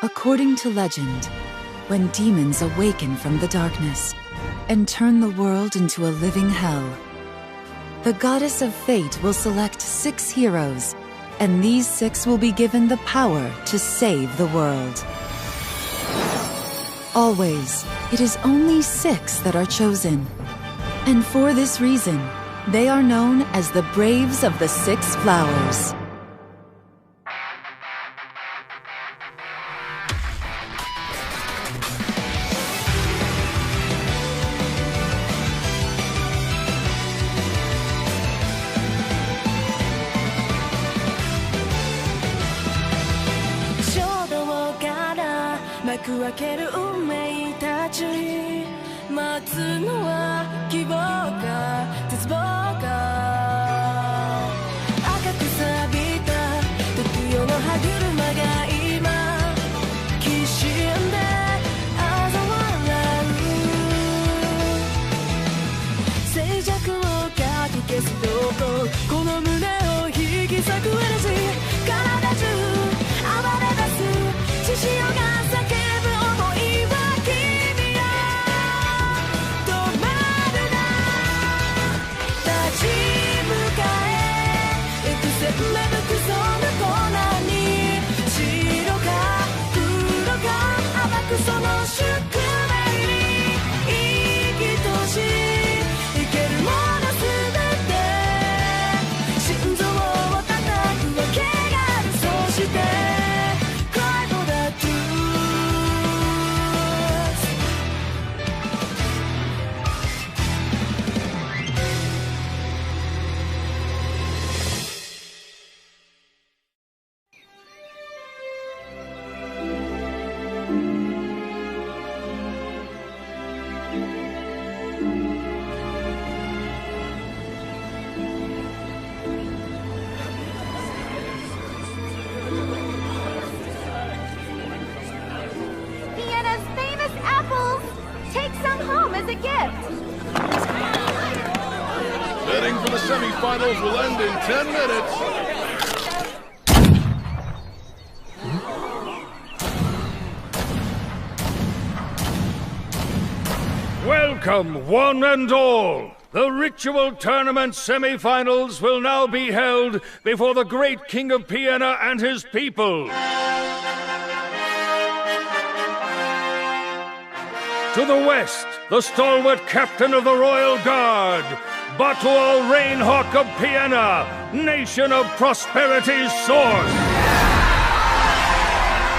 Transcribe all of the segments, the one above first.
According to legend, when demons awaken from the darkness and turn the world into a living hell, the goddess of fate will select 6 heroes, and these 6 will be given the power to save the world. Always, it is only 6 that are chosen. And for this reason, they are known as the Braves of the 6 Flowers. Betting for the semifinals will end in 10 minutes. Welcome, one and all. The Ritual Tournament semifinals will now be held before the great King of Piena and his people. To the west, the stalwart captain of the Royal Guard, Batual Rainhawk of Piena, nation of prosperity's source.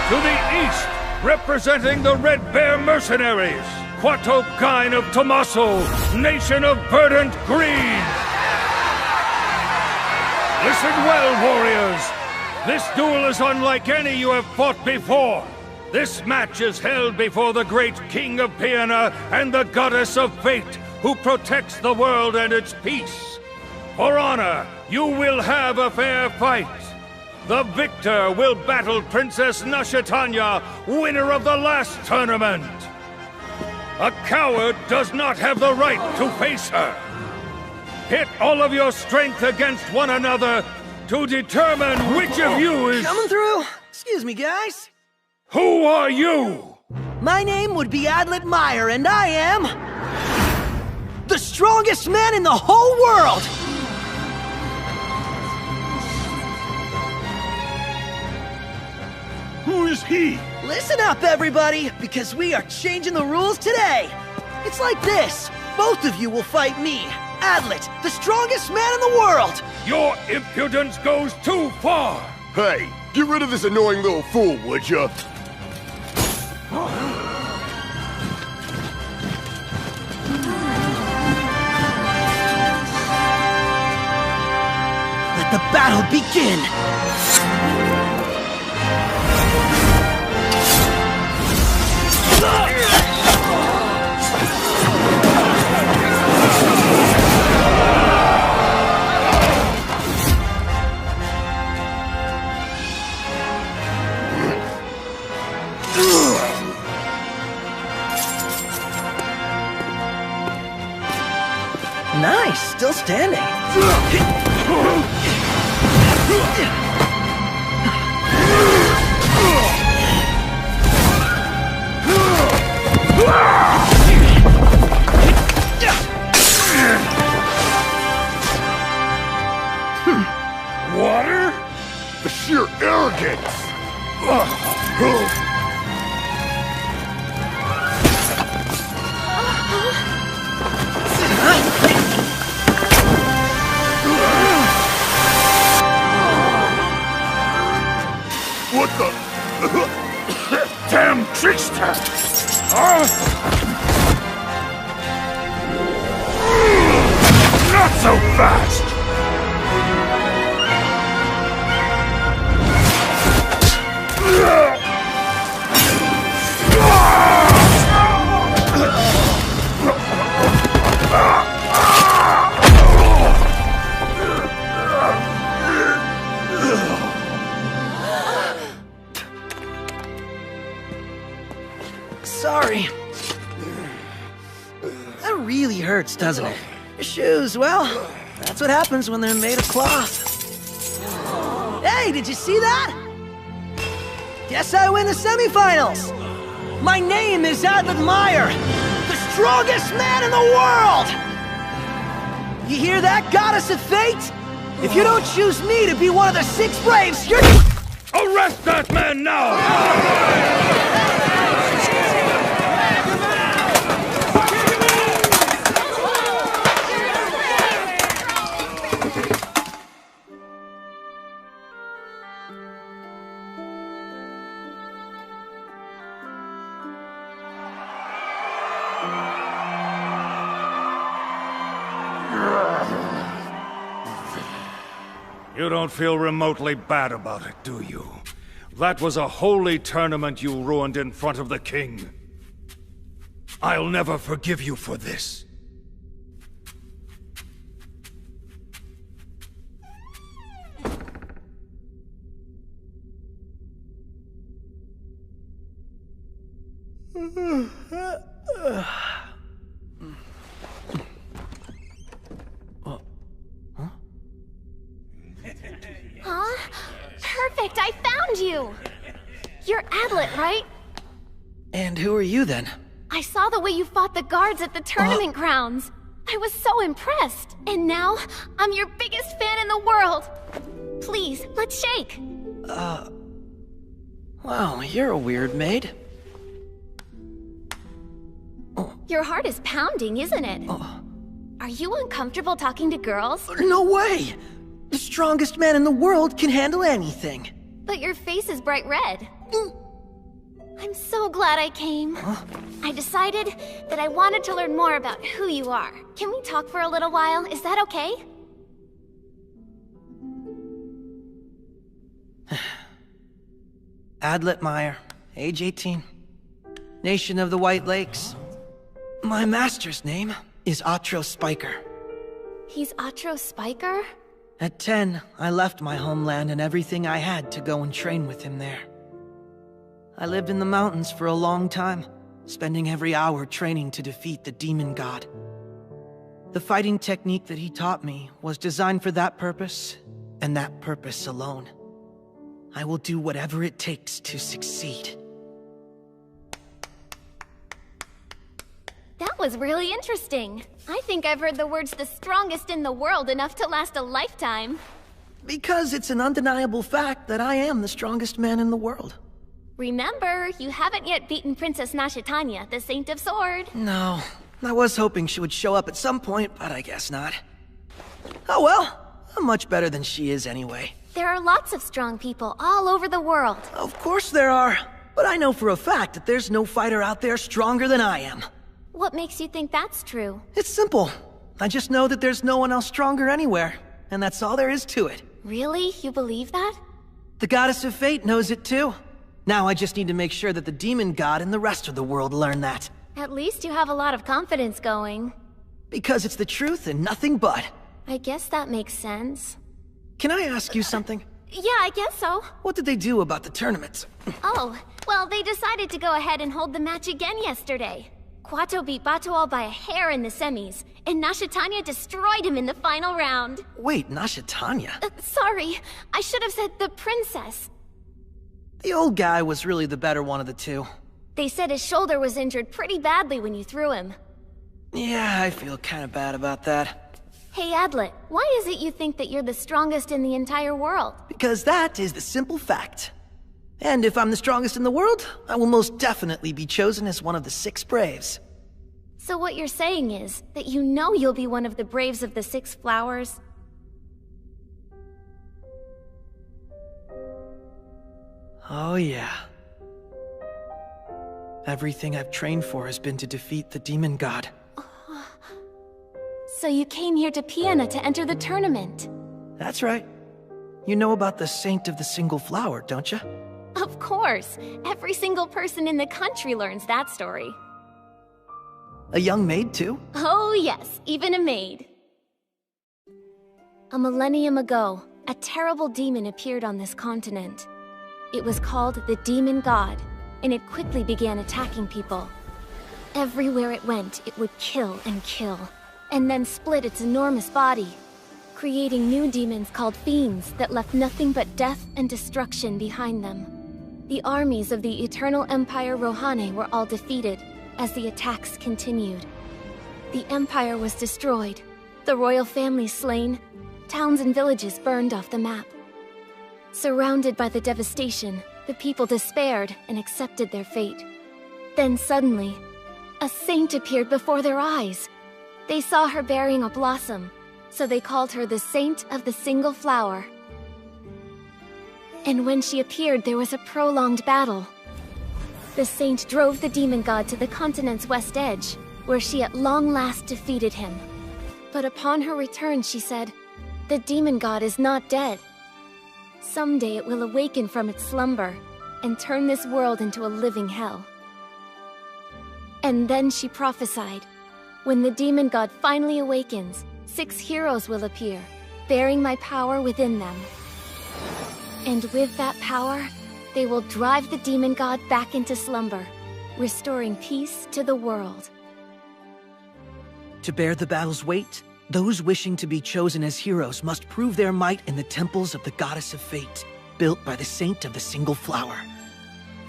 To the east, representing the Red Bear Mercenaries, Quato Kine of Tommaso, nation of verdant green. Listen well, warriors. This duel is unlike any you have fought before. This match is held before the great King of Piena and the Goddess of Fate, who protects the world and its peace. For honor, you will have a fair fight. The victor will battle Princess Nashitanya, winner of the last tournament. A coward does not have the right to face her. Pit all of your strength against one another to determine which of you is... Coming through? Excuse me, guys. Who are you? My name would be Adlet Meyer, and I am... the strongest man in the whole world! Who is he? Listen up, everybody, because we are changing the rules today. It's like this. Both of you will fight me, Adlet, the strongest man in the world. Your impudence goes too far. Hey, get rid of this annoying little fool, would ya? Let the battle begin. Nice, still standing. What the? Damn trickster! Not so fast! Sorry. That really hurts, doesn't it? Your shoes, well, that's what happens when they're made of cloth. Hey, did you see that? Guess I win the semifinals! My name is Adlet Meyer, the strongest man in the world! You hear that, Goddess of Fate? If you don't choose me to be one of the 6 Braves, you're— Arrest that man now! You don't feel remotely bad about it, do you? That was a holy tournament you ruined in front of the king. I'll never forgive you for this. Huh? Perfect, I found you! You're Adlet, right? And who are you then? I saw the way you fought the guards at the tournament grounds. I was so impressed. And now, I'm your biggest fan in the world. Please, let's shake. Wow, you're a weird maid. Your heart is pounding, isn't it? Are you uncomfortable talking to girls? No way! The strongest man in the world can handle anything. But your face is bright red. I'm so glad I came. I decided that I wanted to learn more about who you are. Can we talk for a little while? Is that okay? Adlet Meyer, age 18. Nation of the White Lakes. My master's name is Atros Spiker. He's Atros Spiker? At 10, I left my homeland and everything I had to go and train with him there. I lived in the mountains for a long time, spending every hour training to defeat the demon god. The fighting technique that he taught me was designed for that purpose, and that purpose alone. I will do whatever it takes to succeed. That was really interesting. I think I've heard the words "the strongest in the world" enough to last a lifetime. Because it's an undeniable fact that I am the strongest man in the world. Remember, you haven't yet beaten Princess Nashitanya, the Saint of Sword. No, I was hoping she would show up at some point, but I guess not. Oh well, I'm much better than she is anyway. There are lots of strong people all over the world. Of course there are, but I know for a fact that there's no fighter out there stronger than I am. What makes you think that's true? It's simple. I just know that there's no one else stronger anywhere, and that's all there is to it. Really? You believe that? The Goddess of Fate knows it too. Now I just need to make sure that the demon god and the rest of the world learn that. At least you have a lot of confidence going. Because it's the truth and nothing but. I guess that makes sense. Can I ask you something? Yeah, I guess so. What did they do about the tournaments? Oh, well, they decided to go ahead and hold the match again yesterday. Kwato beat Batual by a hair in the semis, and Nashitanya destroyed him in the final round. Wait, Nashitanya? Sorry, I should have said the princess. The old guy was really the better one of the two. They said his shoulder was injured pretty badly when you threw him. Yeah, I feel kind of bad about that. Hey Adlet, why is it you think that you're the strongest in the entire world? Because that is the simple fact. And if I'm the strongest in the world, I will most definitely be chosen as one of the 6 Braves. So what you're saying is that you know you'll be one of the Braves of the 6 Flowers? Oh yeah. Everything I've trained for has been to defeat the demon god. So you came here to Piena to enter the tournament? That's right. You know about the Saint of the Single Flower, don't you? Of course! Every single person in the country learns that story. A young maid, too? Oh yes, even a maid. A millennium ago, a terrible demon appeared on this continent. It was called the Demon God, and it quickly began attacking people. Everywhere it went, it would kill, and then split its enormous body, creating new demons called fiends that left nothing but death and destruction behind them. The armies of the Eternal Empire Rohane were all defeated as the attacks continued. The Empire was destroyed, the royal family slain, towns and villages burned off the map. Surrounded by the devastation, the people despaired and accepted their fate. Then suddenly, a saint appeared before their eyes. They saw her bearing a blossom, so they called her the Saint of the Single Flower. And when she appeared, there was a prolonged battle. The saint drove the demon god to the continent's west edge, where she at long last defeated him. But upon her return, she said, "The demon god is not dead. Someday it will awaken from its slumber and turn this world into a living hell." And then she prophesied, when the demon god finally awakens, 6 heroes will appear, bearing my power within them. And with that power, they will drive the demon god back into slumber, restoring peace to the world. To bear the battle's weight, those wishing to be chosen as heroes must prove their might in the temples of the Goddess of Fate, built by the Saint of the Single Flower.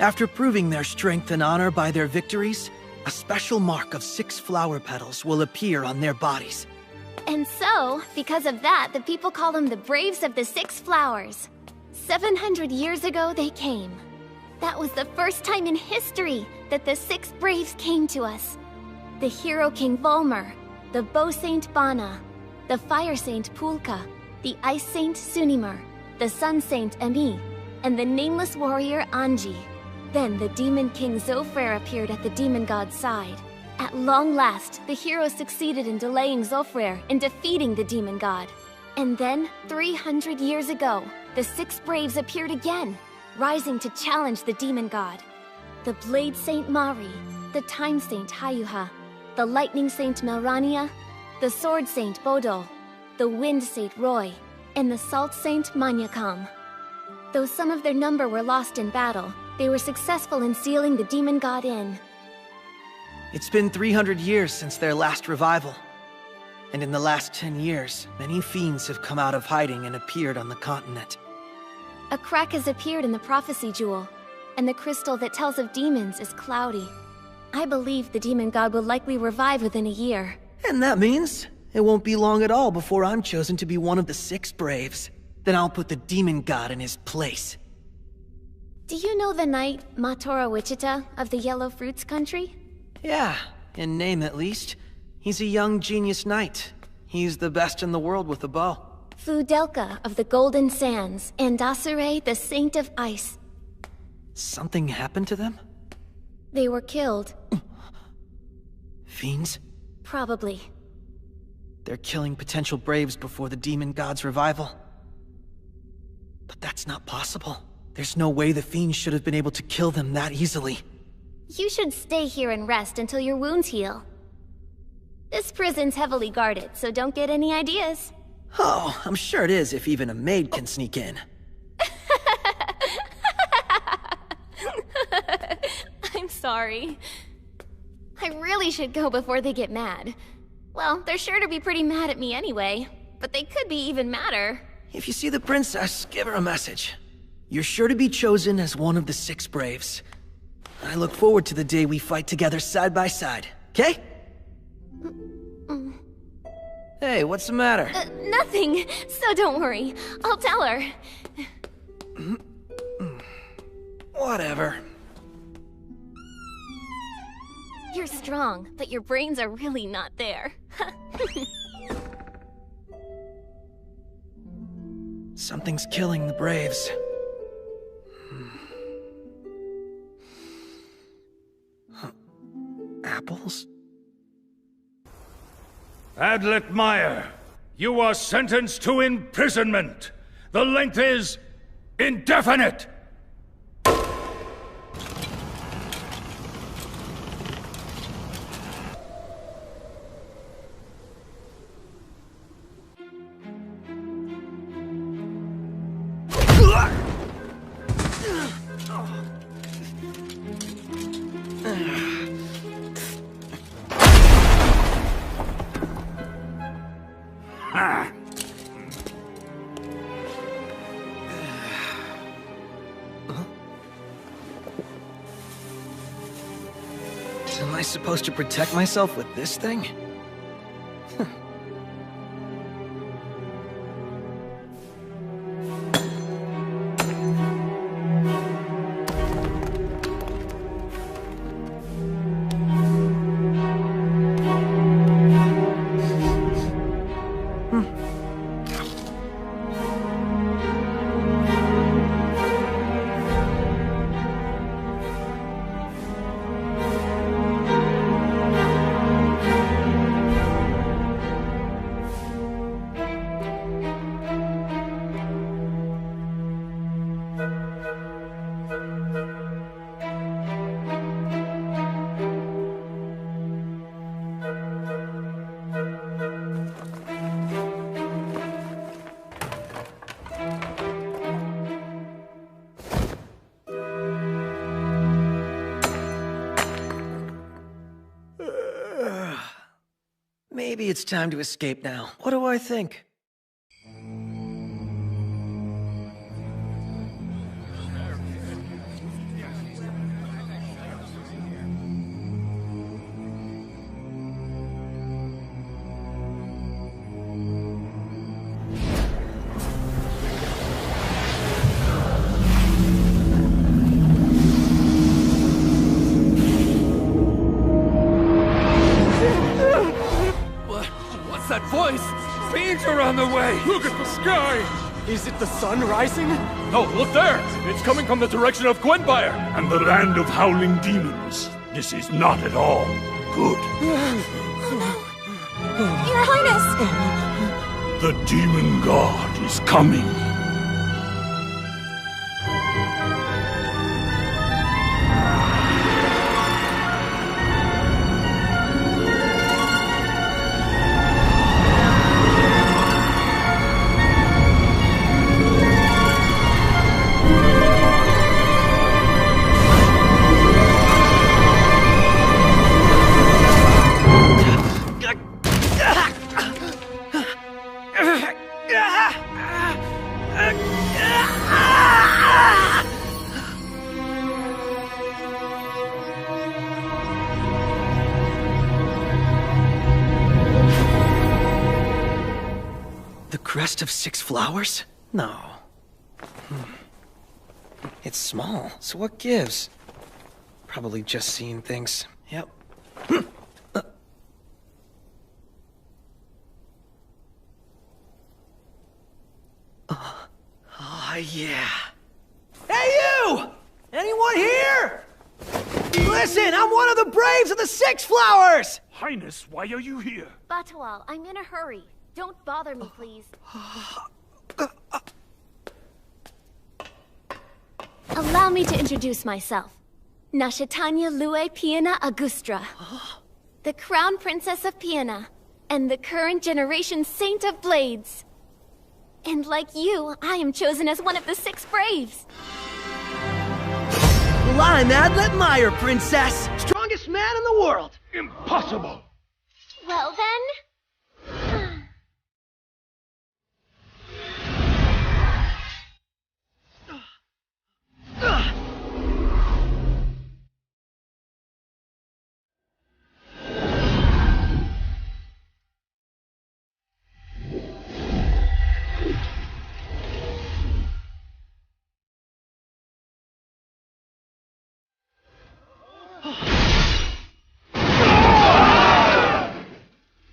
After proving their strength and honor by their victories, a special mark of 6 flower petals will appear on their bodies. And so, because of that, the people call them the Braves of the 6 Flowers. 700 years ago, they came. That was the first time in history that the 6 Braves came to us. The Hero King Volmer, the Bow Saint Bana, the Fire Saint Pulka, the Ice Saint Sunimur, the Sun Saint Emi, and the Nameless Warrior Anji. Then the Demon King Zofrare appeared at the demon god's side. At long last, the heroes succeeded in delaying Zofrare and defeating the demon god. And then, 300 years ago, the 6 Braves appeared again, rising to challenge the demon god. The Blade Saint Mari, the Time Saint Hayuha, the Lightning Saint Melrania, the Sword Saint Bodol, the Wind Saint Roy, and the Salt Saint Manyakam. Though some of their number were lost in battle, they were successful in sealing the demon god in. It's been 300 years since their last revival. And in the last 10 years, many fiends have come out of hiding and appeared on the continent. A crack has appeared in the prophecy jewel, and the crystal that tells of demons is cloudy. I believe the demon god will likely revive within a year. And that means it won't be long at all before I'm chosen to be one of the 6 Braves. Then I'll put the demon god in his place. Do you know the knight Matora Wichita of the Yellow Fruits country? Yeah, in name at least. He's a young genius knight. He's the best in the world with a bow. Fudelka of the Golden Sands, and Dasare, the Saint of Ice. Something happened to them? They were killed. Fiends? Probably. They're killing potential Braves before the demon god's revival. But that's not possible. There's no way the fiends should have been able to kill them that easily. You should stay here and rest until your wounds heal. This prison's heavily guarded, so don't get any ideas. Oh, I'm sure it is if even a maid can sneak in. I'm sorry. I really should go before they get mad. Well, they're sure to be pretty mad at me anyway, but they could be even madder. If you see the princess, give her a message. You're sure to be chosen as one of the 6 Braves. I look forward to the day we fight together side by side, okay? Hey, what's the matter? Nothing, so don't worry. I'll tell her. Whatever. You're strong, but your brains are really not there. Something's killing the Braves. Huh. Apples? Adlet Meyer, you are sentenced to imprisonment. The length is indefinite. Am I supposed to protect myself with this thing? Maybe it's time to escape now. What do I think? That voice! Fiends are on the way! Look at the sky! Is it the sun rising? No, look there! It's coming from the direction of Gwenbyre! And the land of howling demons. This is not at all good. Your Highness! The demon god is coming. The crest of 6 flowers? No. It's small, so what gives? Probably just seeing things. Yep. Yeah. Hey, you! Anyone here? Listen, I'm one of the Braves of the 6 Flowers! Highness, why are you here? Batual, I'm in a hurry. Don't bother me, please. Allow me to introduce myself. Nashatanya Lue Piana Agustra, the Crown Princess of Piana, and the current generation Saint of Blades. And like you, I am chosen as one of the 6 Braves. Well, I'm Adlet Meyer, Princess! Strongest man in the world! Impossible! Well then...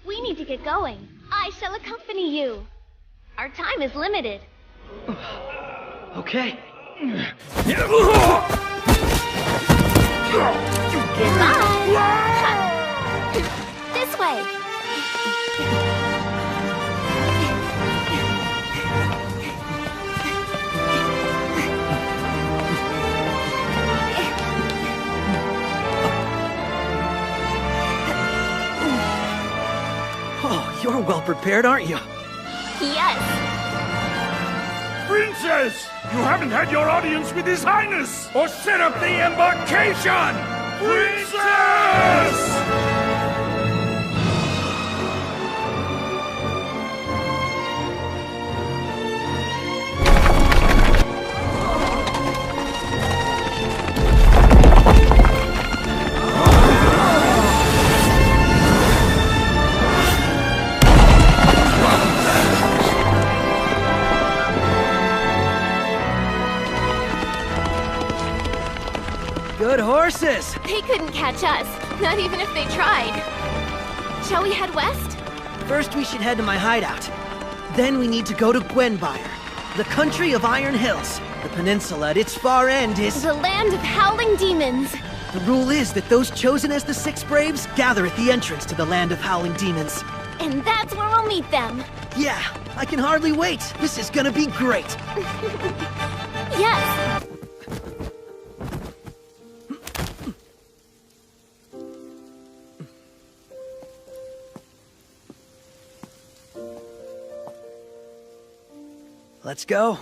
We need to get going. I shall accompany you. Our time is limited. Okay. Goodbye. This way. Oh, you're well prepared, aren't you? Yes. Princess! You haven't had your audience with His Highness! Or set up the embarkation! Princess! Good horses! They couldn't catch us, not even if they tried. Shall we head west? First, we should head to my hideout. Then we need to go to Gwenbyre, the country of Iron Hills. The peninsula at its far end is... The land of howling demons. The rule is that those chosen as the Six Braves gather at the entrance to the land of howling demons. And that's where we'll meet them. Yeah, I can hardly wait. This is gonna be great. Yes. Let's go.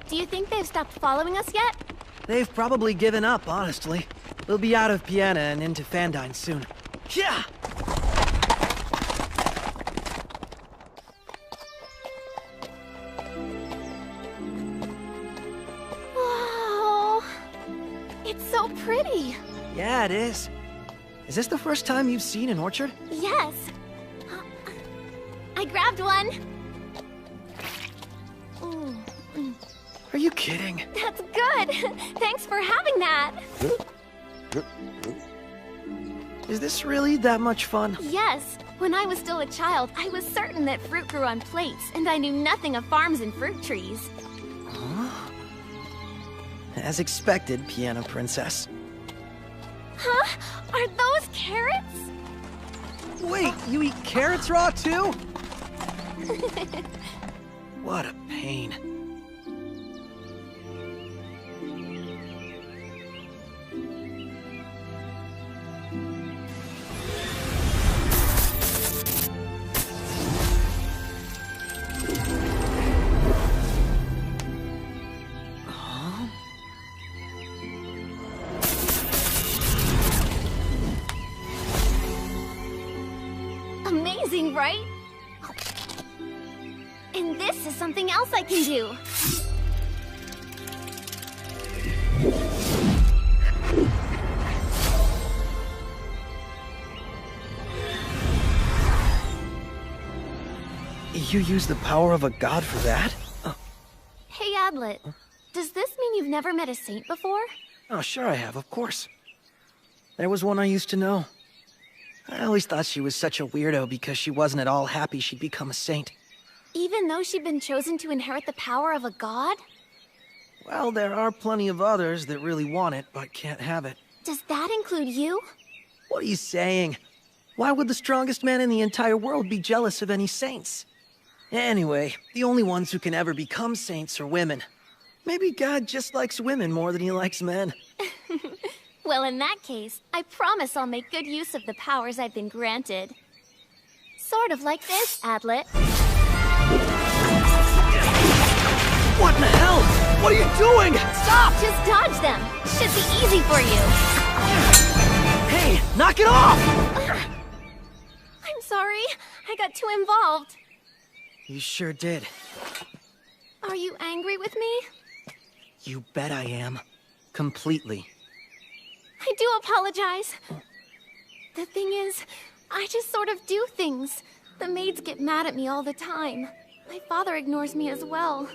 Do you think they've stopped following us yet? They've probably given up, honestly. We'll be out of Piana and into Fandine soon. Yeah! Wow. It's so pretty. Yeah, it is. Is this the first time you've seen an orchard? Yes. I grabbed one. Are you kidding? That's good. Thanks for having that. Is this really that much fun? Yes. When I was still a child, I was certain that fruit grew on plates, and I knew nothing of farms and fruit trees. Huh? As expected, Piano Princess. Huh? Are those carrots? Wait, you eat carrots raw too? What a pain. Amazing, right? And this is something else I can do. You use the power of a god for that? Hey, Adlet. Does this mean you've never met a saint before? Oh, sure I have, of course. There was one I used to know. I always thought she was such a weirdo because she wasn't at all happy she'd become a saint. Even though she'd been chosen to inherit the power of a god? Well, there are plenty of others that really want it, but can't have it. Does that include you? What are you saying? Why would the strongest man in the entire world be jealous of any saints? Anyway, the only ones who can ever become saints are women. Maybe God just likes women more than he likes men. Well, in that case, I promise I'll make good use of the powers I've been granted. Sort of like this, Adlet. What in the hell? What are you doing? Stop! Just dodge them. Should be easy for you. Hey, knock it off! I'm sorry. I got too involved. You sure did. Are you angry with me? You bet I am. Completely. I do apologize. The thing is, I just sort of do things. The maids get mad at me all the time. My father ignores me as well.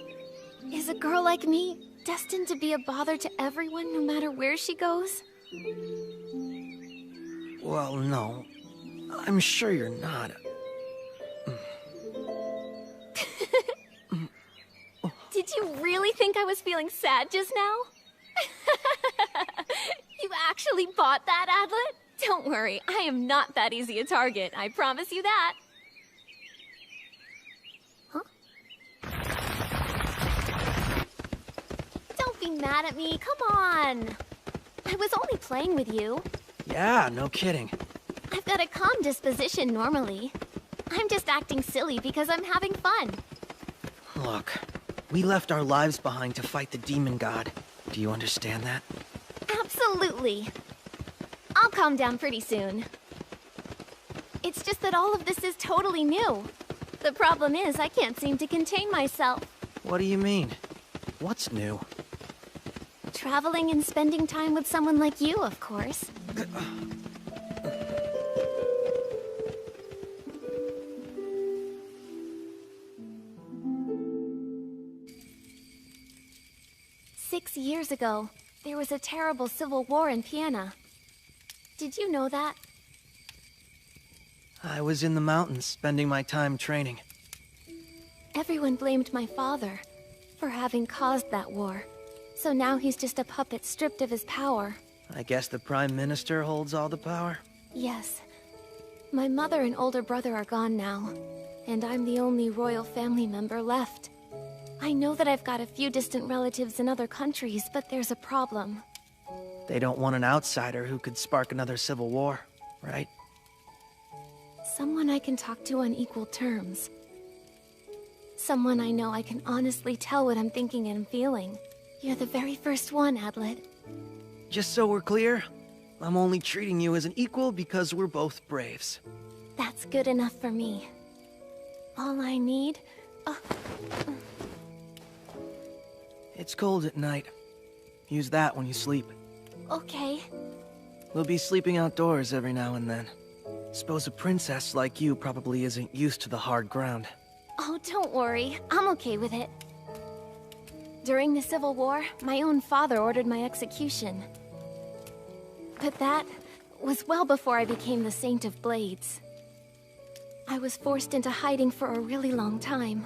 Is a girl like me destined to be a bother to everyone no matter where she goes? Well, no. I'm sure you're not. Did you really think I was feeling sad just now? You actually bought that, Adlet? Don't worry, I am not that easy a target, I promise you that. Huh? Don't be mad at me, come on! I was only playing with you. Yeah, no kidding. I've got a calm disposition normally. I'm just acting silly because I'm having fun. Look, we left our lives behind to fight the demon god. Do you understand that? Absolutely. I'll calm down pretty soon. It's just that all of this is totally new. The problem is I can't seem to contain myself. What do you mean? What's new? Traveling and spending time with someone like you, of course. 6 years ago, there was a terrible civil war in Piena. Did you know that? I was in the mountains, spending my time training. Everyone blamed my father for having caused that war. So now he's just a puppet stripped of his power. I guess the Prime Minister holds all the power? Yes. My mother and older brother are gone now, and I'm the only royal family member left. I know that I've got a few distant relatives in other countries, but there's a problem. They don't want an outsider who could spark another civil war, right? Someone I can talk to on equal terms. Someone I know I can honestly tell what I'm thinking and feeling. You're the very first one, Adlet. Just so we're clear, I'm only treating you as an equal because we're both braves. That's good enough for me. All I need... It's cold at night. Use that when you sleep. Okay. We'll be sleeping outdoors every now and then. Suppose a princess like you probably isn't used to the hard ground. Oh, don't worry. I'm okay with it. During the Civil War, my own father ordered my execution. But that was well before I became the Saint of Blades. I was forced into hiding for a really long time.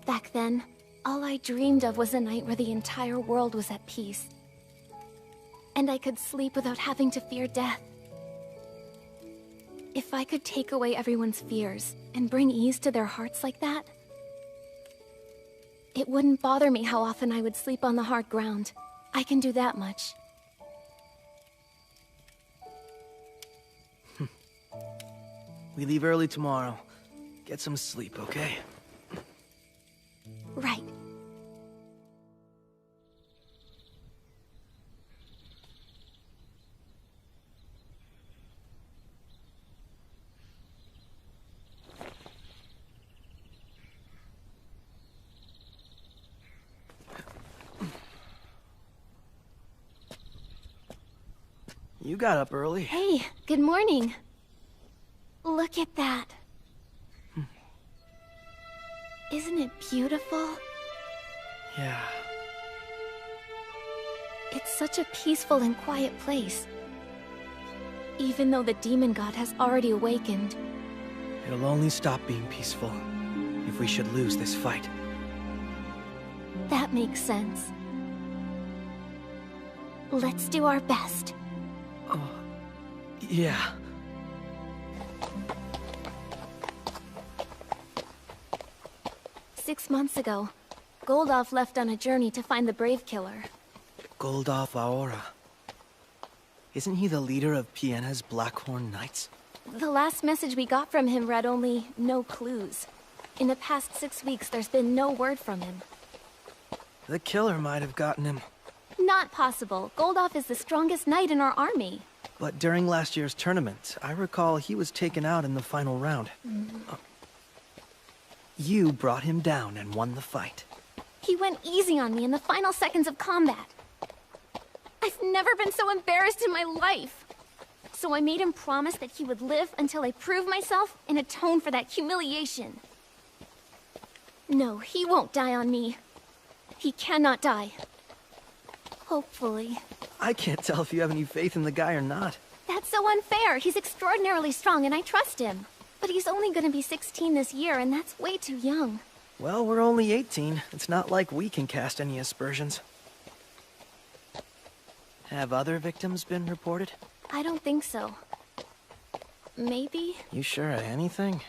Back then, all I dreamed of was a night where the entire world was at peace. And I could sleep without having to fear death. If I could take away everyone's fears and bring ease to their hearts like that, it wouldn't bother me how often I would sleep on the hard ground. I can do that much. We leave early tomorrow. Get some sleep, okay? Right. You got up early. Hey, good morning. Look at that. Isn't it beautiful? Yeah. It's such a peaceful and quiet place. Even though the demon god has already awakened. It'll only stop being peaceful if we should lose this fight. That makes sense. Let's do our best. Yeah. Six months ago, Goldov left on a journey to find the Brave Killer. Goldov Aora. Isn't he the leader of Piena's Blackhorn Knights? The last message we got from him read only, "No clues." In the past 6 weeks, there's been no word from him. The killer might have gotten him. Not possible. Goldov is the strongest knight in our army. But during last year's tournament, I recall he was taken out in the final round. You brought him down and won the fight. He went easy on me in the final seconds of combat. I've never been so embarrassed in my life. So I made him promise that he would live until I prove myself and atone for that humiliation. No, he won't die on me. He cannot die. Hopefully. I can't tell if you have any faith in the guy or not. That's so unfair. He's extraordinarily strong and I trust him. But he's only gonna be 16 this year, and that's way too young. Well, we're only 18. It's not like we can cast any aspersions. Have other victims been reported? I don't think so. Maybe? You sure of anything?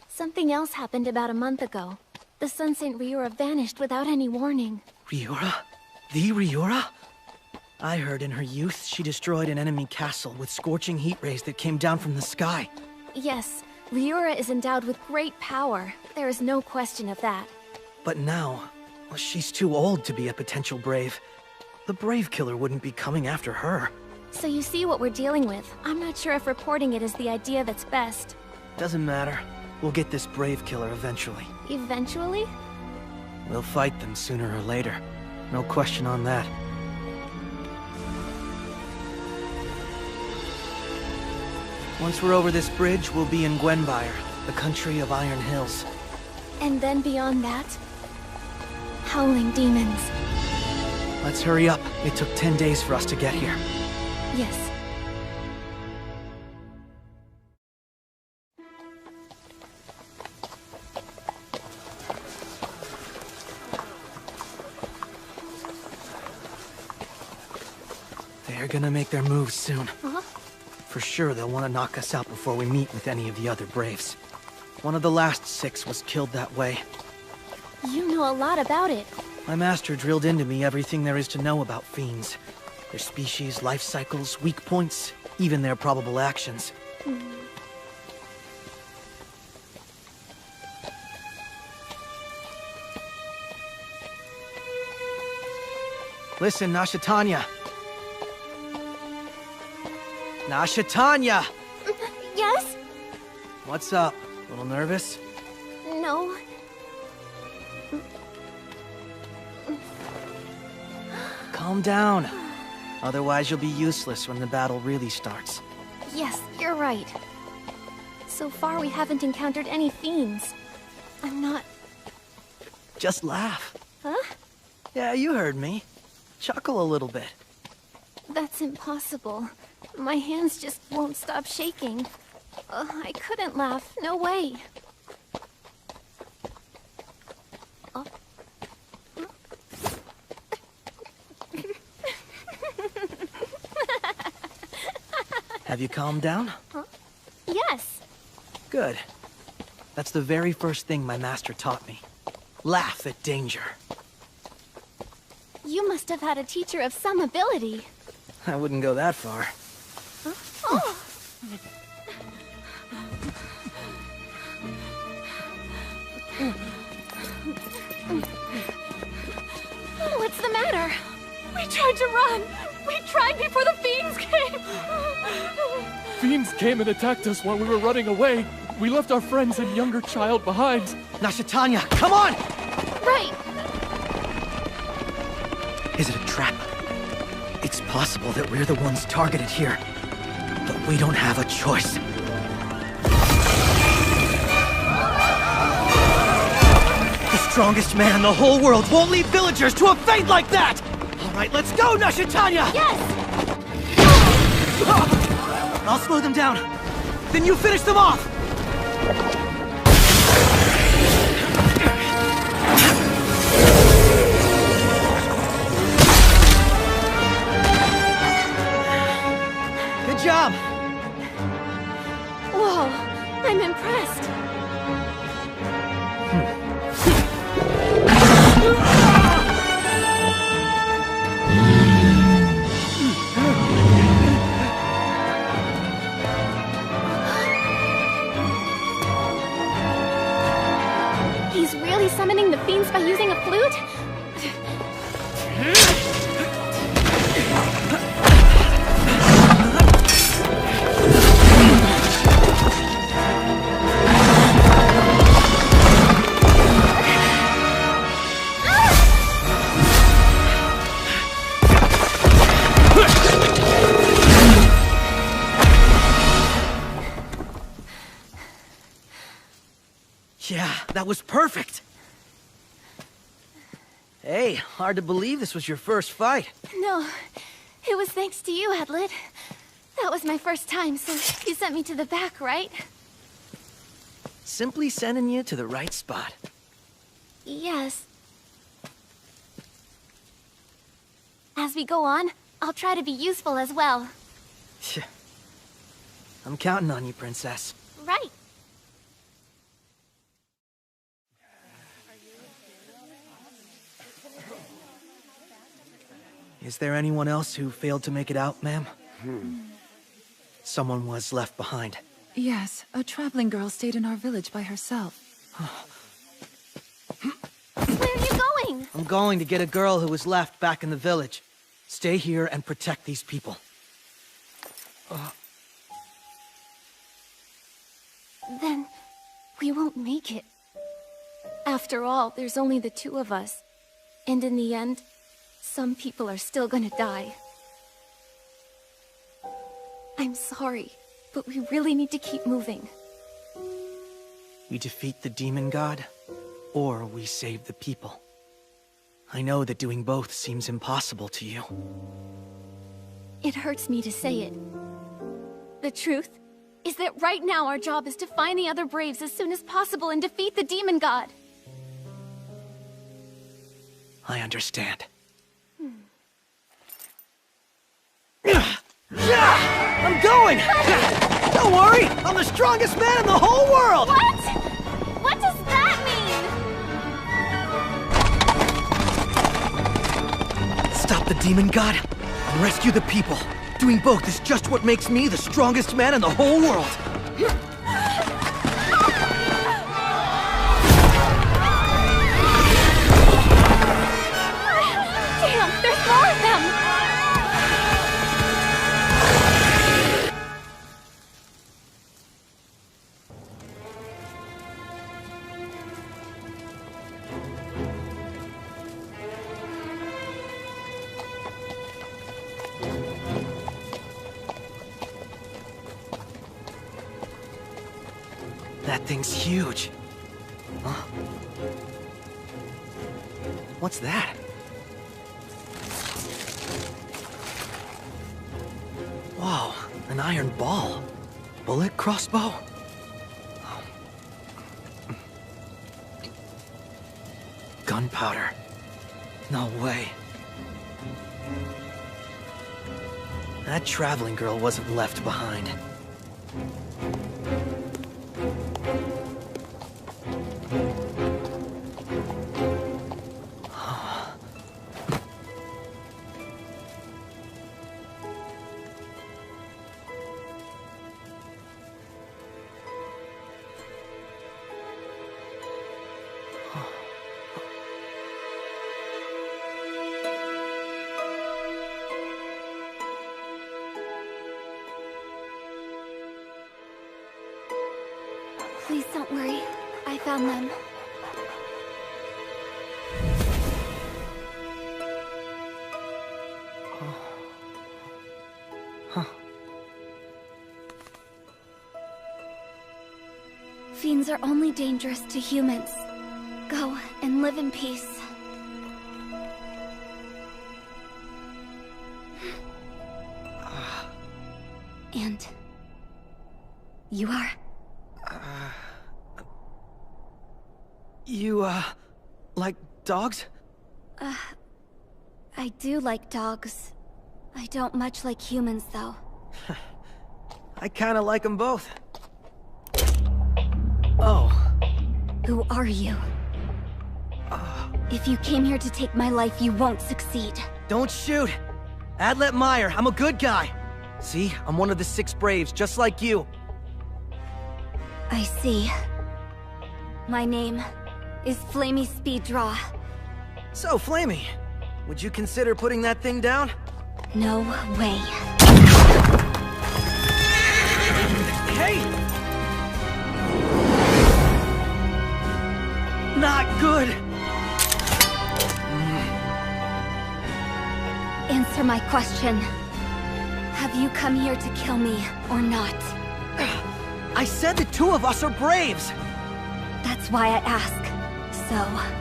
Something else happened about a month ago. The Sun Saint Ryura vanished without any warning. Ryura? The Ryura? I heard in her youth she destroyed an enemy castle with scorching heat rays that came down from the sky. Yes, Ryura is endowed with great power. There is no question of that. But now, well, she's too old to be a potential brave. The Brave Killer wouldn't be coming after her. So you see what we're dealing with. I'm not sure if reporting it is the idea that's best. Doesn't matter. We'll get this Brave Killer eventually. Eventually? We'll fight them sooner or later. No question on that. Once we're over this bridge, we'll be in Gwenbyre, the country of Iron Hills. And then beyond that? Howling demons. Let's hurry up. It took 10 days for us to get here. Yes. They're gonna make their moves soon. Huh? For sure they'll want to knock us out before we meet with any of the other Braves. One of the last 6 was killed that way. You know a lot about it. My master drilled into me everything there is to know about fiends. Their species, life cycles, weak points, even their probable actions. Listen, Nashatanya. Nashatanya! Yes? What's up? A little nervous? No. Calm down. Otherwise you'll be useless when the battle really starts. Yes, you're right. So far we haven't encountered any fiends. I'm not... Just laugh. Huh? Yeah, you heard me. Chuckle a little bit. That's impossible. My hands just won't stop shaking. I couldn't laugh. No way. Have you calmed down? Huh? Yes. Good. That's the very first thing my master taught me. Laugh at danger. You must have had a teacher of some ability. I wouldn't go that far. Oh. What's the matter? We tried to run! We tried before the fiends came! Fiends came and attacked us while we were running away. We left our friends and younger child behind. Nashatanya, come on! Right! Is it a trap? It's possible that we're the ones targeted here. But we don't have a choice. The strongest man in the whole world won't leave villagers to a fate like that! All right, let's go, Nashatanya! Yes! I'll slow them down. Then you finish them off! Good job! Whoa, I'm impressed. He's really summoning the fiends by using a flute? Yeah, that was perfect. Hey, hard to believe this was your first fight. No, it was thanks to you, Edlid. That was my first time, so you sent me to the back, right? Simply sending you to the right spot. Yes. As we go on, I'll try to be useful as well. I'm counting on you, Princess. Right. Is there anyone else who failed to make it out, ma'am? Someone was left behind. Yes, a traveling girl stayed in our village by herself. Where are you going? I'm going to get a girl who was left back in the village. Stay here and protect these people. Then we won't make it. After all, there's only the two of us. And in the end, some people are still gonna die. I'm sorry, but we really need to keep moving. We defeat the demon god, or we save the people. I know that doing both seems impossible to you. It hurts me to say it. The truth is that right now our job is to find the other Braves as soon as possible and defeat the demon god. I understand. I'm going! Don't worry! I'm the strongest man in the whole world! What? What does that mean? Stop the demon god and rescue the people. Doing both is just what makes me the strongest man in the whole world. Damn, there's more of them! That thing's huge. Huh? What's that? Whoa, an iron ball. Bullet crossbow? Gunpowder. No way. That traveling girl wasn't left behind. Please don't worry. I found them. Fiends are only dangerous to humans. Go and live in peace. And you are? You, like dogs? I do like dogs. I don't much like humans, though. I kinda like them both. Oh. Who are you? If you came here to take my life, you won't succeed. Don't shoot! Adlet Meyer, I'm a good guy. See, I'm one of the 6 Braves, just like you. I see. My name is Flamey Speeddraw. So, Flamey, would you consider putting that thing down? No way. Hey! Not good! Answer my question. Have you come here to kill me, or not? I said the 2 of us are Braves! That's why I ask. So...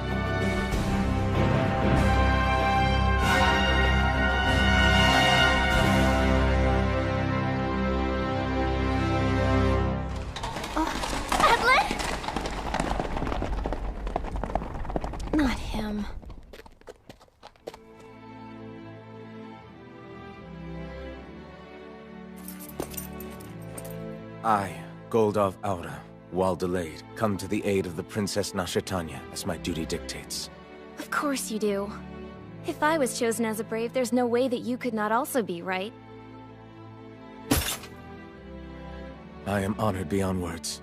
Not him. I, Goldov Aura, while delayed, come to the aid of the Princess Nashitanya, as my duty dictates. Of course you do. If I was chosen as a brave, there's no way that you could not also be, right? I am honored beyond words.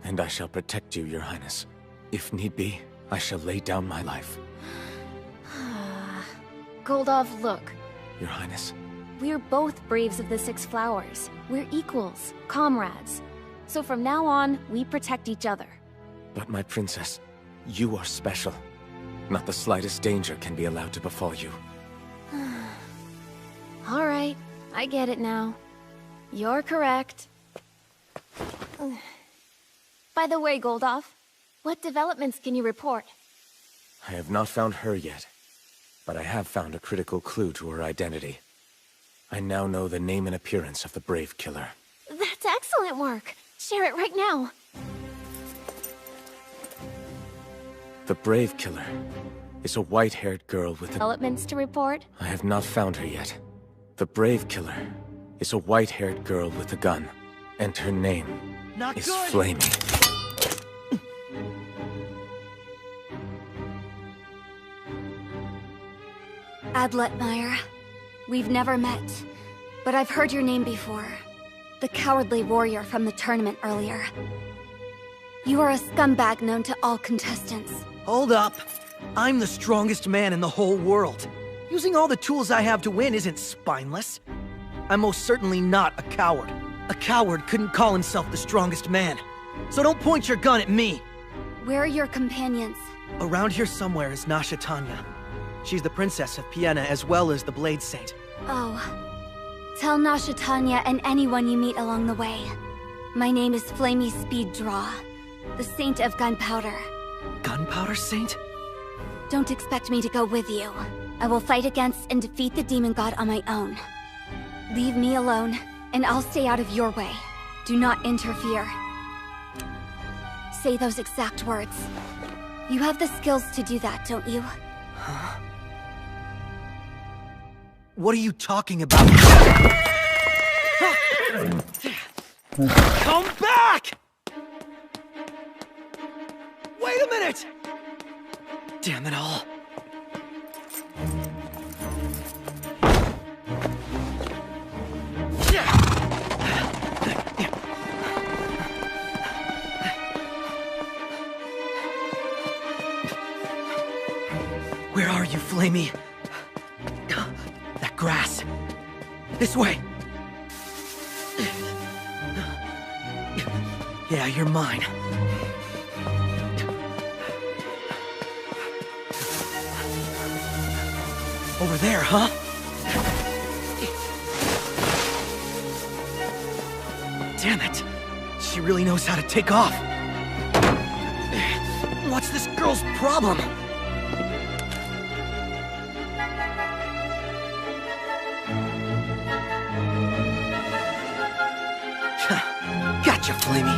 And I shall protect you, Your Highness. If need be, I shall lay down my life. Goldov, look. Your Highness. We're both Braves of the Six Flowers. We're equals, comrades. So from now on, we protect each other. But my princess, you are special. Not the slightest danger can be allowed to befall you. All right, I get it now. You're correct. By the way, Goldov, what developments can you report? I have not found her yet, but I have found a critical clue to her identity. I now know the name and appearance of the Brave Killer. That's excellent work. Share it right now. The Brave Killer is a white-haired girl with Developments to report? I have not found her yet. The Brave Killer is a white-haired girl with a gun, and her name is Flamey. Adletmire. We've never met, but I've heard your name before. The cowardly warrior from the tournament earlier. You are a scumbag known to all contestants. Hold up. I'm the strongest man in the whole world. Using all the tools I have to win isn't spineless. I'm most certainly not a coward. A coward couldn't call himself the strongest man. So don't point your gun at me. Where are your companions? Around here somewhere is Nashitanya. She's the princess of Piena as well as the Blade Saint. Oh. Tell Nashitanya and anyone you meet along the way. My name is Flamey Speeddraw, the Saint of Gunpowder. Gunpowder Saint? Don't expect me to go with you. I will fight against and defeat the demon god on my own. Leave me alone, and I'll stay out of your way. Do not interfere. Say those exact words. You have the skills to do that, don't you? Huh? What are you talking about? Come back! Wait a minute! Damn it all. Where are you, Flamey? That grass. This way. Yeah, you're mine. Over there, huh? Damn it. She really knows how to take off. What's this girl's problem? Gotcha, Flamey.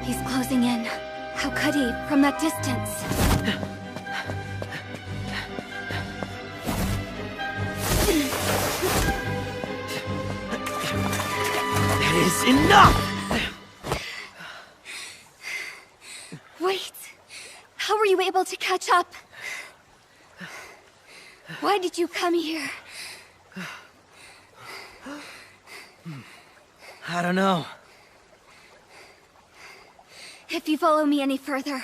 He's closing in. How could he, from that distance? That is enough! Wait. How were you able to catch up? Why did you come here? I don't know. If you follow me any further,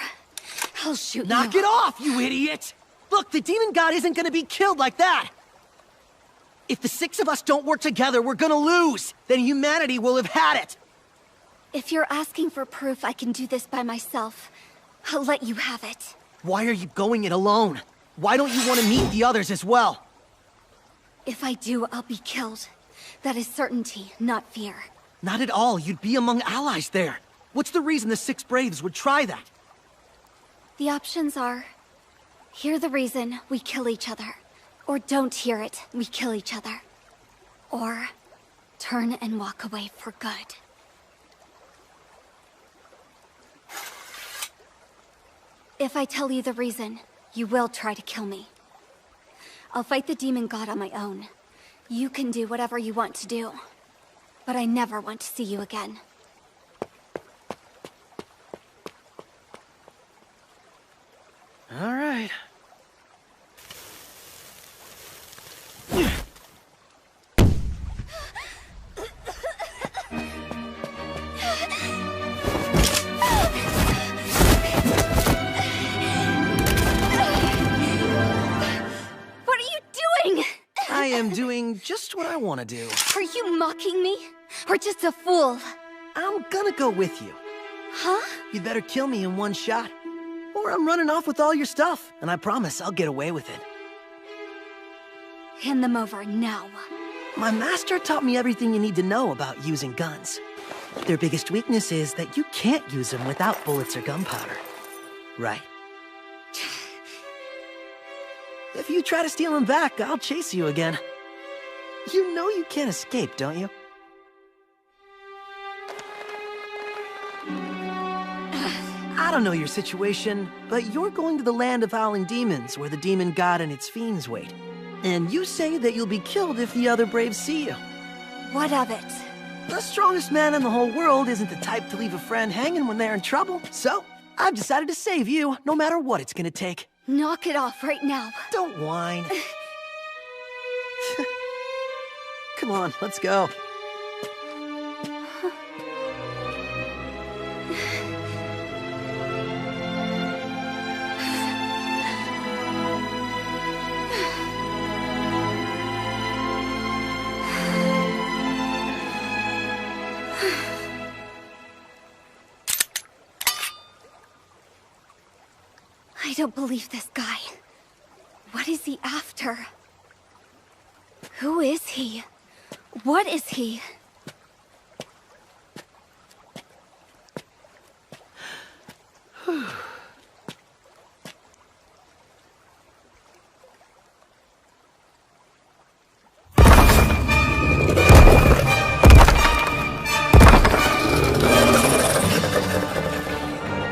I'll shoot you. Knock it off, you idiot! Look, the demon god isn't gonna be killed like that! If the six of us don't work together, we're gonna lose! Then humanity will have had it! If you're asking for proof I can do this by myself, I'll let you have it. Why are you going it alone? Why don't you want to meet the others as well? If I do, I'll be killed. That is certainty, not fear. Not at all. You'd be among allies there. What's the reason the Six Braves would try that? The options are... hear the reason, we kill each other. Or don't hear it, we kill each other. Or... turn and walk away for good. If I tell you the reason, you will try to kill me. I'll fight the demon god on my own. You can do whatever you want to do. But I never want to see you again. All right. I am doing just what I want to do. Are you mocking me? Or just a fool? I'm gonna go with you. Huh? You'd better kill me in one shot. Or I'm running off with all your stuff, and I promise I'll get away with it. Hand them over now. My master taught me everything you need to know about using guns. Their biggest weakness is that you can't use them without bullets or gunpowder. Right. If you try to steal them back, I'll chase you again. You know you can't escape, don't you? I don't know your situation, but you're going to the land of howling demons, where the demon god and its fiends wait. And you say that you'll be killed if the other Braves see you. What of it? The strongest man in the whole world isn't the type to leave a friend hanging when they're in trouble, so I've decided to save you, no matter what it's gonna take. Knock it off right now. Don't whine. Come on, let's go. I don't believe this guy. What is he after? Who is he? What is he?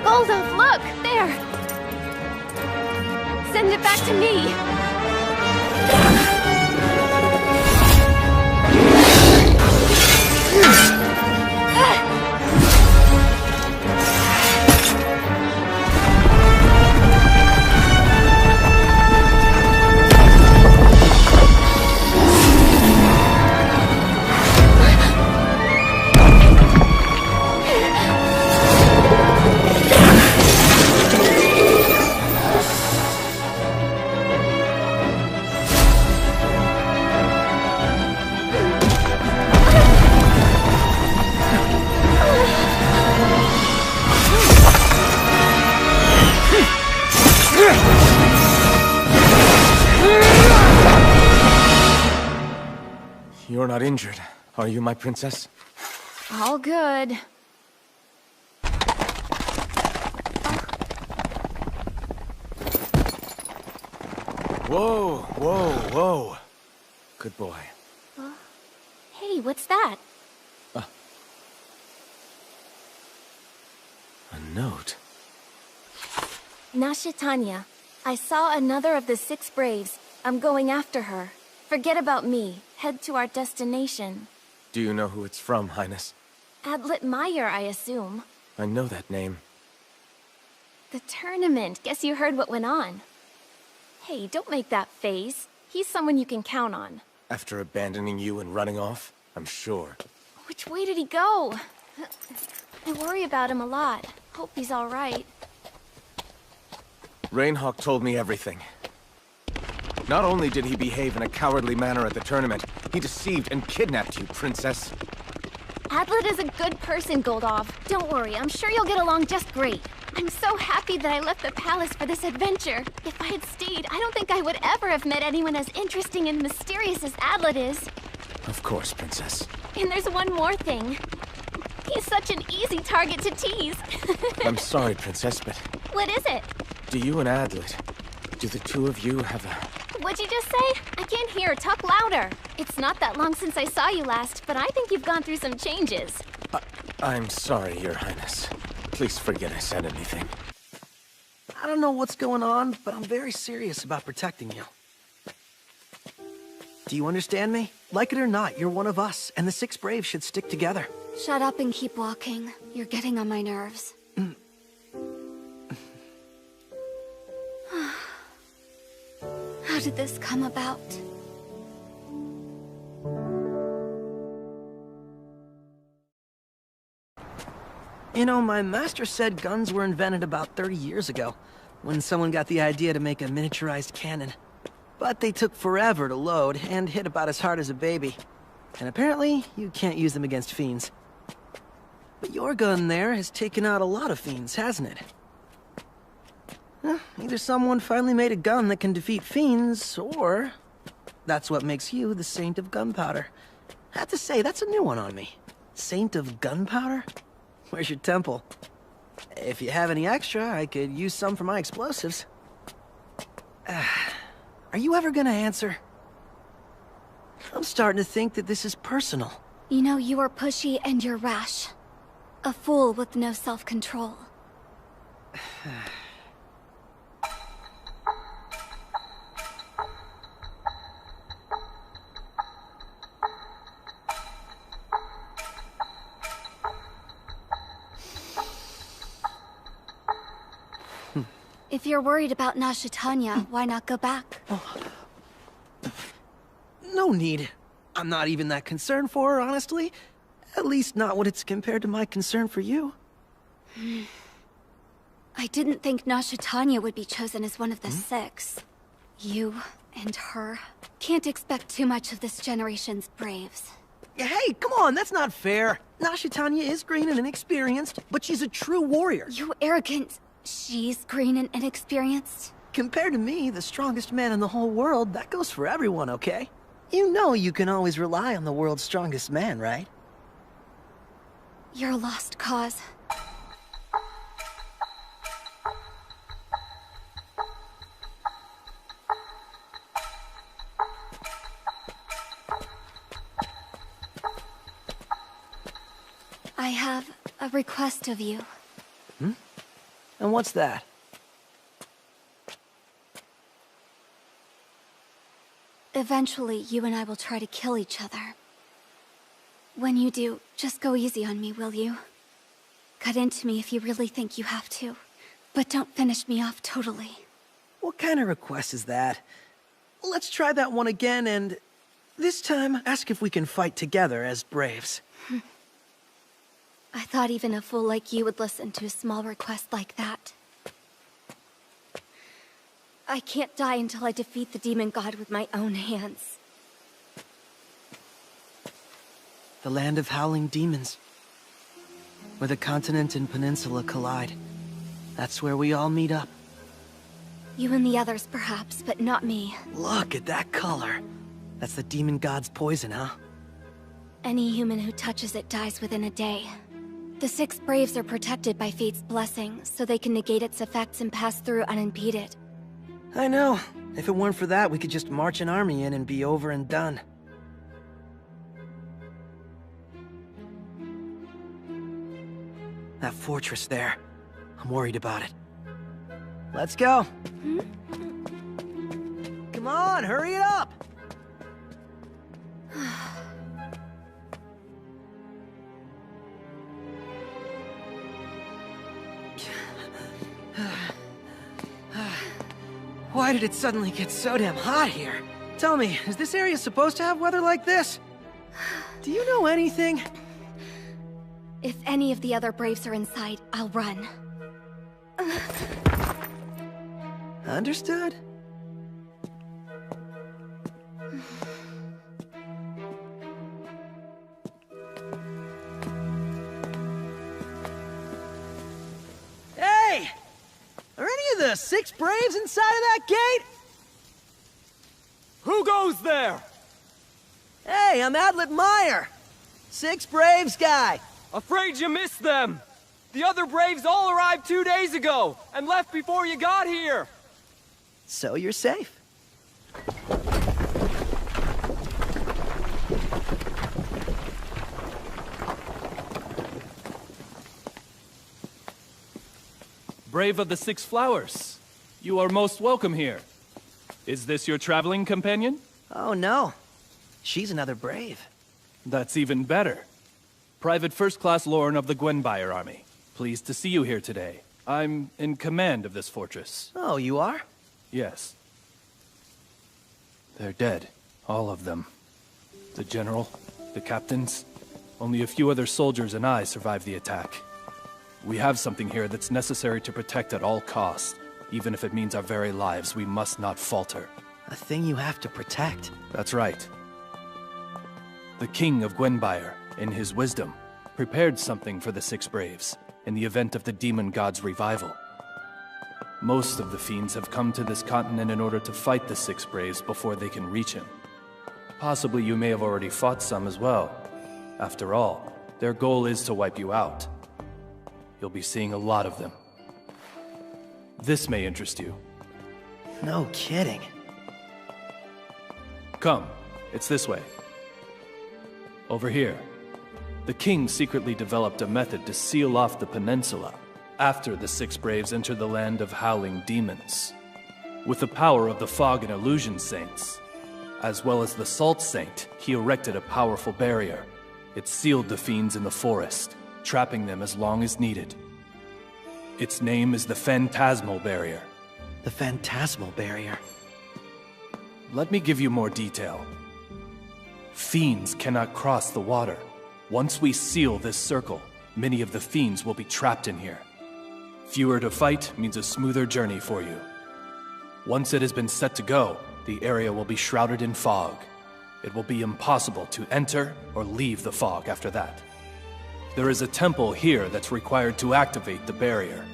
Goldov, look! There! Send it back to me! You're not injured, are you, my princess? All good. Whoa, whoa, whoa. Good boy. Hey, what's that? A note. Nasha Tanya, I saw another of the 6 Braves. I'm going after her. Forget about me. Head to our destination. Do you know who it's from, Highness? Adlet Meyer, I assume. I know that name. The tournament. Guess you heard what went on. Hey, don't make that face. He's someone you can count on. After abandoning you and running off, I'm sure. Which way did he go? I worry about him a lot. Hope he's all right. Rainhawk told me everything. Not only did he behave in a cowardly manner at the tournament, he deceived and kidnapped you, Princess. Adlet is a good person, Goldov. Don't worry, I'm sure you'll get along just great. I'm so happy that I left the palace for this adventure. If I had stayed, I don't think I would ever have met anyone as interesting and mysterious as Adlet is. Of course, Princess. And there's one more thing. He's such an easy target to tease. I'm sorry, Princess, but... What is it? Do you and Adlet, do the two of you have a... What'd you just say? I can't hear. Talk louder. It's not that long since I saw you last, but I think you've gone through some changes. I'm sorry, Your Highness. Please forget I said anything. I don't know what's going on, but I'm very serious about protecting you. Do you understand me? Like it or not, you're one of us, and the Six Braves should stick together. Shut up and keep walking. You're getting on my nerves. How did this come about? You know, my master said guns were invented about 30 years ago, when someone got the idea to make a miniaturized cannon. But they took forever to load, and hit about as hard as a baby. And apparently, you can't use them against fiends. But your gun there has taken out a lot of fiends, hasn't it? Either someone finally made a gun that can defeat fiends, or... that's what makes you the Saint of Gunpowder. I have to say, that's a new one on me. Saint of Gunpowder? Where's your temple? If you have any extra, I could use some for my explosives. Are you ever gonna answer? I'm starting to think that this is personal. You know, you are pushy and you're rash. A fool with no self-control. If you're worried about Nashitanya, why not go back? No need. I'm not even that concerned for her, honestly. At least not when it's compared to my concern for you. I didn't think Nashitanya would be chosen as one of the six. You and her can't expect too much of this generation's Braves. Hey, come on, that's not fair. Nashitanya is green and inexperienced, but she's a true warrior. You arrogant... She's green and inexperienced? Compared to me, the strongest man in the whole world, that goes for everyone, okay? You know you can always rely on the world's strongest man, right? You're a lost cause. I have a request of you. And what's that? Eventually, you and I will try to kill each other. When you do, just go easy on me, will you? Cut into me if you really think you have to. But don't finish me off totally. What kind of request is that? Let's try that one again, and... this time, ask if we can fight together as Braves. I thought even a fool like you would listen to a small request like that. I can't die until I defeat the demon god with my own hands. The land of howling demons. Where the continent and peninsula collide. That's where we all meet up. You and the others perhaps, but not me. Look at that color. That's the demon god's poison, huh? Any human who touches it dies within a day. The Six Braves are protected by Fate's blessing, so they can negate its effects and pass through unimpeded. I know. If it weren't for that, we could just march an army in and be over and done. That fortress there. I'm worried about it. Let's go. Come on, hurry it up! Why did it suddenly get so damn hot here? Tell me, is this area supposed to have weather like this? Do you know anything? If any of the other Braves are inside, I'll run. Understood. Hey! Are any of the Six Braves inside of that gate? Who goes there? Hey, I'm Adlet Meyer! Six Braves guy! Afraid you missed them! The other Braves all arrived 2 days ago, and left before you got here! So you're safe. Brave of the Six Flowers, you are most welcome here. Is this your traveling companion? Oh no. She's another Brave. That's even better. Private First Class Lauren of the Gwenbire Army. Pleased to see you here today. I'm in command of this fortress. Oh, you are? Yes. They're dead. All of them. The general, the captains. Only a few other soldiers and I survived the attack. We have something here that's necessary to protect at all costs. Even if it means our very lives, we must not falter. A thing you have to protect. That's right. The King of Gwenbire, in his wisdom, prepared something for the Six Braves in the event of the demon god's revival. Most of the fiends have come to this continent in order to fight the Six Braves before they can reach him. Possibly you may have already fought some as well. After all, their goal is to wipe you out. You'll be seeing a lot of them. This may interest you. No kidding. Come, it's this way. Over here. The king secretly developed a method to seal off the peninsula after the Six Braves enter the land of howling demons. With the power of the Fog and Illusion Saints, as well as the Salt Saint, he erected a powerful barrier. It sealed the fiends in the forest, trapping them as long as needed. Its name is the Phantasmal Barrier. The Phantasmal Barrier. Let me give you more detail. Fiends cannot cross the water. Once we seal this circle, many of the fiends will be trapped in here. Fewer to fight means a smoother journey for you. Once it has been set to go, the area will be shrouded in fog. It will be impossible to enter or leave the fog after that. There is a temple here that's required to activate the barrier.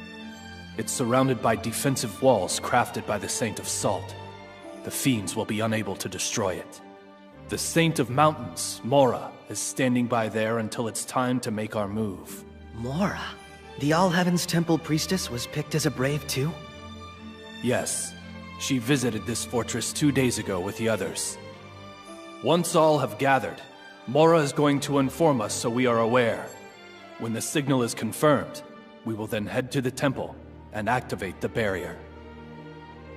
It's surrounded by defensive walls crafted by the Saint of Salt. The fiends will be unable to destroy it. The Saint of Mountains, Mora, is standing by there until it's time to make our move. Mora? The All Heavens Temple Priestess was picked as a Brave too? Yes. She visited this fortress 2 days ago with the others. Once all have gathered, Mora is going to inform us so we are aware. When the signal is confirmed, we will then head to the temple and activate the barrier.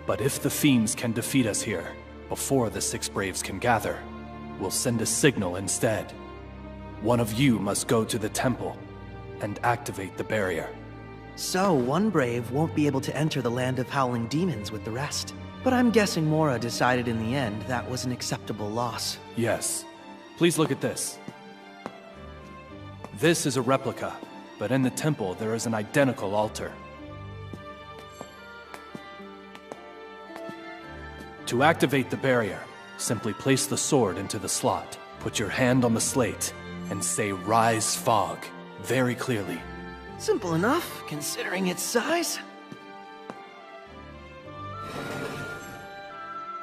But if the fiends can defeat us here, before the Six Braves can gather, we'll send a signal instead. One of you must go to the temple and activate the barrier. So, one Brave won't be able to enter the land of howling demons with the rest. But I'm guessing Mora decided in the end that was an acceptable loss. Yes. Please look at this. This is a replica, but in the temple there is an identical altar. To activate the barrier, simply place the sword into the slot, put your hand on the slate, and say "Rise, Fog," very clearly. Simple enough, considering its size.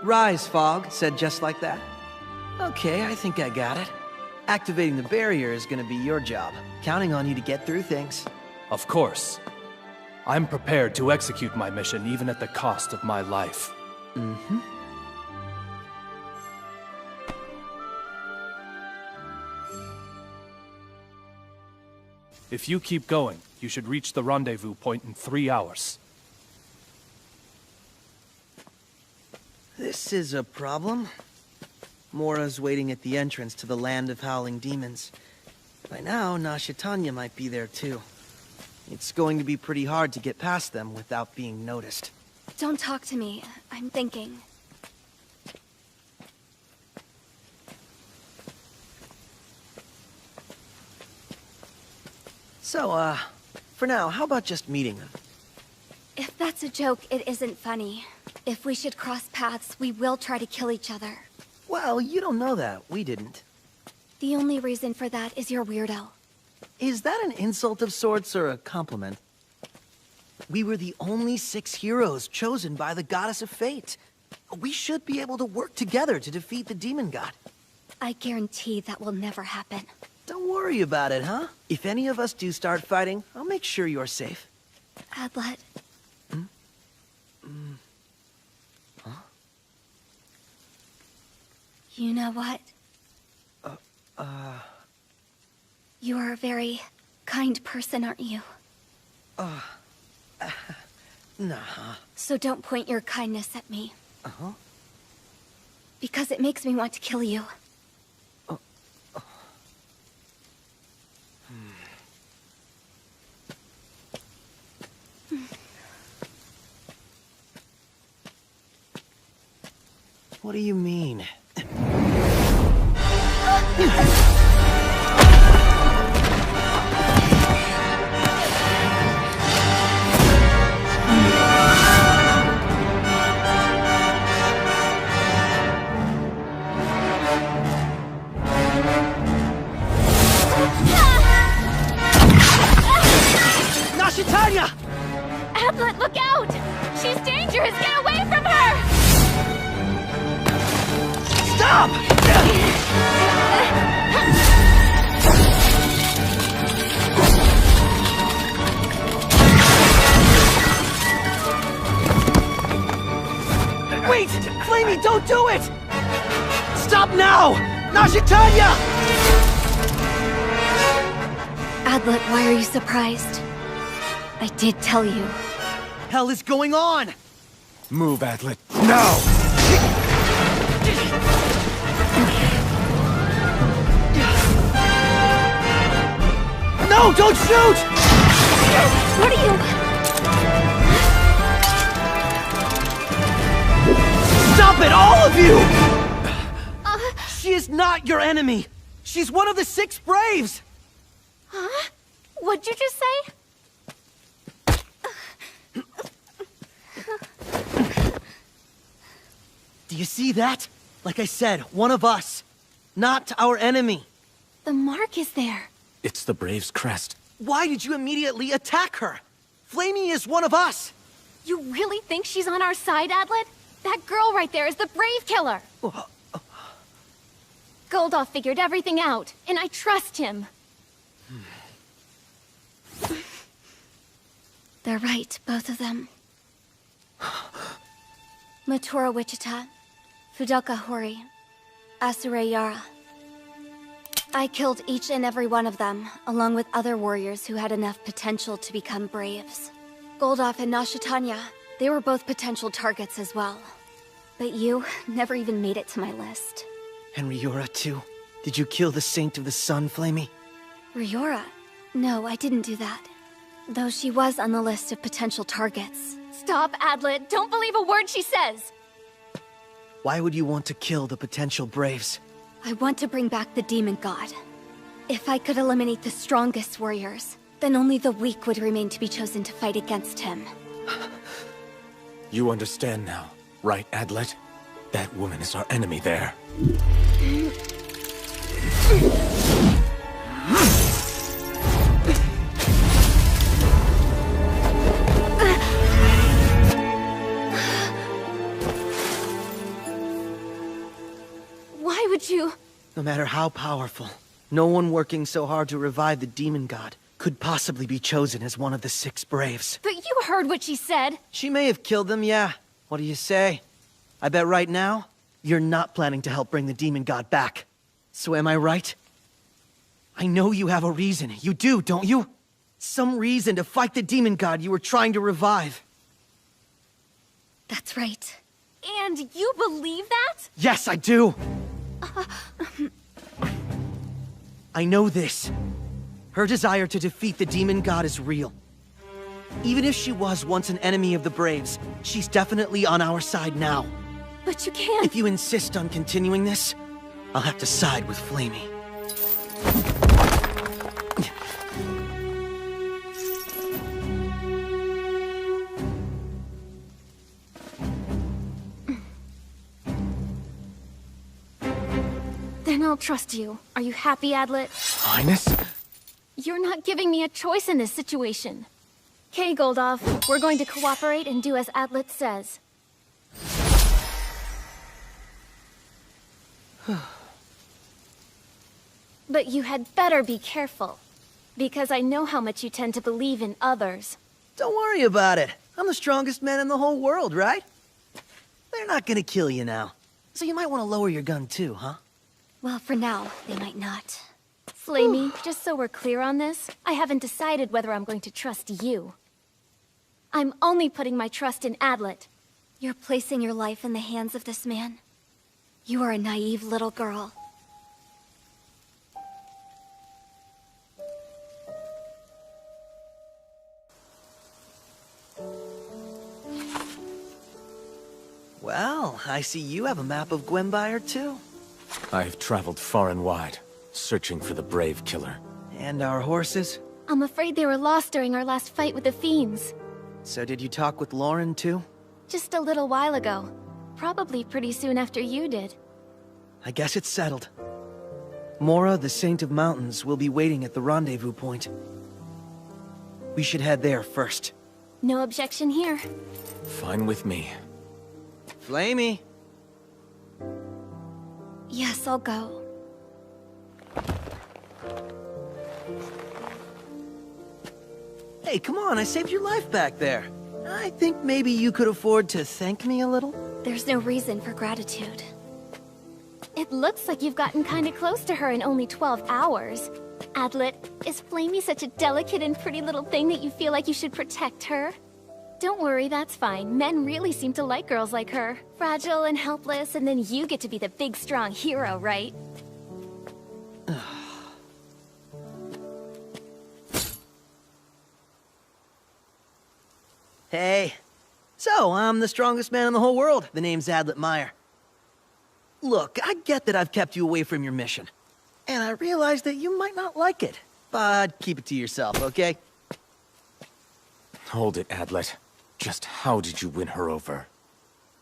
Rise, Fog, said just like that. Okay, I think I got it. Activating the barrier is gonna be your job. Counting on you to get through things. Of course. I'm prepared to execute my mission even at the cost of my life. Mm-hmm. If you keep going, you should reach the rendezvous point in 3 hours. This is a problem. Mora's waiting at the entrance to the land of howling demons. By now, Nasha Tanya might be there too. It's going to be pretty hard to get past them without being noticed. Don't talk to me. I'm thinking. So, for now, how about just meeting them? If that's a joke, it isn't funny. If we should cross paths, we will try to kill each other. Well, you don't know that. We didn't. The only reason for that is your weirdo. Is that an insult of sorts or a compliment? We were the only 6 heroes chosen by the Goddess of Fate. We should be able to work together to defeat the demon god. I guarantee that will never happen. Don't worry about it, huh? If any of us do start fighting, I'll make sure you're safe. Adlet. Huh? You know what? You are a very kind person, aren't you? Nah. So don't point your kindness at me. Because it makes me want to kill you. What do you mean? Nashitanya! Adlet, look out! She's dangerous! Get away from her! Stop! Wait! Flamey, don't do it! Stop now! Nashitanya! Adlet, why are you surprised? I did tell you. Hell is going on? Move, Adlet. Now! No, don't shoot! What are you... Stop it, all of you! She is not your enemy. She's one of the 6 Braves. Huh? What'd you just say? Do you see that? Like I said, one of us. Not our enemy. The mark is there. It's the Brave's crest. Why did you immediately attack her? Flamey is one of us. You really think she's on our side, Adlet? That girl right there is the Brave Killer. Goldoff figured everything out, and I trust him. They're right, both of them. Matora Wichita, Fudoka Hori, Asure Yara. I killed each and every one of them, along with other warriors who had enough potential to become Braves. Goldoff and Nashitanya, they were both potential targets as well. But you never even made it to my list. And Ryora, too. Did you kill the Saint of the Sun, Flamey? Ryora? No, I didn't do that. Though she was on the list of potential targets. Stop, Adlet. Don't believe a word she says. Why would you want to kill the potential Braves? I want to bring back the Demon God. If I could eliminate the strongest warriors, then only the weak would remain to be chosen to fight against him. You understand now, right, Adlet? That woman is our enemy there. Why would you? No matter how powerful, no one working so hard to revive the Demon God could possibly be chosen as one of the 6 Braves. But you heard what she said. She may have killed them, yeah. What do you say? I bet right now, you're not planning to help bring the Demon God back. So am I right? I know you have a reason. You do, don't you? Some reason to fight the Demon God you were trying to revive. That's right. And you believe that? Yes, I do! I know this. Her desire to defeat the Demon God is real. Even if she was once an enemy of the Braves, she's definitely on our side now. But you can't. If you insist on continuing this, I'll have to side with Flamey. Then I'll trust you. Are you happy, Adlet? Highness? You're not giving me a choice in this situation. Okay, Goldoff, we're going to cooperate and do as Adlet says. But you had better be careful, because I know how much you tend to believe in others. Don't worry about it. I'm the strongest man in the whole world, right? They're not gonna kill you now. So you might want to lower your gun too, huh? Well, for now, they might not. Flamey, just so we're clear on this, I haven't decided whether I'm going to trust you. I'm only putting my trust in Adlet. You're placing your life in the hands of this man? You are a naive little girl. Well, I see you have a map of Gwenbyre too. I've traveled far and wide, searching for the brave killer. And our horses? I'm afraid they were lost during our last fight with the fiends. So did you talk with Lauren too? Just a little while ago. Probably pretty soon after you did. I guess it's settled. Mora, the Saint of Mountains, will be waiting at the rendezvous point. We should head there first. No objection here. Fine with me. Flamey! Yes, I'll go. Hey, come on, I saved your life back there. I think maybe you could afford to thank me a little? There's no reason for gratitude. It looks like you've gotten kinda close to her in only 12 hours. Adlet, is Flamey such a delicate and pretty little thing that you feel like you should protect her? Don't worry, that's fine. Men really seem to like girls like her. Fragile and helpless, and then you get to be the big, strong hero, right? Hey. So, I'm the strongest man in the whole world. The name's Adlet Meyer. Look, I get that I've kept you away from your mission. And I realize that you might not like it. But keep it to yourself, okay? Hold it, Adlet. Just how did you win her over?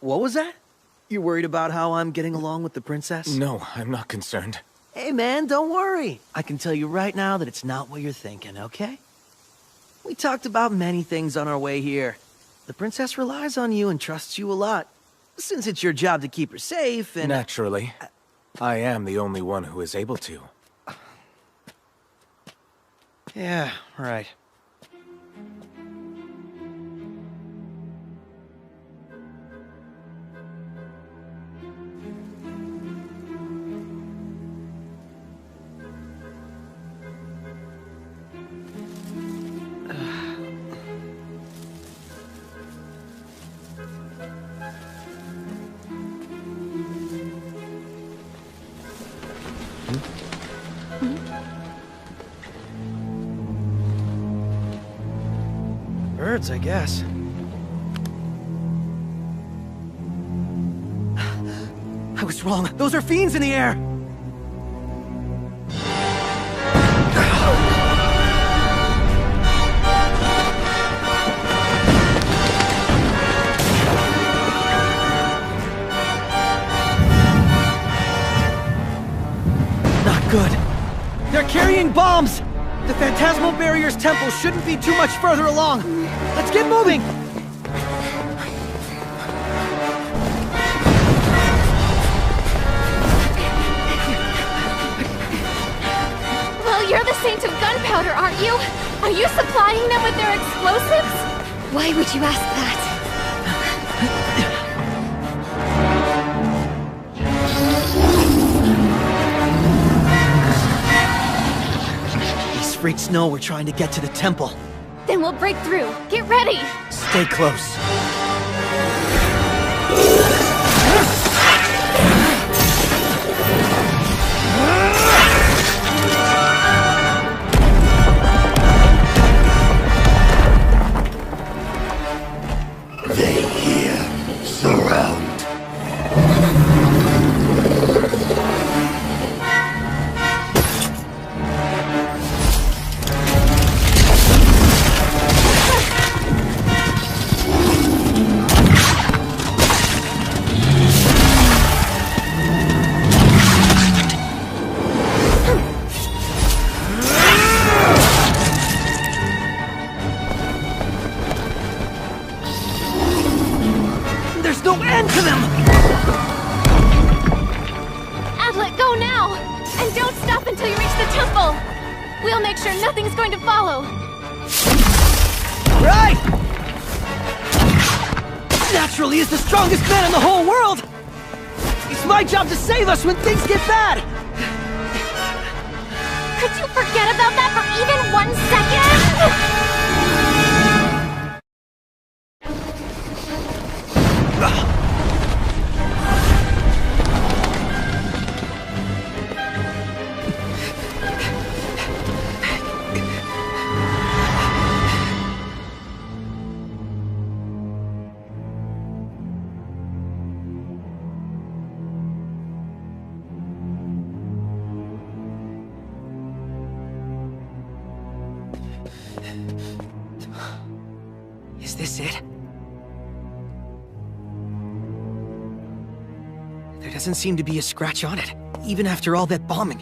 What was that? You're worried about how I'm getting along with the princess? No, I'm not concerned. Hey man, don't worry. I can tell you right now that it's not what you're thinking, okay? We talked about many things on our way here. The princess relies on you and trusts you a lot. Since it's your job to keep her safe and... Naturally. I am the only one who is able to. Yeah, right. Birds, I guess. I was wrong. Those are fiends in the air! Not good. They're carrying bombs! The Phantasmal Barrier's temple shouldn't be too much further along. Let's get moving! Well, you're the Saint of Gunpowder, aren't you? Are you supplying them with their explosives? Why would you ask that? These freaks know we're trying to get to the temple. Then we'll break through. Get ready! Stay close. They here surround. careful! We'll make sure nothing's going to follow. Right! Naturally is the strongest man in the whole world! It's my job to save us when things get bad! Could you forget about that for even 1 second? Is this it? There doesn't seem to be a scratch on it, even after all that bombing.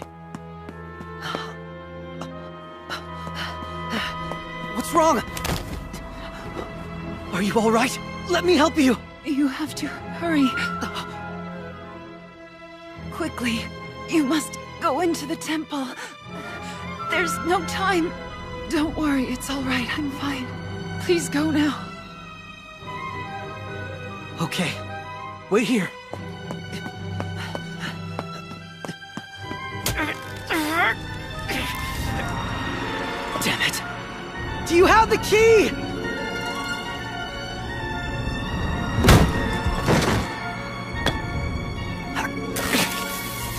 What's wrong? Are you all right? Let me help you! You have to hurry. Quickly, you must go into the temple. There's no time. Don't worry, it's all right. I'm fine. Please go now. Okay. Wait here. Damn it! Do you have the key?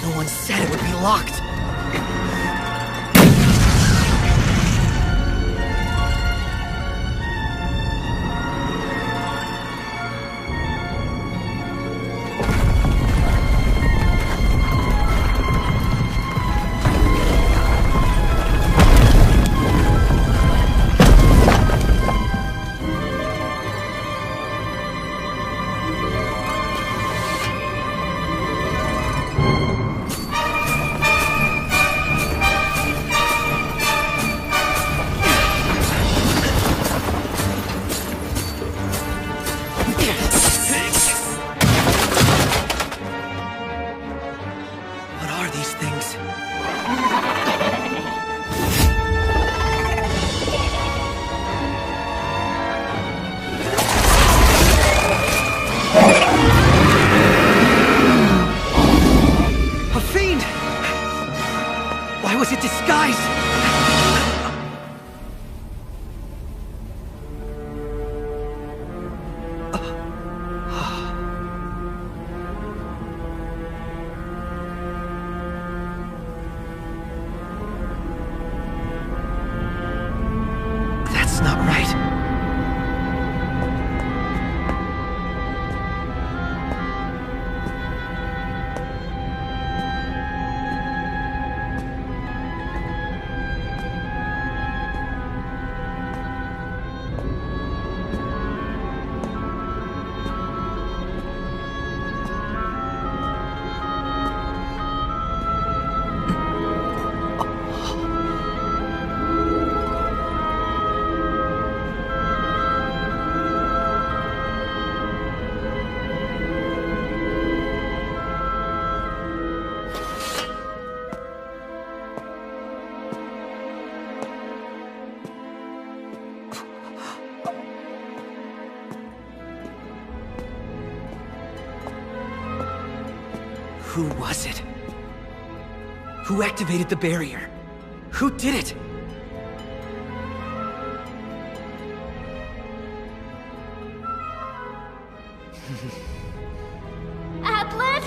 No one said it would be locked. Was it disguised? That's not right. Who was it? Who activated the barrier? Who did it? Adlet?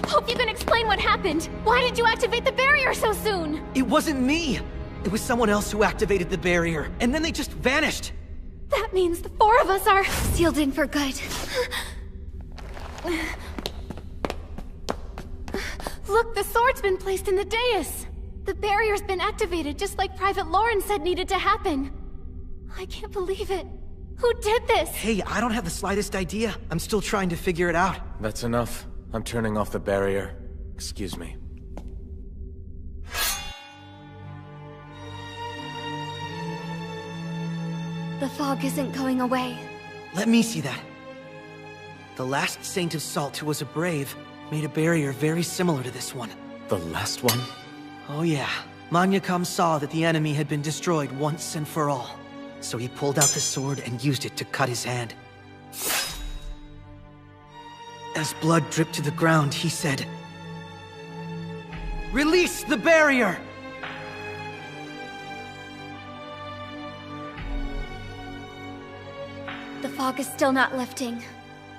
Hope you can explain what happened. Why did you activate the barrier so soon? It wasn't me! It was someone else who activated the barrier, and then they just vanished! That means the four of us are... sealed in for good. Look, the sword's been placed in the dais! The barrier's been activated just like Private Lauren said needed to happen. I can't believe it. Who did this? Hey, I don't have the slightest idea. I'm still trying to figure it out. That's enough. I'm turning off the barrier. Excuse me. The fog isn't going away. Let me see that. The last Saint of Salt who was a brave made a barrier very similar to this one. The last one? Oh yeah. Manyakam saw that the enemy had been destroyed once and for all. So he pulled out the sword and used it to cut his hand. As blood dripped to the ground, he said, "Release the barrier!" The fog is still not lifting.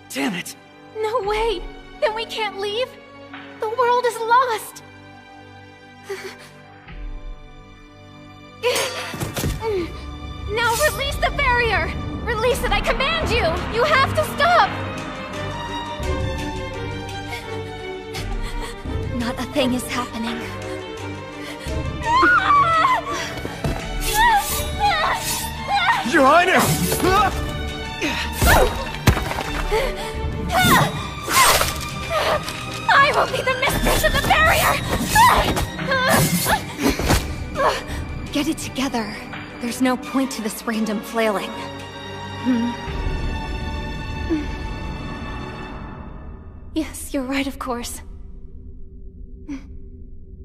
Damn it! No way! Then we can't leave? The world is lost! Now release the barrier! Release it, I command you! You have to stop! Not a thing is happening. Your Highness! I will be the mistress of the barrier! Get it together. There's no point to this random flailing. Yes, you're right, of course.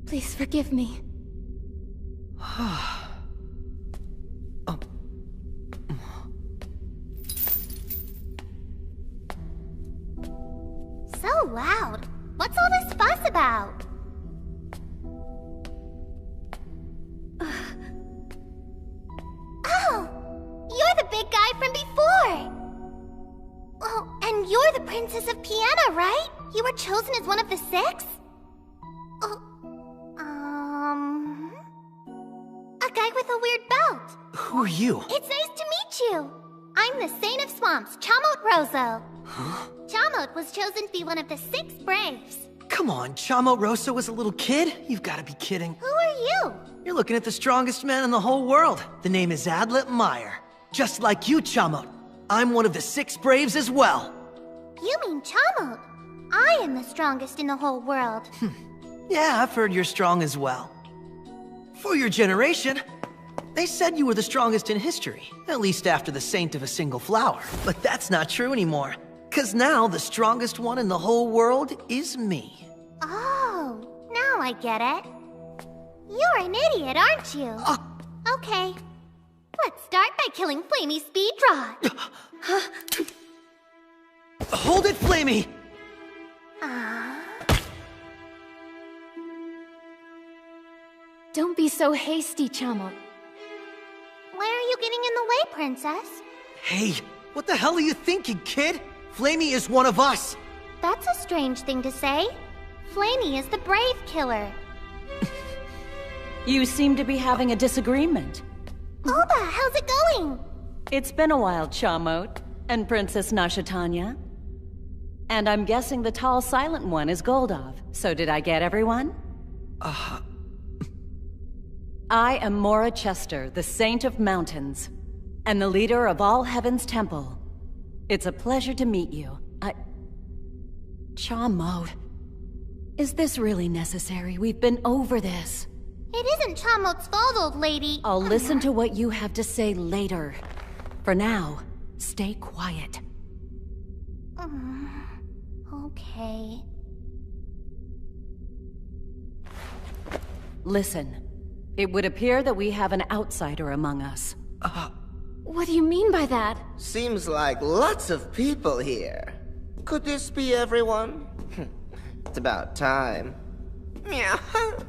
Please forgive me. So loud. What's all this fuss about? Oh! You're the big guy from before! Oh, and you're the Princess of Piana, right? You were chosen as one of the 6? A guy with a weird belt. Who are you? It's nice to meet you. I'm the Saint of Swamps, Chamot Rosso. Huh? Chamot was chosen to be one of the 6 Braves. Come on, Chamot Rosso was a little kid? You've got to be kidding. Who are you? You're looking at the strongest man in the whole world. The name is Adlet Meyer. Just like you, Chamot. I'm one of the 6 Braves as well. You mean Chamot? I am the strongest in the whole world. Yeah, I've heard you're strong as well. For your generation, they said you were the strongest in history, at least after the Saint of a Single Flower. But that's not true anymore, 'cause now the strongest one in the whole world is me. Oh, now I get it. You're an idiot, aren't you? Okay. Let's start by killing Flamey Speedrod. Hold it, Flamey! Don't be so hasty, Chamot. Why are you getting in the way, Princess? Hey, what the hell are you thinking, kid? Flamey is one of us. That's a strange thing to say. Flamey is the Brave Killer. You seem to be having a disagreement. Oba, how's it going? It's been a while, Chamot, and Princess Nashatanya. And I'm guessing the tall, silent one is Goldov. So did I get everyone? I am Mora Chester, the Saint of Mountains, and the leader of All Heaven's Temple. It's a pleasure to meet you. Chamot, is this really necessary? We've been over this. It isn't Chamot's fault, old lady. I'll listen to what you have to say later. For now, stay quiet. Okay. Listen. It would appear that we have an outsider among us. What do you mean by that? Seems like lots of people here. Could this be everyone? It's about time. Yeah,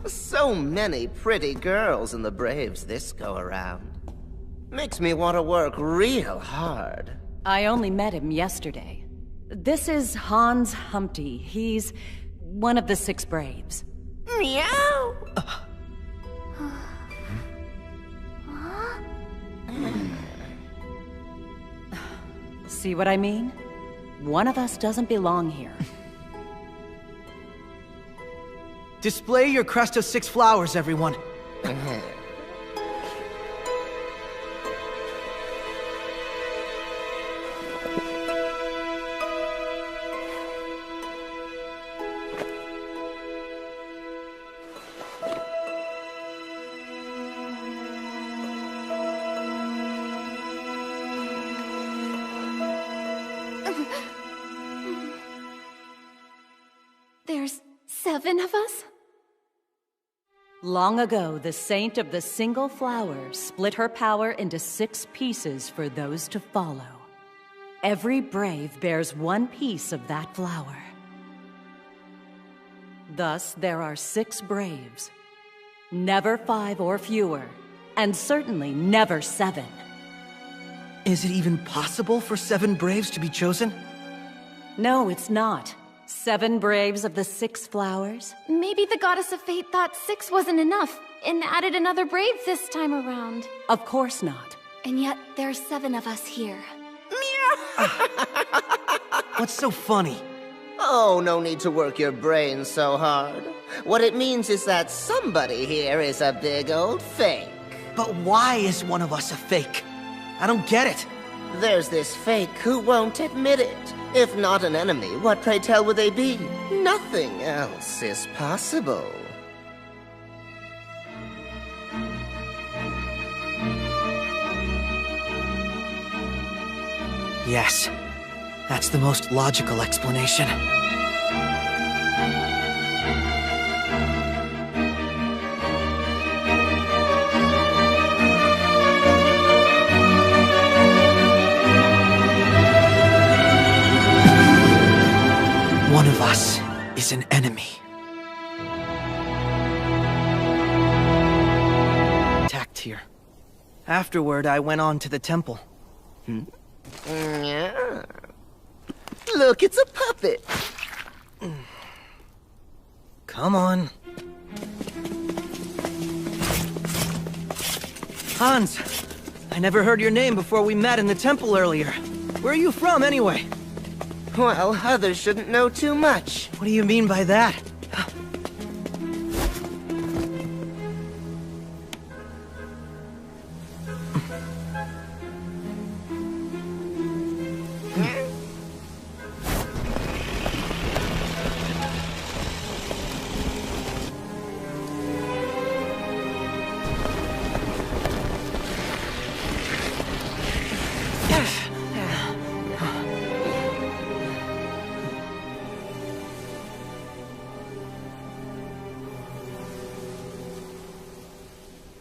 so many pretty girls in the Braves this go around. Makes me want to work real hard. I only met him yesterday. This is Hans Humpty. He's one of the 6 Braves. Meow! See what I mean? One of us doesn't belong here. Display your crest of 6 flowers, everyone. There's 7 of us? Long ago, the Saint of the Single Flower split her power into 6 pieces for those to follow. Every brave bears one piece of that flower. Thus, there are 6 braves. Never 5 or fewer, and certainly never 7. Is it even possible for 7 braves to be chosen? No, it's not. 7 braves of the 6 flowers? Maybe the Goddess of Fate thought 6 wasn't enough and added another brave this time around. Of course not. And yet, there's 7 of us here. What's so funny? Oh, no need to work your brain so hard. What it means is that somebody here is a big old fake. But why is one of us a fake? I don't get it. There's this fake who won't admit it. If not an enemy, what pray tell would they be? Nothing else is possible. Yes, that's the most logical explanation. One of us is an enemy. Tacked here. Afterward, I went on to the temple. Yeah. Look, it's a puppet. Come on. Hans, I never heard your name before we met in the temple earlier. Where are you from, anyway? Well, others shouldn't know too much. What do you mean by that?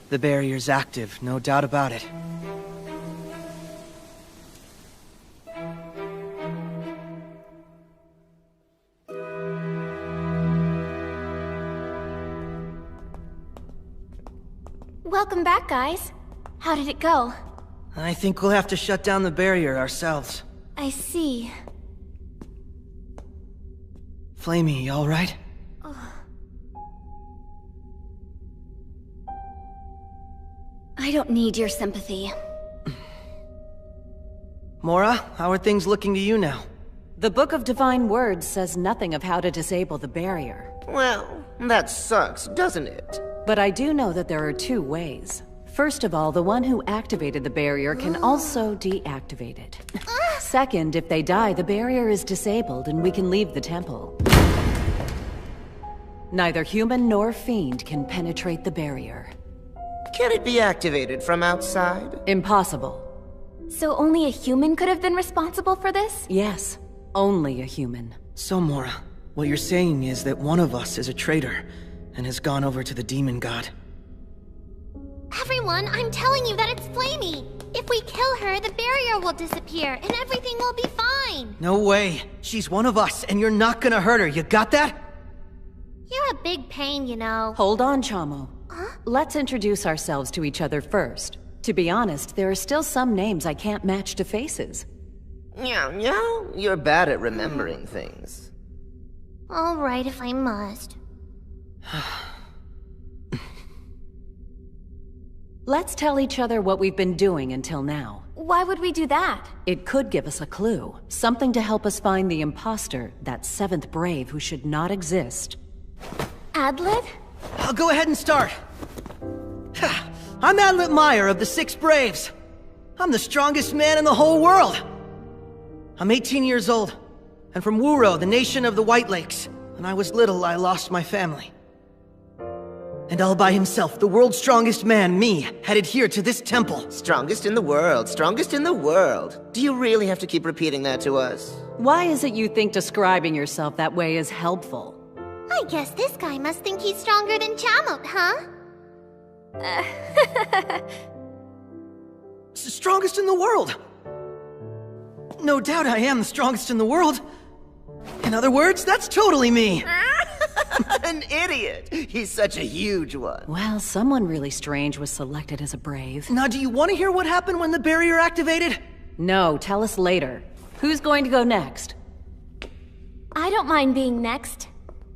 The barrier's active, no doubt about it. Welcome back, guys. How did it go? I think we'll have to shut down the barrier ourselves. I see. Flamey, you alright? I don't need your sympathy. Mora, how are things looking to you now? The Book of Divine Words says nothing of how to disable the barrier. Well, that sucks, doesn't it? But I do know that there are 2 ways. First of all, the one who activated the barrier can also deactivate it. Second, if they die, the barrier is disabled and we can leave the temple. Neither human nor fiend can penetrate the barrier. Can it be activated from outside? Impossible. So only a human could have been responsible for this? Yes, only a human. So, Mora, what you're saying is that one of us is a traitor and has gone over to the demon god. Everyone, I'm telling you that it's Flamey. If we kill her, the barrier will disappear and everything will be fine. No way. She's one of us and you're not gonna hurt her, you got that? You're a big pain, you know. Hold on, Chamo. Huh? Let's introduce ourselves to each other first. To be honest, there are still some names I can't match to faces. Meow, you're bad at remembering things. All right, if I must. Let's tell each other what we've been doing until now. Why would we do that? It could give us a clue. Something to help us find the imposter, that 7th brave who should not exist. Adlet? I'll go ahead and start. I'm Adlet Meyer of the 6 Braves. I'm the strongest man in the whole world. I'm 18 years old, and from Wuro, the nation of the White Lakes. When I was little, I lost my family. And all by himself, the world's strongest man, me, headed here to this temple. Strongest in the world, strongest in the world. Do you really have to keep repeating that to us? Why is it you think describing yourself that way is helpful? I guess this guy must think he's stronger than Chamot, huh? Strongest in the world! No doubt I am the strongest in the world. In other words, that's totally me! An idiot! He's such a huge one. Well, someone really strange was selected as a brave. Now, do you want to hear what happened when the barrier activated? No, tell us later. Who's going to go next? I don't mind being next.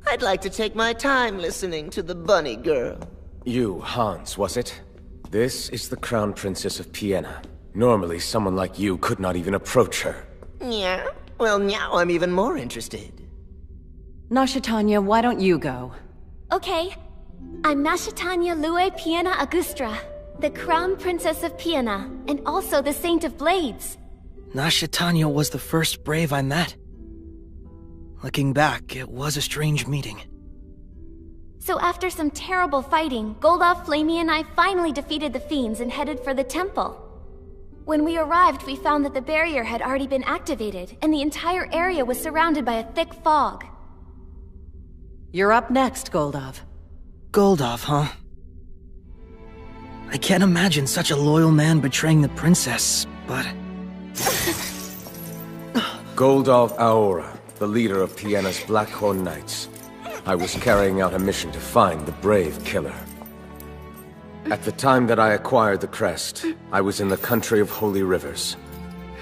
I'd like to take my time listening to the bunny girl. You, Hans, was it? This is the Crown Princess of Piena. Normally, someone like you could not even approach her. Yeah? Well, now I'm even more interested. Nashatanya, why don't you go? Okay. I'm Nashatanya Lue Piena Augustra, the Crown Princess of Piena, and also the Saint of Blades. Nashatanya was the first brave I met. Looking back, it was a strange meeting. So after some terrible fighting, Goldov, Flamey, and I finally defeated the fiends and headed for the temple. When we arrived, we found that the barrier had already been activated, and the entire area was surrounded by a thick fog. You're up next, Goldov. Goldov, huh? I can't imagine such a loyal man betraying the princess, but... Goldov Aora, the leader of Piena's Blackhorn Knights. I was carrying out a mission to find the brave killer. At the time that I acquired the crest, I was in the country of Holy Rivers.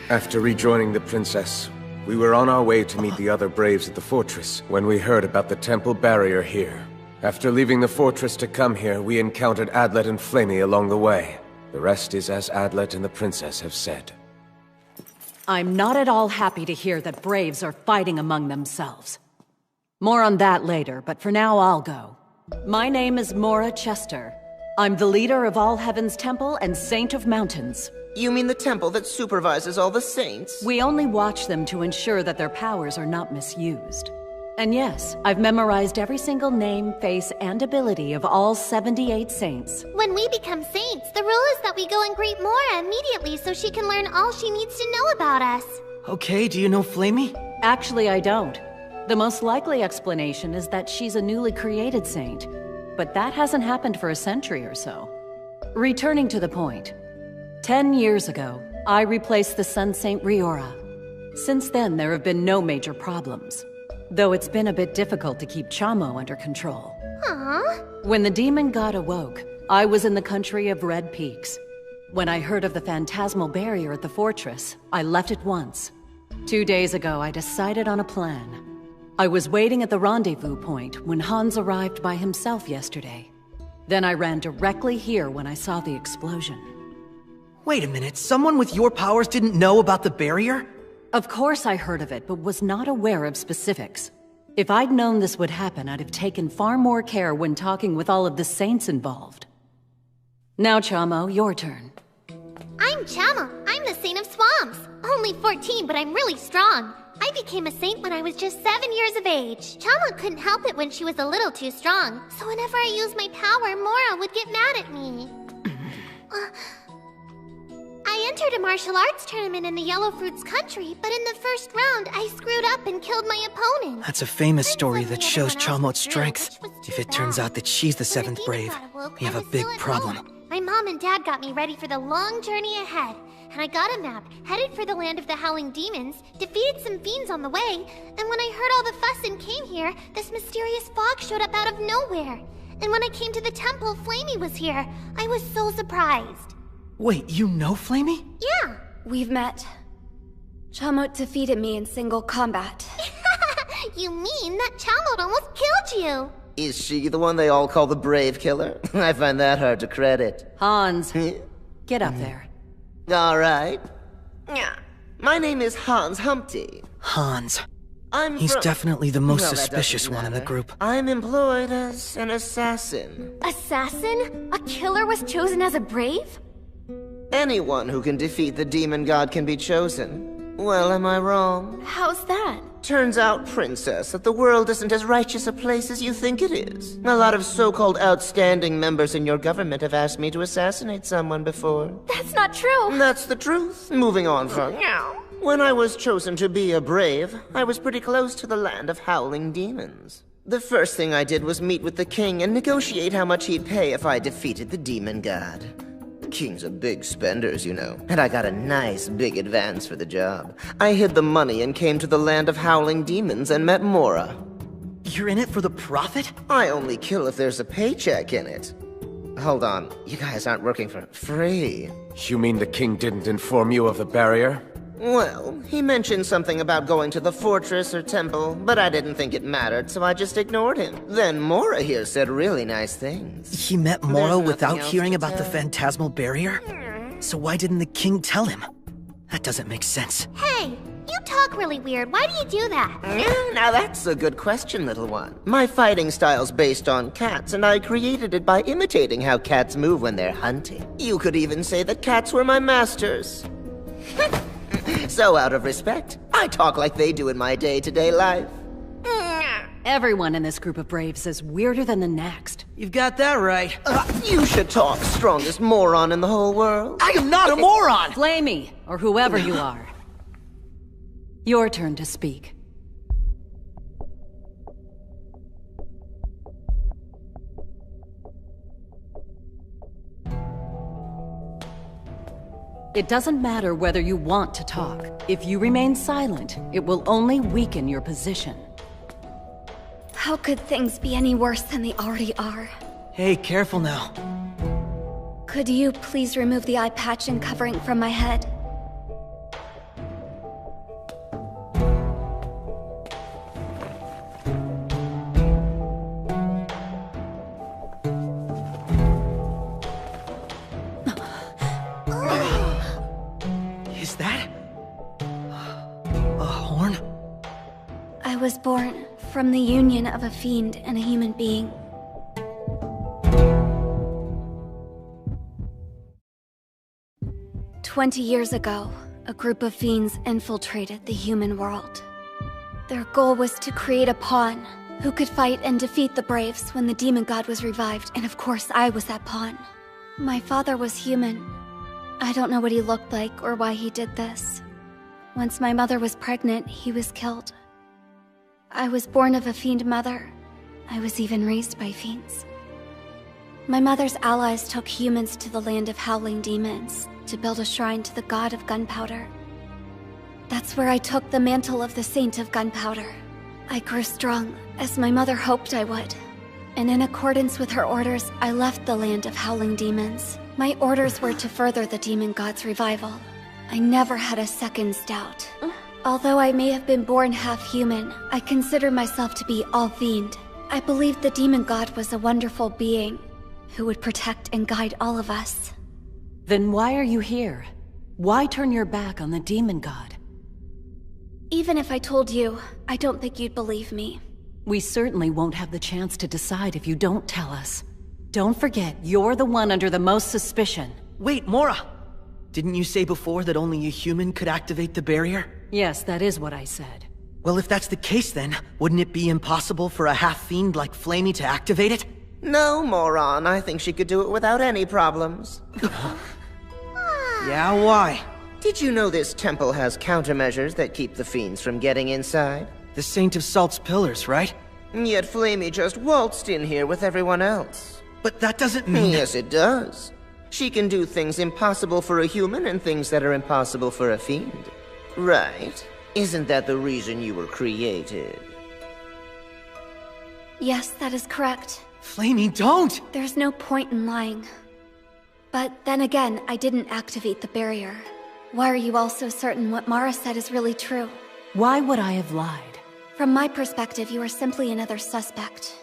After rejoining the princess, we were on our way to meet the other braves at the fortress when we heard about the temple barrier here. After leaving the fortress to come here, we encountered Adlet and Flamey along the way. The rest is as Adlet and the princess have said. I'm not at all happy to hear that braves are fighting among themselves. More on that later, but for now I'll go. My name is Mora Chester. I'm the leader of All Heaven's Temple and Saint of Mountains. You mean the temple that supervises all the saints? We only watch them to ensure that their powers are not misused. And yes, I've memorized every single name, face, and ability of all 78 saints. When we become saints, the rule is that we go and greet Mora immediately so she can learn all she needs to know about us. Okay, do you know Flamey? Actually, I don't. The most likely explanation is that she's a newly created saint. But that hasn't happened for a century or so. Returning to the point. 10 years ago, I replaced the Sun Saint Riora. Since then, there have been no major problems. Though it's been a bit difficult to keep Chamo under control. Aww. When the demon god awoke, I was in the country of Red Peaks. When I heard of the phantasmal barrier at the fortress, I left at once. 2 days ago, I decided on a plan. I was waiting at the rendezvous point when Hans arrived by himself yesterday. Then I ran directly here when I saw the explosion. Wait a minute, someone with your powers didn't know about the barrier? Of course I heard of it, but was not aware of specifics. If I'd known this would happen, I'd have taken far more care when talking with all of the saints involved. Now, Chamo, your turn. I'm Chamo. I'm the Saint of Swamps. Only 14, but I'm really strong. I became a saint when I was just 7 years of age. Chamo couldn't help it when she was a little too strong, so whenever I used my power, Mora would get mad at me. I entered a martial arts tournament in the Yellow Fruits country, but in the first round, I screwed up and killed my opponent. That's a famous story that shows Chamot's strength. If it turns out that she's the 7th brave, we have a big problem. My mom and dad got me ready for the long journey ahead, and I got a map, headed for the land of the Howling Demons, defeated some fiends on the way, and when I heard all the fuss and came here, this mysterious fog showed up out of nowhere. And when I came to the temple, Flamey was here. I was so surprised. Wait, you know Flamey? Yeah. We've met. Chamot defeated me in single combat. You mean that Chamot almost killed you? Is she the one they all call the Brave Killer? I find that hard to credit. Hans, get up there. All right. My name is Hans Humpty. Hans. He's definitely the most suspicious one in the group. I'm employed as an assassin. Assassin? A killer was chosen as a brave? Anyone who can defeat the demon god can be chosen. Well, am I wrong? How's that? Turns out, Princess, that the world isn't as righteous a place as you think it is. A lot of so-called outstanding members in your government have asked me to assassinate someone before. That's not true. That's the truth. Moving on from now. When I was chosen to be a brave, I was pretty close to the land of Howling Demons. The first thing I did was meet with the king and negotiate how much he'd pay if I defeated the demon god. Kings are big spenders, you know, and I got a nice big advance for the job. I hid the money and came to the land of howling demons and met Mora. You're in it for the profit? I only kill if there's a paycheck in it. Hold on, you guys aren't working for free. You mean the king didn't inform you of the barrier? Well, he mentioned something about going to the fortress or temple, but I didn't think it mattered, so I just ignored him. Then Mora here said really nice things. He met Mora without hearing about the phantasmal barrier? So why didn't the king tell him? That doesn't make sense. Hey, you talk really weird. Why do you do that? Now that's a good question, little one. My fighting style's based on cats, and I created it by imitating how cats move when they're hunting. You could even say that cats were my masters. So out of respect, I talk like they do in my day-to-day life. Everyone in this group of Braves is weirder than the next. You've got that right. You should talk, strongest moron in the whole world. I am not a moron! Flamey, or whoever you are. Your turn to speak. It doesn't matter whether you want to talk. If you remain silent, it will only weaken your position. How could things be any worse than they already are? Hey, careful now. Could you please remove the eye patch and covering from my head? Is that a horn? I was born from the union of a fiend and a human being. "20 years ago, a group of fiends infiltrated the human world. Their goal was to create a pawn who could fight and defeat the Braves when the demon god was revived, and of course I was that pawn. My father was human. I don't know what he looked like or why he did this. Once my mother was pregnant, he was killed. I was born of a fiend mother. I was even raised by fiends. My mother's allies took humans to the land of howling demons to build a shrine to the god of gunpowder. That's where I took the mantle of the Saint of Gunpowder. I grew strong, as my mother hoped I would. And in accordance with her orders, I left the land of howling demons. My orders were to further the demon god's revival. I never had a second's doubt. Although I may have been born half-human, I consider myself to be all-fiend. I believed the demon god was a wonderful being who would protect and guide all of us. Then why are you here? Why turn your back on the demon god? Even if I told you, I don't think you'd believe me. We certainly won't have the chance to decide if you don't tell us. Don't forget, you're the one under the most suspicion. Wait, Mora! Didn't you say before that only a human could activate the barrier? Yes, that is what I said. Well, if that's the case then, wouldn't it be impossible for a half-fiend like Flamey to activate it? No, moron. I think she could do it without any problems. Yeah, why? Did you know this temple has countermeasures that keep the fiends from getting inside? The Saint of Salt's pillars, right? Yet Flamey just waltzed in here with everyone else. But that doesn't mean... Yes, it does. She can do things impossible for a human and things that are impossible for a fiend. Right? Isn't that the reason you were created? Yes, that is correct. Flamey, don't! There's no point in lying. But then again, I didn't activate the barrier. Why are you all so certain what Mara said is really true? Why would I have lied? From my perspective, you are simply another suspect.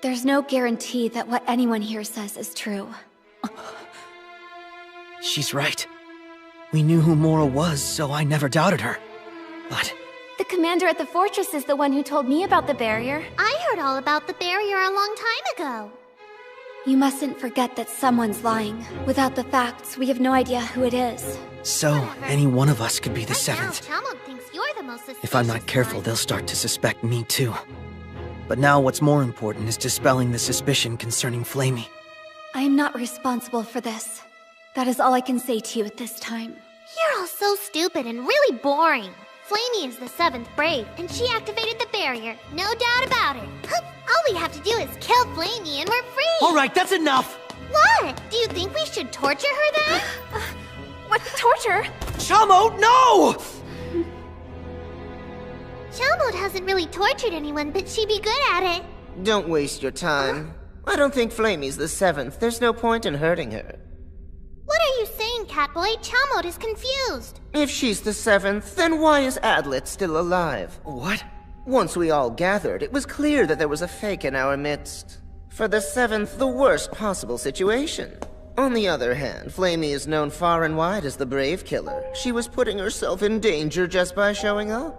There's no guarantee that what anyone here says is true. She's right. We knew who Mora was, so I never doubted her. But... The commander at the fortress is the one who told me about the barrier. I heard all about the barrier a long time ago. You mustn't forget that someone's lying. Without the facts, we have no idea who it is. So, any one of us could be the seventh. Talmud thinks you're the most suspicious If I'm not careful, they'll start to suspect me too. But now what's more important is dispelling the suspicion concerning Flamey. I am not responsible for this. That is all I can say to you at this time. You're all so stupid and really boring. Flamey is the 7th Brave, and she activated the barrier. No doubt about it. All we have to do is kill Flamey and we're free! Alright, that's enough! What? Do you think we should torture her then? What torture? Chamo, no! Chalmot hasn't really tortured anyone, but she'd be good at it. Don't waste your time. I don't think Flamey's the 7th. There's no point in hurting her. What are you saying, Catboy? Chalmot is confused. If she's the 7th, then why is Adlet still alive? What? Once we all gathered, it was clear that there was a fake in our midst. For the 7th, the worst possible situation. On the other hand, Flamey is known far and wide as the Brave Killer. She was putting herself in danger just by showing up.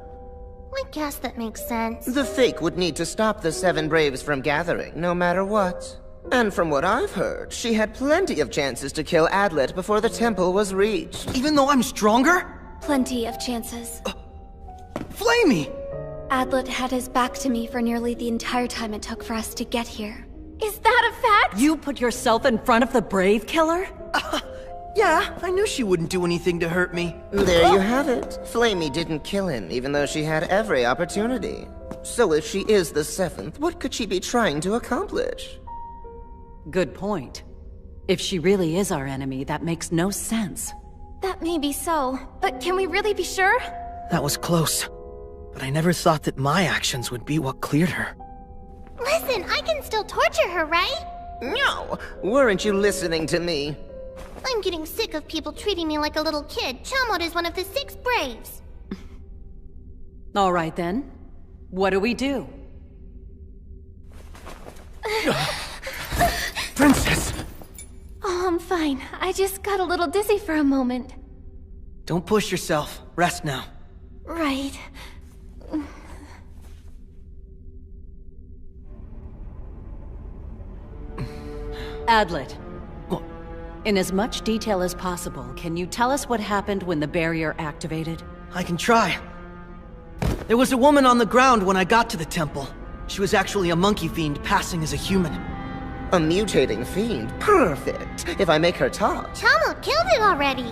I guess that makes sense. The fake would need to stop the 7 Braves from gathering, no matter what. And from what I've heard, she had plenty of chances to kill Adlet before the temple was reached. Even though I'm stronger? Plenty of chances. Flamey! Adlet had his back to me for nearly the entire time it took for us to get here. Is that a fact? You put yourself in front of the Brave Killer? Yeah, I knew she wouldn't do anything to hurt me. There you have it. Flamey didn't kill him, even though she had every opportunity. So if she is the 7th, what could she be trying to accomplish? Good point. If she really is our enemy, that makes no sense. That may be so, but can we really be sure? That was close. But I never thought that my actions would be what cleared her. Listen, I can still torture her, right? No! Weren't you listening to me? I'm getting sick of people treating me like a little kid. Chalmot is one of the 6 Braves. All right then. What do we do? Princess! Oh, I'm fine. I just got a little dizzy for a moment. Don't push yourself. Rest now. Right. Adlet. In as much detail as possible, can you tell us what happened when the barrier activated? I can try. There was a woman on the ground when I got to the temple. She was actually a monkey fiend passing as a human. A mutating fiend? Perfect. If I make her talk. Chalmot killed it already.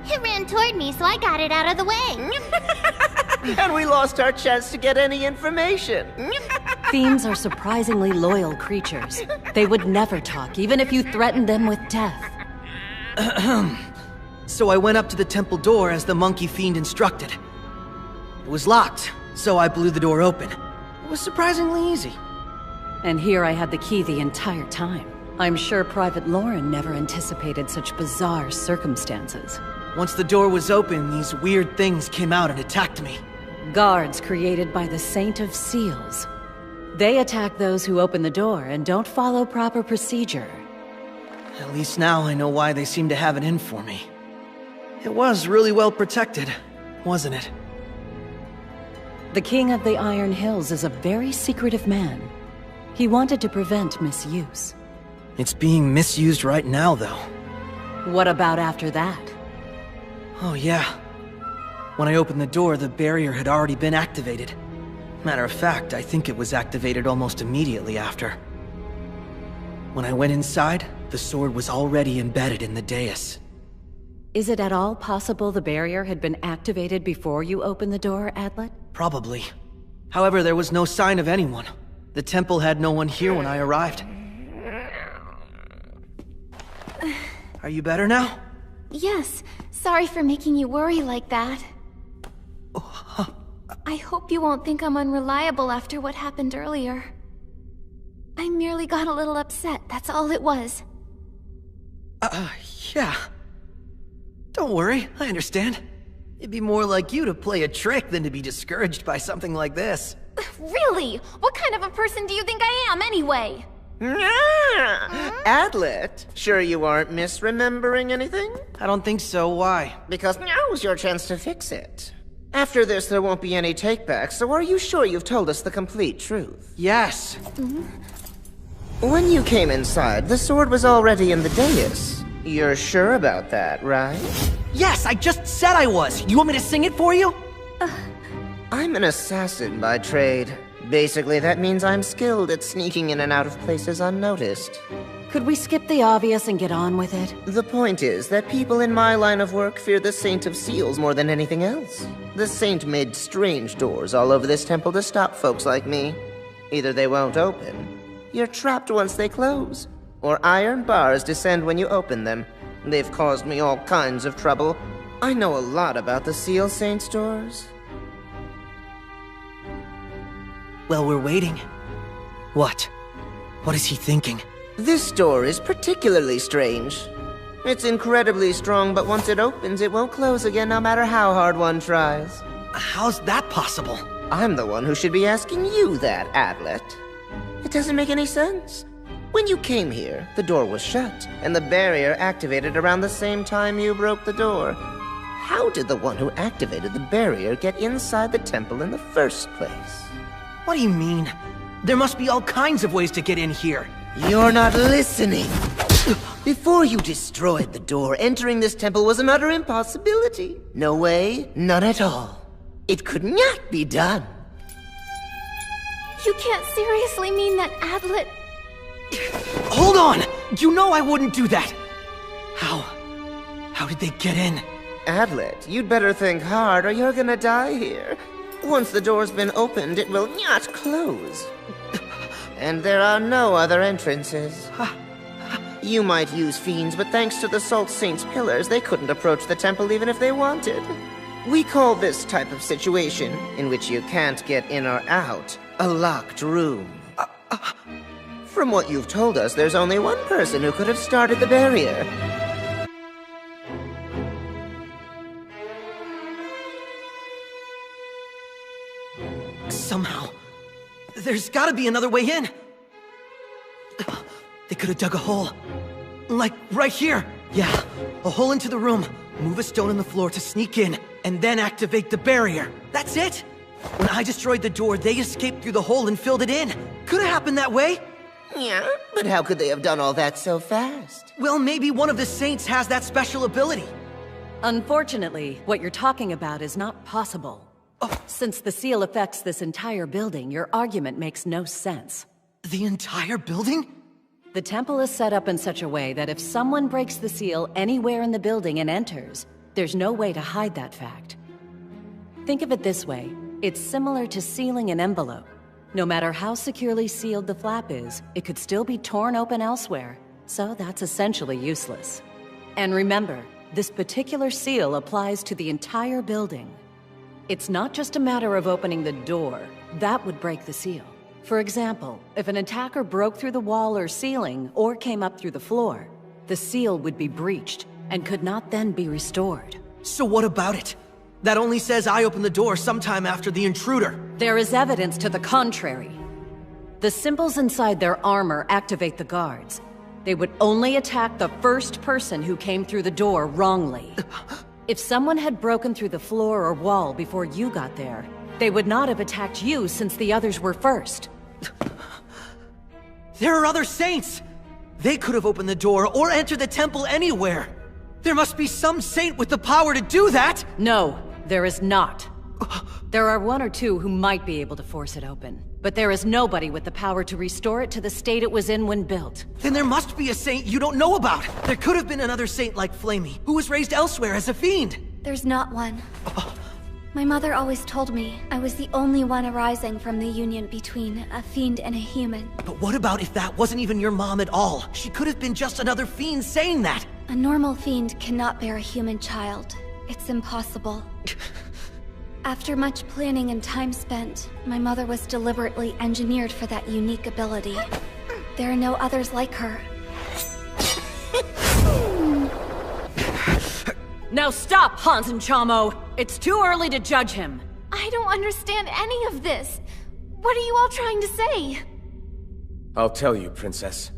It ran toward me, so I got it out of the way. And we lost our chance to get any information. Fiends are surprisingly loyal creatures. They would never talk, even if you threatened them with death. So I went up to the temple door as the monkey fiend instructed. It was locked, so I blew the door open. It was surprisingly easy. And here I had the key the entire time. I'm sure Private Lauren never anticipated such bizarre circumstances. Once the door was open, these weird things came out and attacked me. Guards created by the Saint of Seals. They attack those who open the door and don't follow proper procedure. At least now I know why they seem to have it in for me. It was really well protected, wasn't it? The King of the Iron Hills is a very secretive man. He wanted to prevent misuse. It's being misused right now, though. What about after that? Oh yeah. When I opened the door, the barrier had already been activated. Matter of fact, I think it was activated almost immediately after. When I went inside, the sword was already embedded in the dais. Is it at all possible the barrier had been activated before you opened the door, Adlet? Probably. However, there was no sign of anyone. The temple had no one here when I arrived. Are you better now? Yes. Sorry for making you worry like that. I hope you won't think I'm unreliable after what happened earlier. I merely got a little upset, that's all it was. Yeah. Don't worry, I understand. It'd be more like you to play a trick than to be discouraged by something like this. Really? What kind of a person do you think I am, anyway? Adlet, sure you aren't misremembering anything? I don't think so, why? Because now's your chance to fix it. After this, there won't be any takebacks, so are you sure you've told us the complete truth? Yes. When you came inside, the sword was already in the dais. You're sure about that, right? Yes, I just said I was! You want me to sing it for you? I'm an assassin by trade. Basically, that means I'm skilled at sneaking in and out of places unnoticed. Could we skip the obvious and get on with it? The point is that people in my line of work fear the Saint of Seals more than anything else. The Saint made strange doors all over this temple to stop folks like me. Either they won't open, you're trapped once they close, or iron bars descend when you open them. They've caused me all kinds of trouble. I know a lot about the Seal Saint's doors. Well, we're waiting. What? What is he thinking? This door is particularly strange. It's incredibly strong, but once it opens, it won't close again no matter how hard one tries. How's that possible? I'm the one who should be asking you that, Adlet. It doesn't make any sense. When you came here, the door was shut, and the barrier activated around the same time you broke the door. How did the one who activated the barrier get inside the temple in the first place? What do you mean? There must be all kinds of ways to get in here. You're not listening. Before you destroyed the door, entering this temple was an utter impossibility. No way, none at all. It could not be done. You can't seriously mean that Adlet... Hold on! You know I wouldn't do that! How did they get in? Adlet, you'd better think hard or you're gonna die here. Once the door's been opened, it will not close. And there are no other entrances. You might use fiends, but thanks to the Salt Saint's pillars, they couldn't approach the temple even if they wanted. We call this type of situation, in which you can't get in or out, a locked room. From what you've told us, there's only one person who could have started the barrier. Somehow, there's gotta be another way in. They could have dug a hole. Like, right here. Yeah, a hole into the room. Move a stone in the floor to sneak in, and then activate the barrier. That's it! When I destroyed the door, they escaped through the hole and filled it in. Could have happened that way. Yeah, but how could they have done all that so fast? Well, maybe one of the Saints has that special ability. Unfortunately, what you're talking about is not possible. Since the seal affects this entire building, your argument makes no sense. The entire building? The temple is set up in such a way that if someone breaks the seal anywhere in the building and enters, there's no way to hide that fact. Think of it this way. It's similar to sealing an envelope. No matter how securely sealed the flap is, it could still be torn open elsewhere, so that's essentially useless. And remember, this particular seal applies to the entire building. It's not just a matter of opening the door. That would break the seal. For example, if an attacker broke through the wall or ceiling, or came up through the floor, the seal would be breached, and could not then be restored. So what about it? That only says I opened the door sometime after the intruder. There is evidence to the contrary. The symbols inside their armor activate the guards. They would only attack the first person who came through the door wrongly. If someone had broken through the floor or wall before you got there, they would not have attacked you since the others were first. There are other Saints! They could have opened the door or entered the temple anywhere. There must be some Saint with the power to do that! No, there is not. There are one or two who might be able to force it open, but there is nobody with the power to restore it to the state it was in when built. Then there must be a Saint you don't know about. There could have been another Saint like Flamey, who was raised elsewhere as a fiend. There's not one. My mother always told me I was the only one arising from the union between a fiend and a human. But what about if that wasn't even your mom at all? She could have been just another fiend saying that. A normal fiend cannot bear a human child. It's impossible. After much planning and time spent, my mother was deliberately engineered for that unique ability. There are no others like her. Now stop, Hans and Chamo! It's too early to judge him. I don't understand any of this. What are you all trying to say? I'll tell you, Princess.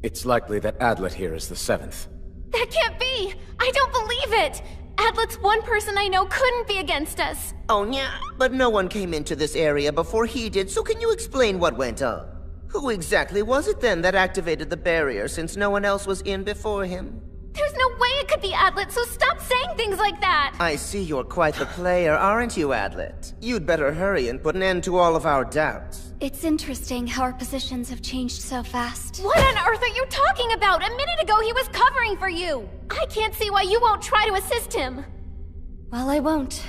It's likely that Adlet here is the seventh. That can't be! I don't believe it! Adlet's one person I know couldn't be against us. Oh, yeah, but no one came into this area before he did, so can you explain what went on? Who exactly was it then that activated the barrier, since no one else was in before him? There's no way it could be Adlet, so stop saying things like that! I see you're quite the player, aren't you, Adlet? You'd better hurry and put an end to all of our doubts. It's interesting how our positions have changed so fast. What on earth are you talking about? A minute ago he was covering for you! I can't see why you won't try to assist him! Well, I won't.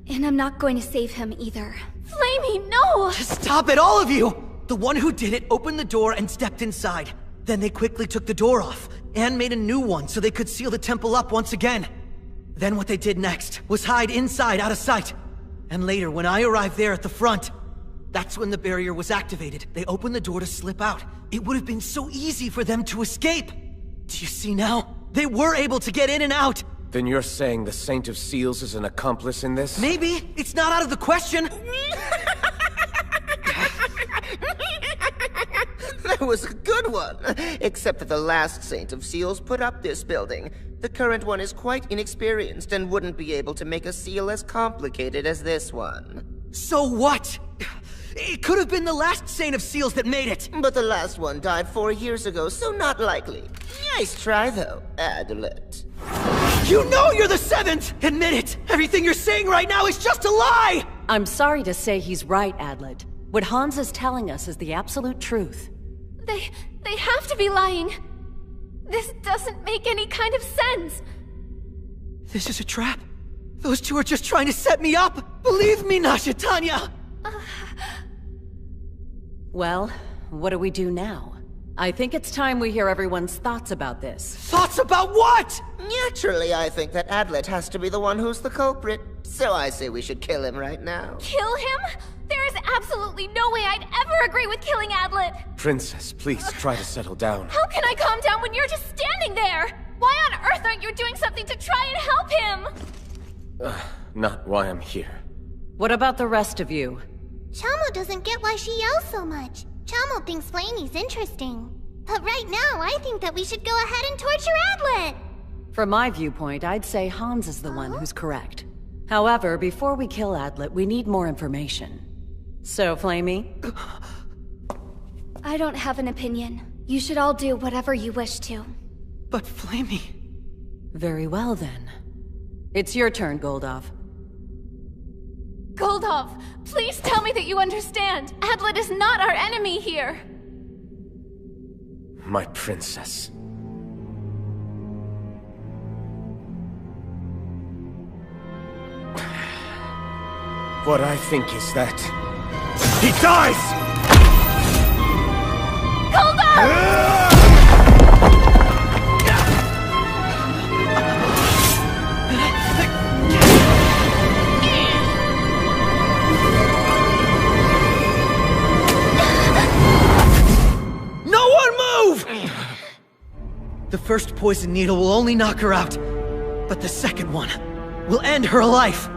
And I'm not going to save him either. Flamey, no! Just stop it, all of you! The one who did it opened the door and stepped inside. Then they quickly took the door off, and made a new one so they could seal the temple up once again. Then what they did next was hide inside out of sight. And later, when I arrived there at the front, that's when the barrier was activated. They opened the door to slip out. It would have been so easy for them to escape. Do you see now? They were able to get in and out. Then you're saying the Saint of Seals is an accomplice in this? Maybe. It's not out of the question. That was a good one. Except that the last Saint of Seals put up this building. The current one is quite inexperienced and wouldn't be able to make a seal as complicated as this one. So what? It could have been the last Saint of Seals that made it. But the last one died 4 years ago, so not likely. Nice try, though, Adlet. You know you're the 7th! Admit it! Everything you're saying right now is just a lie! I'm sorry to say he's right, Adlet. What Hans is telling us is the absolute truth. They have to be lying. This doesn't make any kind of sense. This is a trap. Those two are just trying to set me up. Believe me, Nasha Tanya. Well, what do we do now? I think it's time we hear everyone's thoughts about this. Thoughts about what? Naturally, I think that Adlet has to be the one who's the culprit. So I say we should kill him right now. Kill him? There is absolutely no way I'd ever agree with killing Adlet! Princess, please try to settle down. How can I calm down when you're just standing there? Why on earth aren't you doing something to try and help him? Not why I'm here. What about the rest of you? Chamo doesn't get why she yells so much. Chamo thinks Flamey's interesting. But right now, I think that we should go ahead and torture Adlet! From my viewpoint, I'd say Hans is the one who's correct. However, before we kill Adlet, we need more information. So, Flamey? I don't have an opinion. You should all do whatever you wish to. But Flamey... Very well, then. It's your turn, Goldov. Goldov, please tell me that you understand. Adlet is not our enemy here. My princess. What I think is that... he dies! Goldov! No one move! The first poison needle will only knock her out, but the second one will end her life.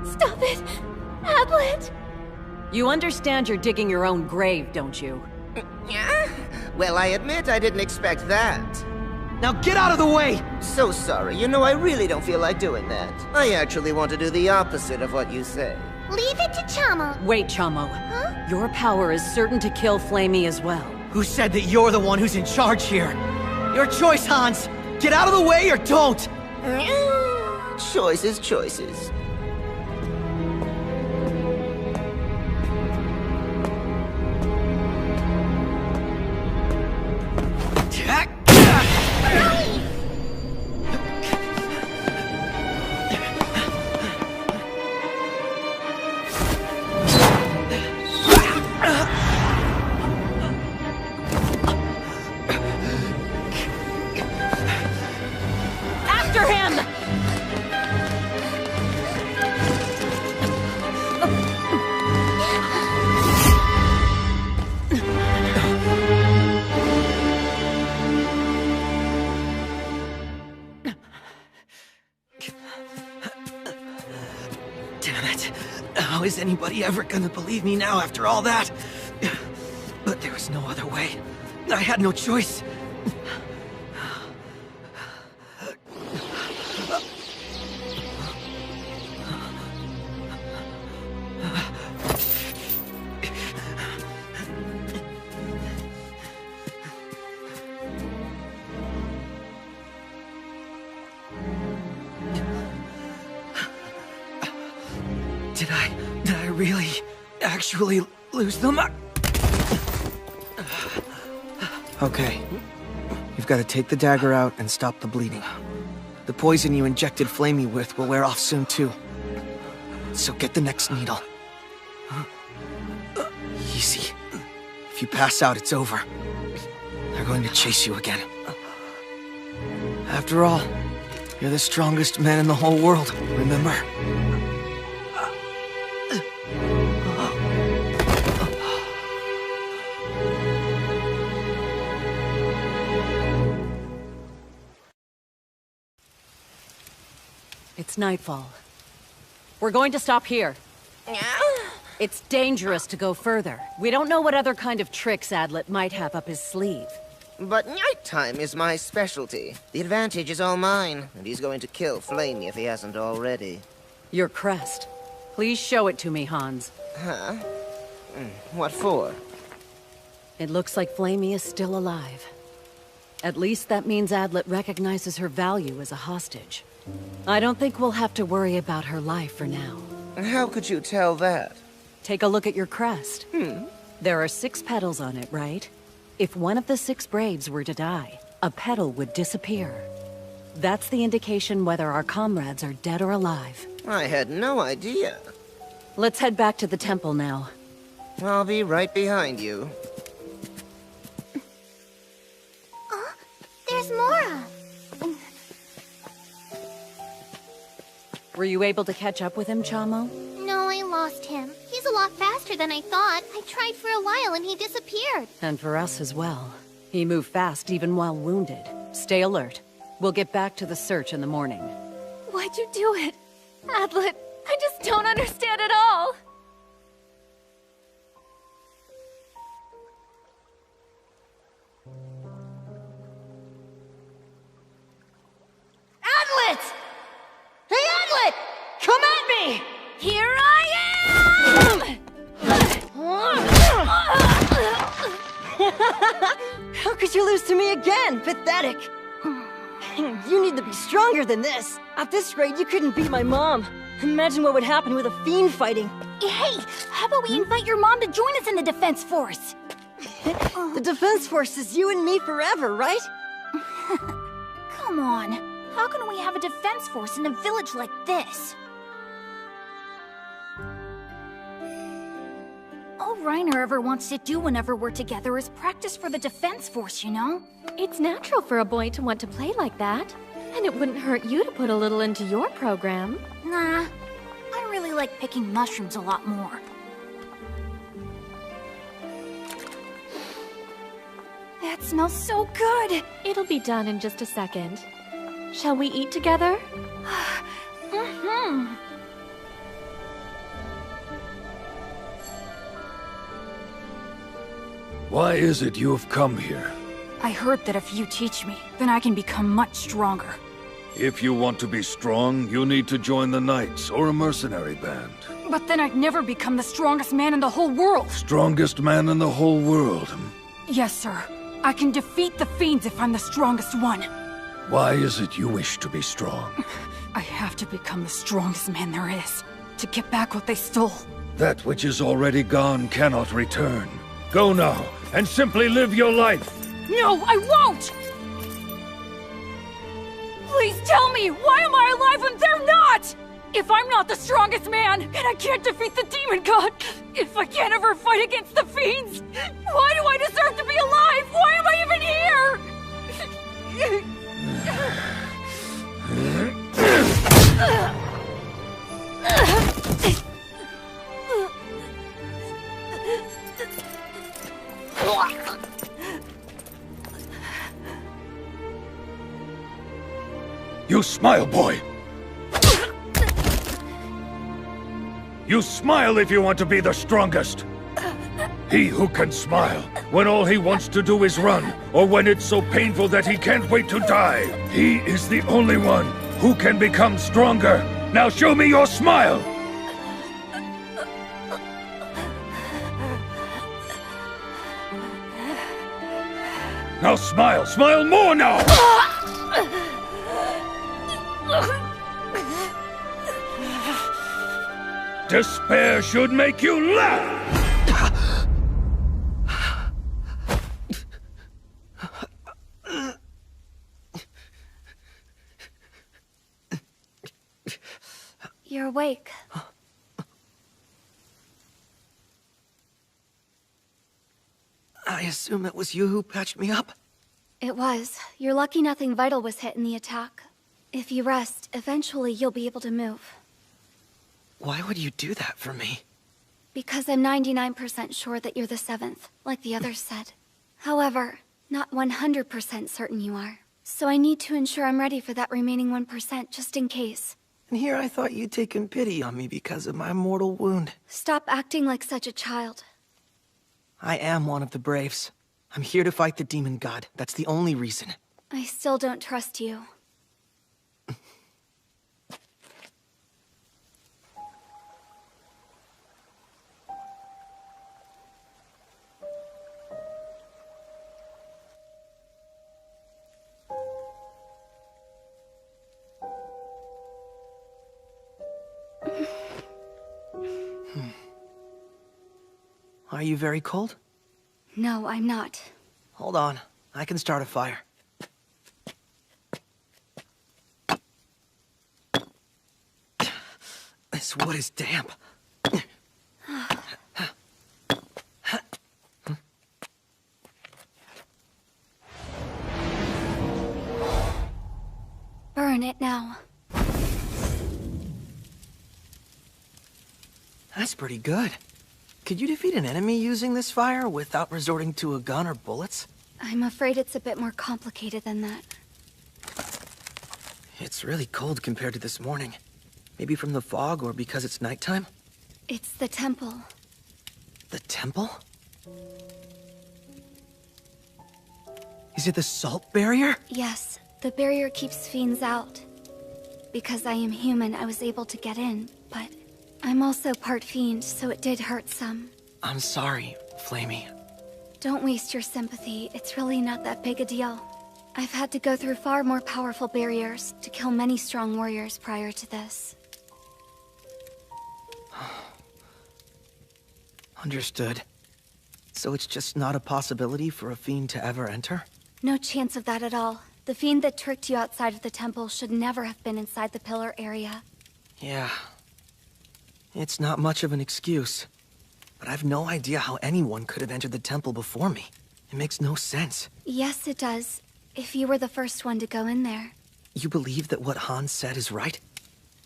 Stop it! Adlet! You understand you're digging your own grave, don't you? Yeah? Well, I admit I didn't expect that. Now get out of the way! So sorry, you know I really don't feel like doing that. I actually want to do the opposite of what you say. Leave it to Chamo. Wait, Chamo. Huh? Your power is certain to kill Flamey as well. Who said that you're the one who's in charge here? Your choice, Hans! Get out of the way or don't! Choices, choices. After him! Damn it. How is anybody ever gonna believe me now after all that? But there was no other way. I had no choice. Did I really, actually lose them? Okay. You've got to take the dagger out and stop the bleeding. The poison you injected Flamey with will wear off soon, too. So get the next needle. Easy. If you pass out, it's over. They're going to chase you again. After all, you're the strongest man in the whole world, remember? It's nightfall. We're going to stop here. It's dangerous to go further. We don't know what other kind of tricks Adlet might have up his sleeve. But nighttime is my specialty. The advantage is all mine, and he's going to kill Flamey if he hasn't already. Your crest. Please show it to me, Hans. Huh? What for? It looks like Flamey is still alive. At least that means Adlet recognizes her value as a hostage. I don't think we'll have to worry about her life for now. How could you tell that? Take a look at your crest. There are 6 petals on it, right? If one of the 6 Braves were to die, a petal would disappear. That's the indication whether our comrades are dead or alive. I had no idea. Let's head back to the temple now. I'll be right behind you. There's Mora. Were you able to catch up with him, Chamo? No, I lost him. He's a lot faster than I thought. I tried for a while and he disappeared. And for us as well. He moved fast even while wounded. Stay alert. We'll get back to the search in the morning. Why'd you do it? Adlet, I just don't understand at all. Adlet! Hey, Adlet! Come at me! Here I am! How could you lose to me again? Pathetic! You need to be stronger than this. At this rate, you couldn't beat my mom. Imagine what would happen with a fiend fighting. Hey, how about we invite your mom to join us in the Defense Force? The Defense Force is you and me forever, right? Come on. How can we have a Defense Force in a village like this? All Reiner ever wants to do whenever we're together is practice for the Defense Force, you know? It's natural for a boy to want to play like that. And it wouldn't hurt you to put a little into your program. Nah, I really like picking mushrooms a lot more. That smells so good! It'll be done in just a second. Shall we eat together? Mm-hmm. Why is it you have come here? I heard that if you teach me, then I can become much stronger. If you want to be strong, you need to join the Knights or a mercenary band. But then I'd never become the strongest man in the whole world. Strongest man in the whole world. Yes, sir. I can defeat the fiends if I'm the strongest one. Why is it you wish to be strong? I have to become the strongest man there is, to get back what they stole. That which is already gone cannot return. Go now, and simply live your life. No, I won't! Please tell me, why am I alive and they're not? If I'm not the strongest man, and I can't defeat the demon god, if I can't ever fight against the fiends, why do I deserve to be alive? Why am I even here? You smile, boy! You smile if you want to be the strongest! He who can smile when all he wants to do is run, or when it's so painful that he can't wait to die. He is the only one who can become stronger. Now show me your smile! Now smile! Smile more now! despair should make you laugh! You're awake. I assume it was you who patched me up? It was. You're lucky nothing vital was hit in the attack. If you rest, eventually you'll be able to move. Why would you do that for me? Because I'm 99% sure that you're the 7th, like the others said. However, not 100% certain you are. So I need to ensure I'm ready for that remaining 1% just in case. And here I thought you'd taken pity on me because of my mortal wound. Stop acting like such a child. I am one of the Braves. I'm here to fight the demon god. That's the only reason. I still don't trust you. Are you very cold? No, I'm not. Hold on. I can start a fire. This wood is damp. Burn it now. That's pretty good. Could you defeat an enemy using this fire without resorting to a gun or bullets? I'm afraid it's a bit more complicated than that. It's really cold compared to this morning. Maybe from the fog or because it's nighttime? It's the temple. The temple? Is it the salt barrier? Yes, the barrier keeps fiends out. Because I am human, I was able to get in, but I'm also part fiend, so it did hurt some. I'm sorry, Flamey. Don't waste your sympathy. It's really not that big a deal. I've had to go through far more powerful barriers to kill many strong warriors prior to this. Understood. So it's just not a possibility for a fiend to ever enter? No chance of that at all. The fiend that tricked you outside of the temple should never have been inside the pillar area. Yeah. It's not much of an excuse. But I've no idea how anyone could have entered the temple before me. It makes no sense. Yes, it does. If you were the first one to go in there. You believe that what Hans said is right?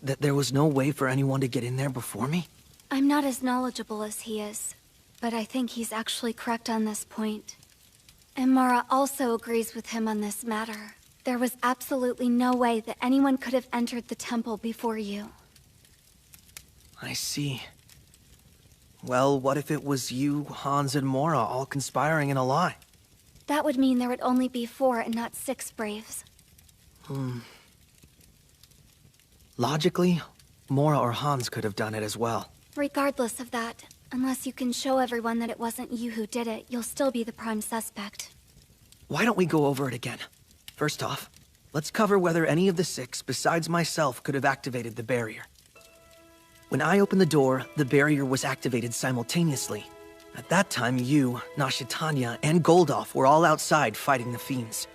That there was no way for anyone to get in there before me? I'm not as knowledgeable as he is, but I think he's actually correct on this point. And Mara also agrees with him on this matter. There was absolutely no way that anyone could have entered the temple before you. I see. Well, what if it was you, Hans, and Mora all conspiring in a lie? That would mean there would only be 4 and not 6 Braves. Logically, Mora or Hans could have done it as well. Regardless of that, unless you can show everyone that it wasn't you who did it, you'll still be the prime suspect. Why don't we go over it again? First off, let's cover whether any of the 6 besides myself could have activated the barrier. When I opened the door, the barrier was activated simultaneously. At that time, you, Nashitanya, and Goldoff were all outside fighting the fiends.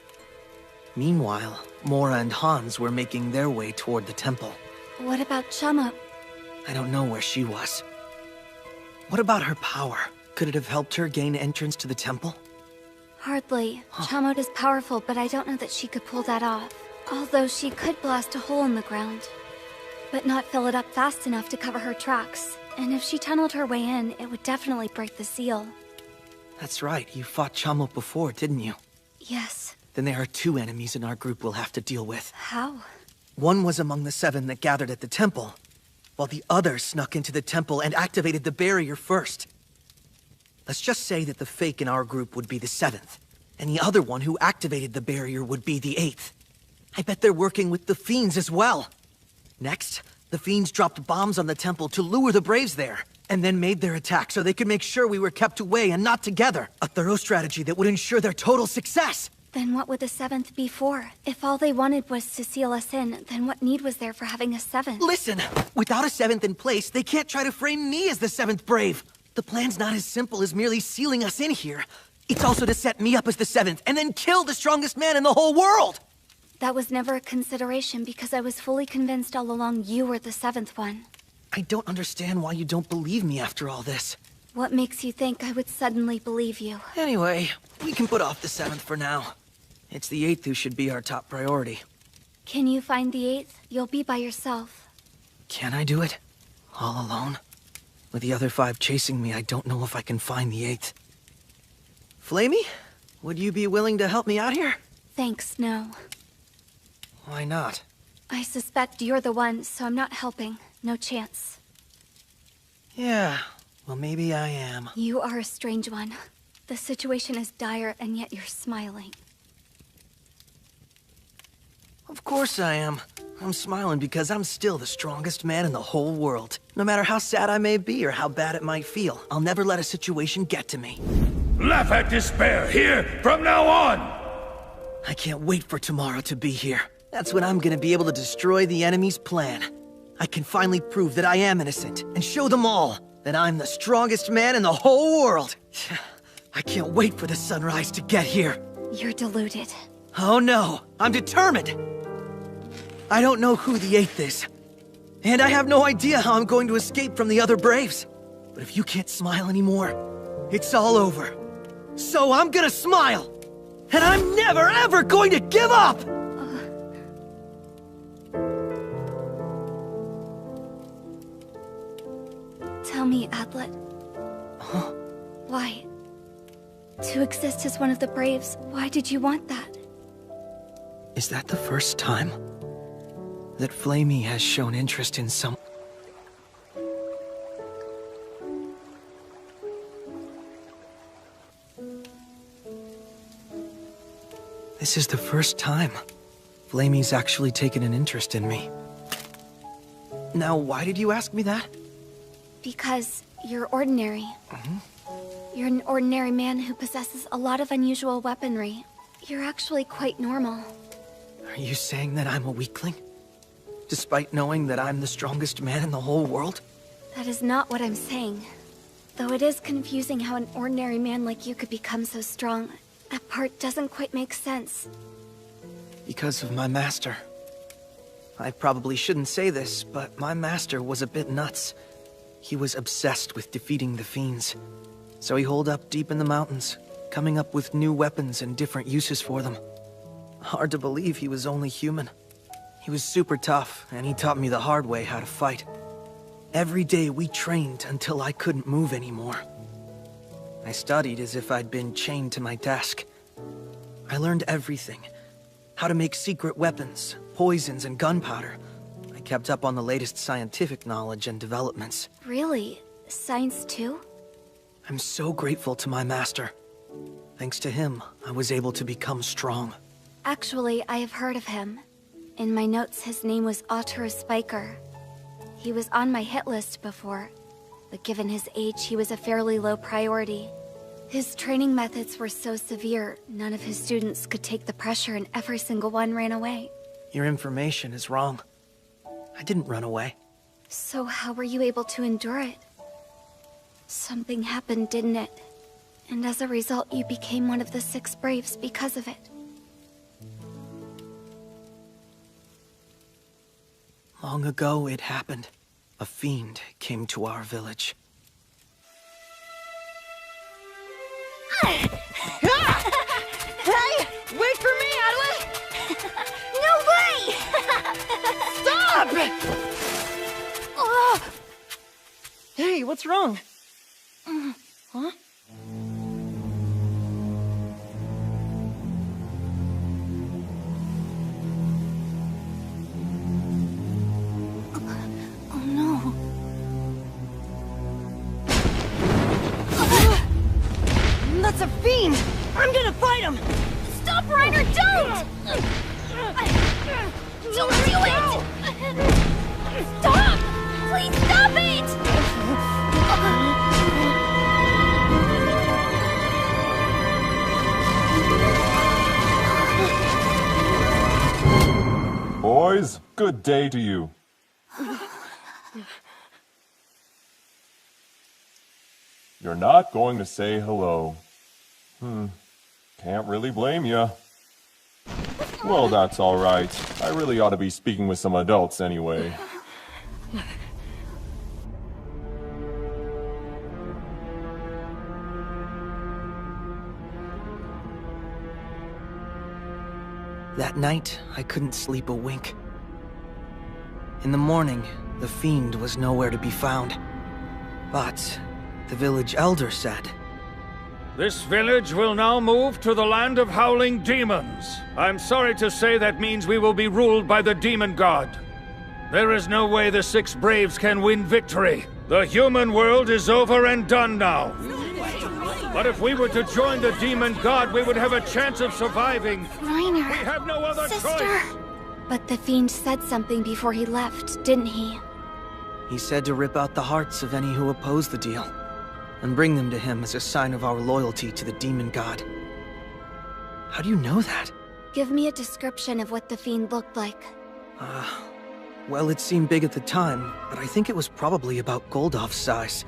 Meanwhile, Mora and Hans were making their way toward the temple. What about Chama? I don't know where she was. What about her power? Could it have helped her gain entrance to the temple? Hardly. Chamot is powerful, but I don't know that she could pull that off. Although she could blast a hole in the ground. But not fill it up fast enough to cover her tracks. And if she tunneled her way in, it would definitely break the seal. That's right, you fought Chamot before, didn't you? Yes. Then there are 2 enemies in our group we'll have to deal with. How? One was among the 7 that gathered at the temple, while the other snuck into the temple and activated the barrier first. Let's just say that the fake in our group would be the 7th, and the other one who activated the barrier would be the 8th. I bet they're working with the fiends as well. Next, the fiends dropped bombs on the temple to lure the Braves there, and then made their attack so they could make sure we were kept away and not together. A thorough strategy that would ensure their total success. Then what would the 7th be for? If all they wanted was to seal us in, then what need was there for having a 7th? Listen! Without a 7th in place, they can't try to frame me as the 7th Brave! The plan's not as simple as merely sealing us in here. It's also to set me up as the 7th, and then kill the strongest man in the whole world! That was never a consideration because I was fully convinced all along you were the 7th one. I don't understand why you don't believe me after all this. What makes you think I would suddenly believe you? Anyway, we can put off the 7th for now. It's the 8th who should be our top priority. Can you find the 8th? You'll be by yourself. Can I do it? All alone? With the other 5 chasing me, I don't know if I can find the 8th. Flamey? Would you be willing to help me out here? Thanks, no. Why not? I suspect you're the one, so I'm not helping. No chance. Yeah, well maybe I am. You are a strange one. The situation is dire, and yet you're smiling. Of course I am. I'm smiling because I'm still the strongest man in the whole world. No matter how sad I may be or how bad it might feel, I'll never let a situation get to me. Laugh at despair here from now on! I can't wait for tomorrow to be here. That's when I'm gonna be able to destroy the enemy's plan. I can finally prove that I am innocent and show them all that I'm the strongest man in the whole world. I can't wait for the sunrise to get here. You're deluded. Oh no, I'm determined! I don't know who the 8th is, and I have no idea how I'm going to escape from the other Braves. But if you can't smile anymore, it's all over. So I'm gonna smile! And I'm never ever going to give up! Tell me, Adlet. Huh? Why? To exist as one of the Braves, why did you want that? Is that the first time that Flamey has shown interest in some... This is the first time Flamey's actually taken an interest in me. Now, why did you ask me that? Because you're ordinary. You're an ordinary man who possesses a lot of unusual weaponry. You're actually quite normal. Are you saying that I'm a weakling? Despite knowing that I'm the strongest man in the whole world? That is not what I'm saying. Though it is confusing how an ordinary man like you could become so strong. That part doesn't quite make sense. Because of my master. I probably shouldn't say this, but my master was a bit nuts. He was obsessed with defeating the fiends. So he holed up deep in the mountains, coming up with new weapons and different uses for them. Hard to believe he was only human. He was super tough, and he taught me the hard way how to fight. Every day we trained until I couldn't move anymore. I studied as if I'd been chained to my desk. I learned everything. How to make secret weapons, poisons, and gunpowder. I kept up on the latest scientific knowledge and developments. Really? Science too? I'm so grateful to my master. Thanks to him, I was able to become strong. Actually, I have heard of him. In my notes, his name was Otto Spiker. He was on my hit list before, but given his age, he was a fairly low priority. His training methods were so severe, none of his students could take the pressure and every single one ran away. Your information is wrong. I didn't run away. So how were you able to endure it? Something happened, didn't it? And as a result, you became one of the 6 Braves because of it. Long ago, it happened. A fiend came to our village. Hey! Wait for me, Adlet! No way! Stop! Oh. Hey, what's wrong? Huh? Oh no. That's a fiend! I'm gonna fight him! Stop, Reiner, don't! Don't do it! Stop! Please stop it! boys. Good day to you. You're not going to say hello. Can't really blame you. Well, that's all right. I really ought to be speaking with some adults anyway. That night, I couldn't sleep a wink. In the morning, the fiend was nowhere to be found. But the village elder said, "This village will now move to the land of howling demons. I'm sorry to say that means we will be ruled by the demon god. There is no way the six braves can win victory. The human world is over and done now. But if we were to join the demon god, we would have a chance of surviving. Reiner, we have no other choice." But the fiend said something before he left, didn't he? He said to rip out the hearts of any who oppose the deal, and bring them to him as a sign of our loyalty to the demon god. How do you know that? Give me a description of what the fiend looked like. Well, it seemed big at the time, but I think it was probably about Goldhoff's size.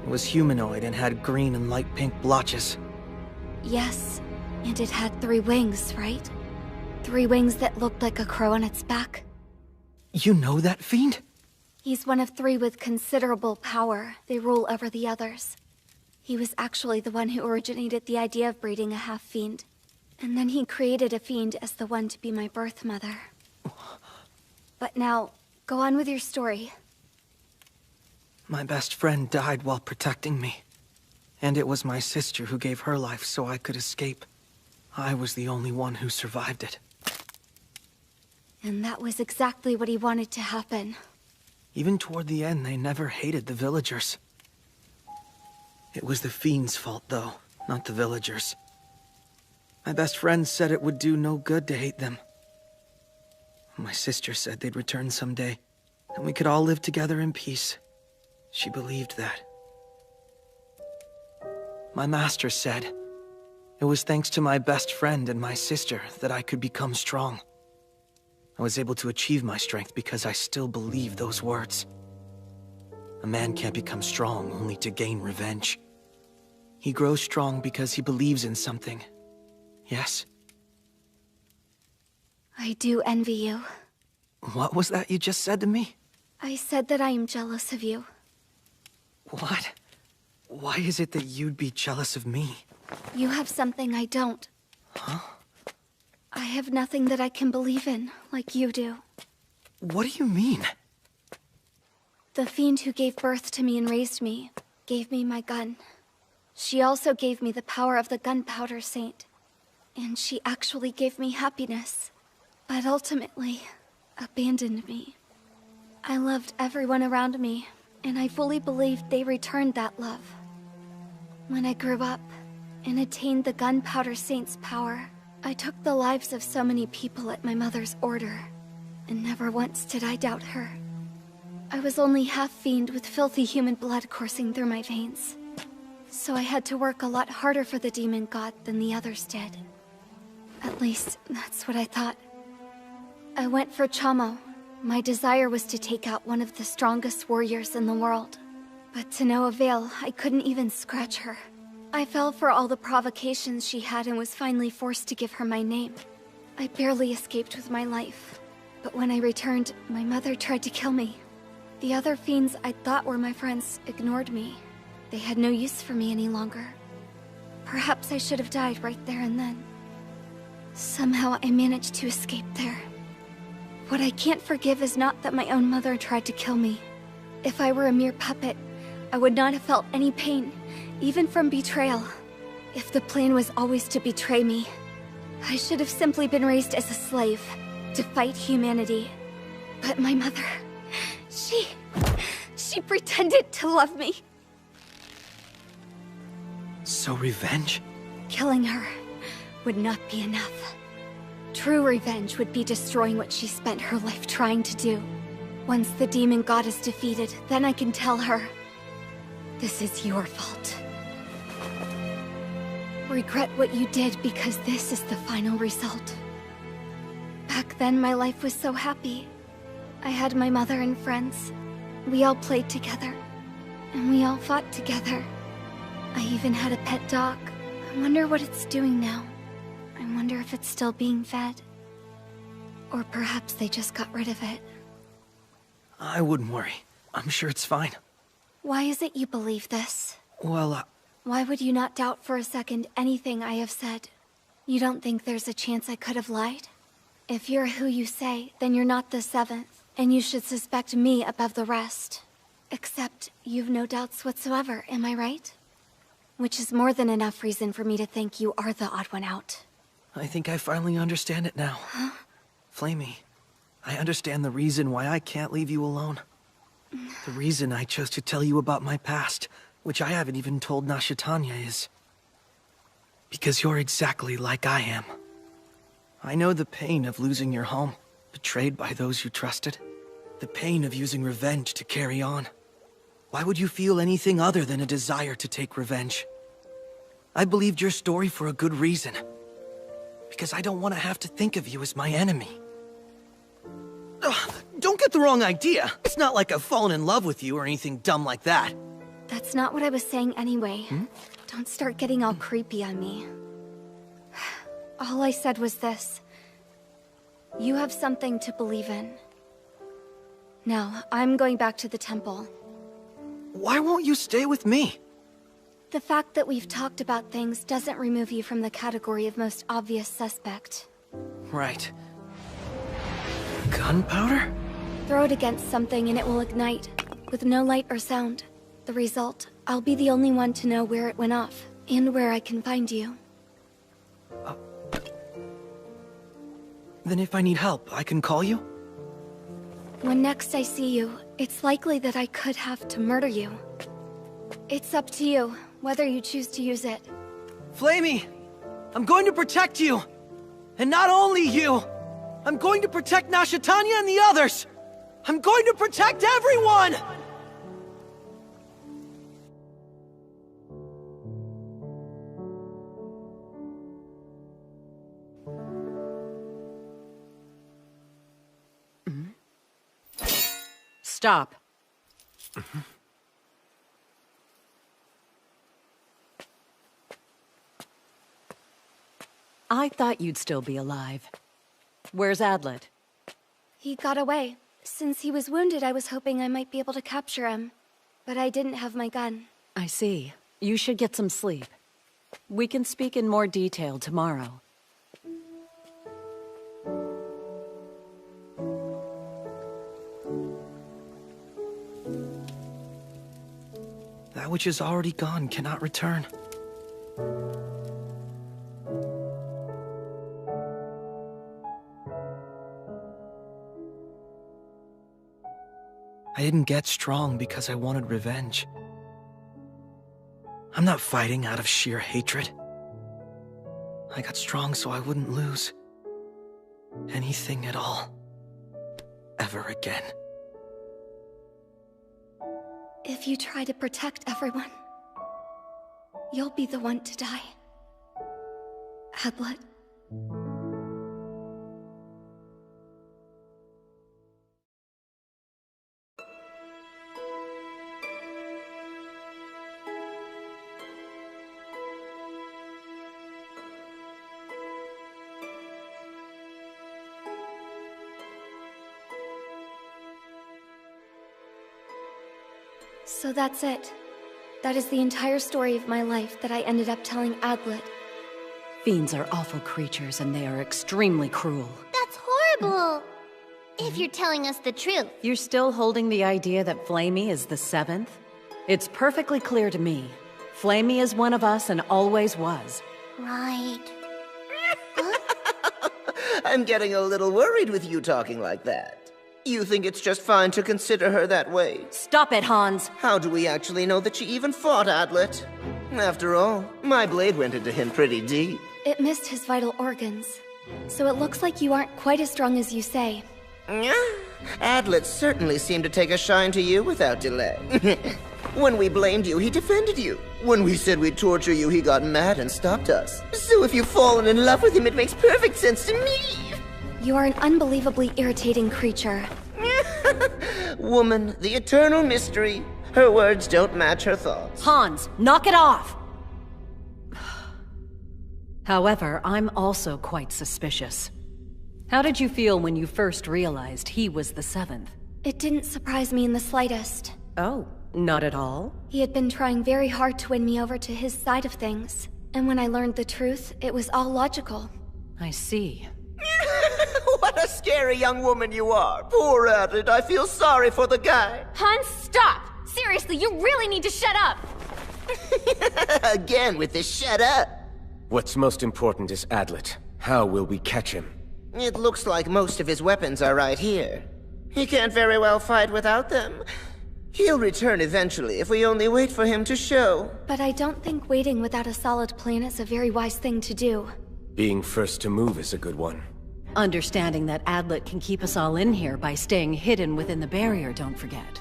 It was humanoid and had green and light pink blotches. Yes, and it had 3 wings, right? 3 wings that looked like a crow on its back. You know that fiend? He's one of 3 with considerable power. They rule over the others. He was actually the one who originated the idea of breeding a half-fiend. And then he created a fiend as the one to be my birth mother. But now, go on with your story. My best friend died while protecting me. And it was my sister who gave her life so I could escape. I was the only one who survived it. And that was exactly what he wanted to happen. Even toward the end, they never hated the villagers. It was the fiend's fault, though, not the villagers. My best friend said it would do no good to hate them. My sister said they'd return someday, and we could all live together in peace. She believed that. My master said it was thanks to my best friend and my sister that I could become strong. I was able to achieve my strength because I still believe those words. A man can't become strong only to gain revenge. He grows strong because he believes in something. Yes? I do envy you. What was that you just said to me? I said that I am jealous of you. What? Why is it that you'd be jealous of me? You have something I don't. Huh? I have nothing that I can believe in, like you do. What do you mean? The fiend who gave birth to me and raised me gave me my gun. She also gave me the power of the Gunpowder Saint. And she actually gave me happiness. But ultimately, abandoned me. I loved everyone around me, and I fully believed they returned that love. When I grew up and attained the Gunpowder Saint's power, I took the lives of so many people at my mother's order, and never once did I doubt her. I was only half-fiend with filthy human blood coursing through my veins. So I had to work a lot harder for the demon god than the others did. At least, that's what I thought. I went for Chamo. My desire was to take out one of the strongest warriors in the world. But to no avail, I couldn't even scratch her. I fell for all the provocations she had and was finally forced to give her my name. I barely escaped with my life. But when I returned, my mother tried to kill me. The other fiends I thought were my friends ignored me. They had no use for me any longer. Perhaps I should have died right there and then. Somehow I managed to escape there. What I can't forgive is not that my own mother tried to kill me. If I were a mere puppet, I would not have felt any pain, even from betrayal. If the plan was always to betray me, I should have simply been raised as a slave, to fight humanity. But my mother, she pretended to love me. So revenge? Killing her would not be enough. True revenge would be destroying what she spent her life trying to do. Once the demon god is defeated, then I can tell her, this is your fault. Regret what you did because this is the final result. Back then, my life was so happy. I had my mother and friends. We all played together. And we all fought together. I even had a pet dog. I wonder what it's doing now. I wonder if it's still being fed. Or perhaps they just got rid of it. I wouldn't worry. I'm sure it's fine. Why is it you believe this? Well, Why would you not doubt for a second anything I have said? You don't think there's a chance I could have lied? If you're who you say, then you're not the seventh, and you should suspect me above the rest. Except, you've no doubts whatsoever, am I right? Which is more than enough reason for me to think you are the odd one out. I think I finally understand it now. Huh? Flamey, I understand the reason why I can't leave you alone. The reason I chose to tell you about my past, which I haven't even told Nasha Tanya, is... because you're exactly like I am. I know the pain of losing your home, betrayed by those you trusted. The pain of using revenge to carry on. Why would you feel anything other than a desire to take revenge? I believed your story for a good reason. Because I don't want to have to think of you as my enemy. Ugh, don't get the wrong idea. It's not like I've fallen in love with you or anything dumb like that. That's not what I was saying anyway. Don't start getting all creepy on me. All I said was this. You have something to believe in. Now, I'm going back to the temple. Why won't you stay with me? The fact that we've talked about things doesn't remove you from the category of most obvious suspect. Right. Gunpowder? Throw it against something and it will ignite, with no light or sound. The result, I'll be the only one to know where it went off, and where I can find you. Then if I need help, I can call you? When next I see you, it's likely that I could have to murder you. It's up to you, whether you choose to use it. Flamey! I'm going to protect you! And not only you! I'm going to protect Nasha Tanya and the others! I'm going to protect everyone! Stop. I thought you'd still be alive. Where's Adlet? He got away. Since he was wounded, I was hoping I might be able to capture him. But I didn't have my gun. I see. You should get some sleep. We can speak in more detail tomorrow. That which is already gone cannot return. I didn't get strong because I wanted revenge. I'm not fighting out of sheer hatred. I got strong so I wouldn't lose anything at all. Ever again. If you try to protect everyone, you'll be the one to die. Adlet. So that's it. That is the entire story of my life that I ended up telling Adlet. Fiends are awful creatures, and they are extremely cruel. That's horrible! If you're telling us the truth. You're still holding the idea that Flamey is the seventh? It's perfectly clear to me. Flamey is one of us and always was. Right. I'm getting a little worried with you talking like that. You think it's just fine to consider her that way? Stop it, Hans! How do we actually know that she even fought Adlet? After all, my blade went into him pretty deep. It missed his vital organs. So it looks like you aren't quite as strong as you say. Adlet certainly seemed to take a shine to you without delay. When we blamed you, he defended you. When we said we'd torture you, he got mad and stopped us. So if you've fallen in love with him, it makes perfect sense to me. You are an unbelievably irritating creature. Woman, the eternal mystery. Her words don't match her thoughts. Hans, knock it off! However, I'm also quite suspicious. How did you feel when you first realized he was the seventh? It didn't surprise me in the slightest. Oh, not at all? He had been trying very hard to win me over to his side of things. And when I learned the truth, it was all logical. I see. What a scary young woman you are. Poor Adlet, I feel sorry for the guy. Hans, stop! Seriously, you really need to shut up! Again with this shut up. What's most important is Adlet. How will we catch him? It looks like most of his weapons are right here. He can't very well fight without them. He'll return eventually if we only wait for him to show. But I don't think waiting without a solid plan is a very wise thing to do. Being first to move is a good one. Understanding that Adlet can keep us all in here by staying hidden within the barrier, don't forget.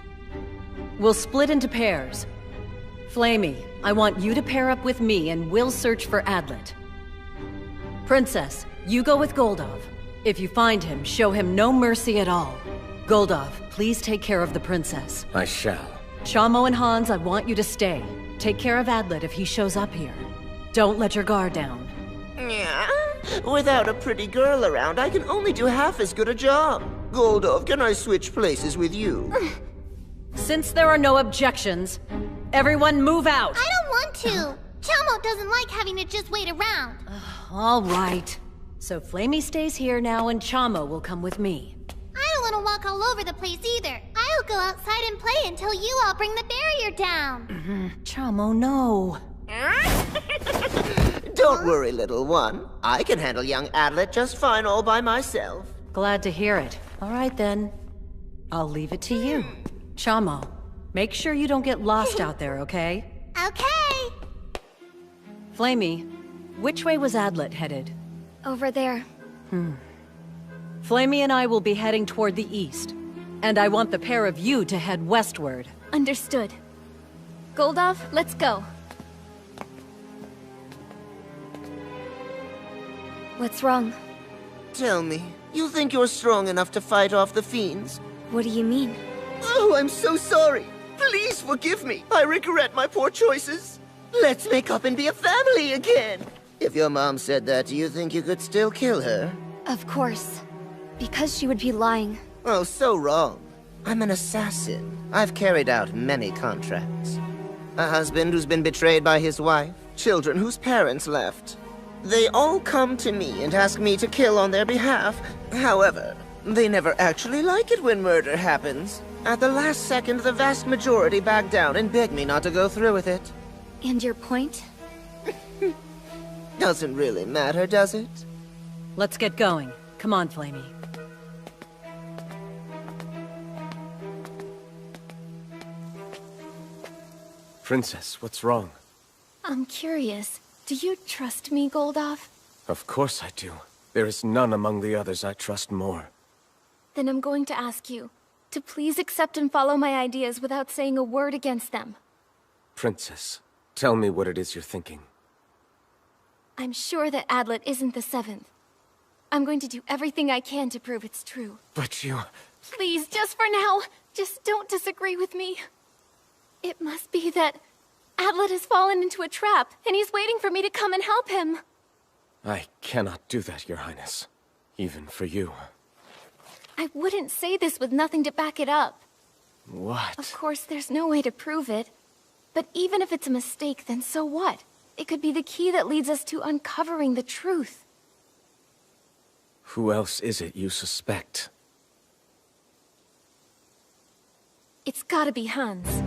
We'll split into pairs. Flamey, I want you to pair up with me and we'll search for Adlet. Princess, you go with Goldov. If you find him, show him no mercy at all. Goldov, please take care of the princess. I shall. Chamo and Hans, I want you to stay. Take care of Adlet if he shows up here. Don't let your guard down. Yeah. Without a pretty girl around, I can only do half as good a job. Goldov, can I switch places with you? Since there are no objections, everyone move out! I don't want to! Chamo doesn't like having to just wait around. All right. So Flamey stays here now and Chamo will come with me. I don't want to walk all over the place either. I'll go outside and play until you all bring the barrier down. Chamo, no. Don't worry, little one. I can handle young Adlet just fine all by myself. Glad to hear it. All right then. I'll leave it to you. Chamo, make sure you don't get lost out there, okay? Okay. Flamey, which way was Adlet headed? Over there. Flamey and I will be heading toward the east. And I want the pair of you to head westward. Understood. Goldov, let's go. What's wrong? Tell me, you think you're strong enough to fight off the fiends? What do you mean? Oh, I'm so sorry. Please forgive me. I regret my poor choices. Let's make up and be a family again. If your mom said that, do you think you could still kill her? Of course. Because she would be lying. Oh, so wrong. I'm an assassin. I've carried out many contracts. A husband who's been betrayed by his wife. Children whose parents left. They all come to me and ask me to kill on their behalf. However, they never actually like it when murder happens. At the last second, the vast majority back down and beg me not to go through with it. And your point? Doesn't really matter, does it? Let's get going. Come on, Flamey. Princess, what's wrong? I'm curious. Do you trust me, Goldov? Of course I do. There is none among the others I trust more. Then I'm going to ask you to please accept and follow my ideas without saying a word against them. Princess, tell me what it is you're thinking. I'm sure that Adlet isn't the seventh. I'm going to do everything I can to prove it's true. But you... Please, just for now, just don't disagree with me. It must be that Adlet has fallen into a trap, and he's waiting for me to come and help him. I cannot do that, Your Highness. Even for you. I wouldn't say this with nothing to back it up. What? Of course, there's no way to prove it. But even if it's a mistake, then so what? It could be the key that leads us to uncovering the truth. Who else is it you suspect? It's gotta be Hans.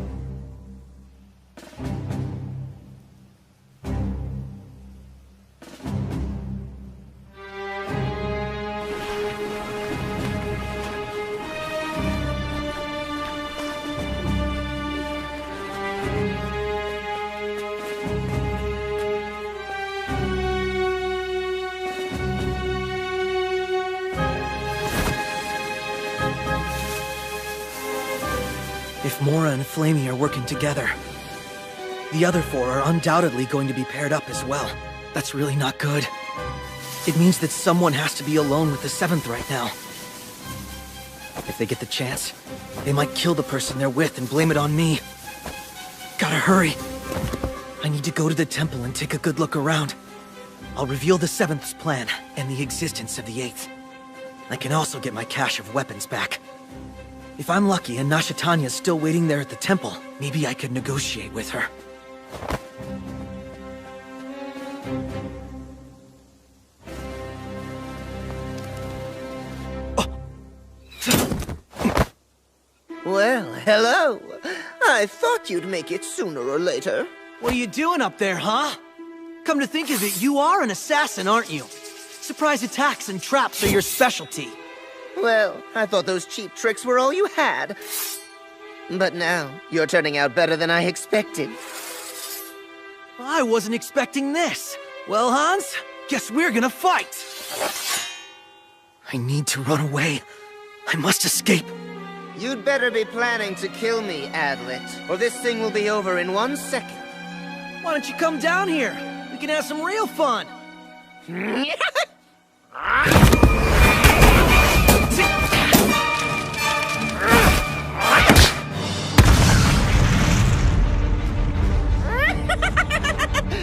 If Mora and Flamey are working together, the other four are undoubtedly going to be paired up as well. That's really not good. It means that someone has to be alone with the 7th right now. If they get the chance, they might kill the person they're with and blame it on me. Gotta hurry. I need to go to the temple and take a good look around. I'll reveal the 7th's plan and the existence of the 8th. I can also get my cache of weapons back. If I'm lucky and Nasha Tanya's still waiting there at the temple, maybe I could negotiate with her. Well, hello. I thought you'd make it sooner or later. What are you doing up there, huh? Come to think of it, you are an assassin, aren't you? Surprise attacks and traps are your specialty. Well, I thought those cheap tricks were all you had. But now, you're turning out better than I expected. I wasn't expecting this. Well, Hans, guess we're gonna fight. I need to run away. I must escape. You'd better be planning to kill me, Adlet, or this thing will be over in 1 second. Why don't you come down here? We can have some real fun.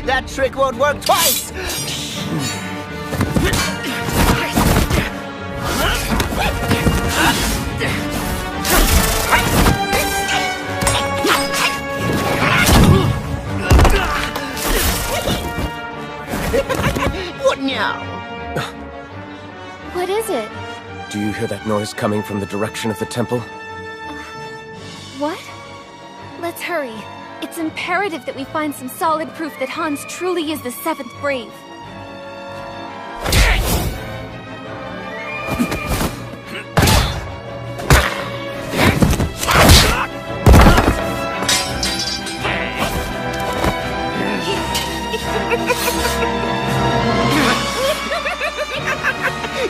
That trick won't work twice! What now? What is it? Do you hear that noise coming from the direction of the temple? What? Let's hurry. It's imperative that we find some solid proof that Hans truly is the 7th Brave.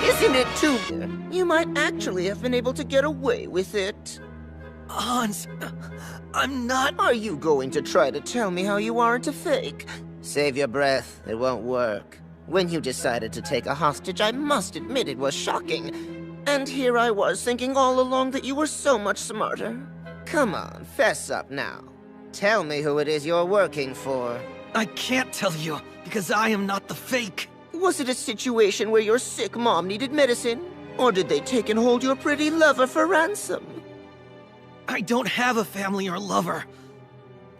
Isn't it too bad? You might actually have been able to get away with it. Hans, I'm not... Are you going to try to tell me how you aren't a fake? Save your breath. It won't work. When you decided to take a hostage, I must admit it was shocking. And here I was thinking all along that you were so much smarter. Come on, fess up now. Tell me who it is you're working for. I can't tell you, because I am not the fake. Was it a situation where your sick mom needed medicine? Or did they take and hold your pretty lover for ransom? I don't have a family or lover.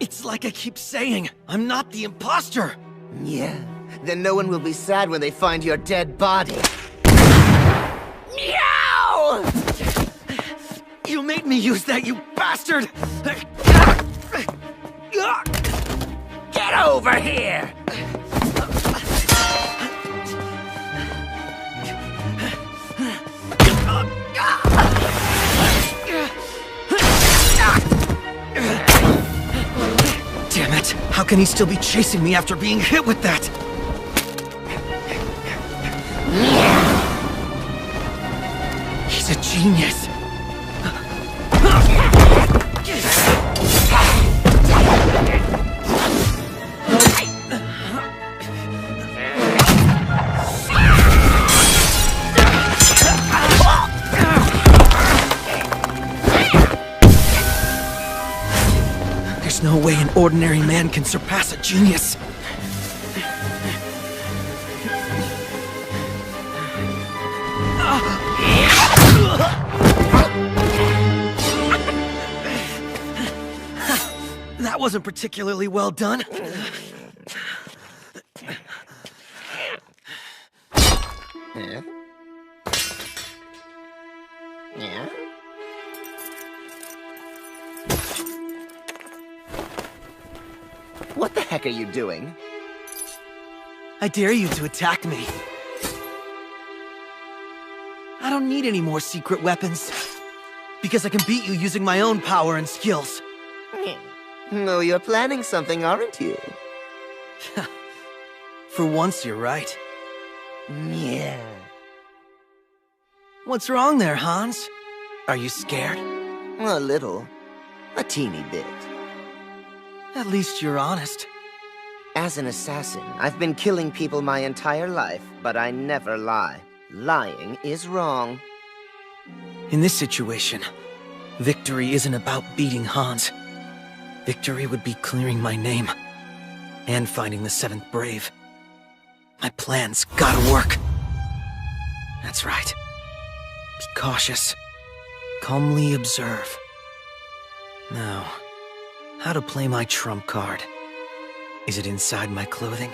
It's like I keep saying, I'm not the imposter. Yeah, then no one will be sad when they find your dead body. Meow! You made me use that, you bastard! Get over here! Damn it! How can he still be chasing me after being hit with that? He's a genius. There's no way an ordinary man can surpass a genius. That wasn't particularly well done. Yeah? Yeah? What the heck are you doing? I dare you to attack me. I don't need any more secret weapons. Because I can beat you using my own power and skills. No, you're planning something, aren't you? For once, you're right. Yeah. What's wrong there, Hans? Are you scared? A little. A teeny bit. At least you're honest. As an assassin, I've been killing people my entire life, but I never lie. Lying is wrong. In this situation, victory isn't about beating Hans. Victory would be clearing my name, and finding the 7th Brave. My plan's gotta work. That's right. Be cautious. Calmly observe. Now, how to play my trump card. Is it inside my clothing?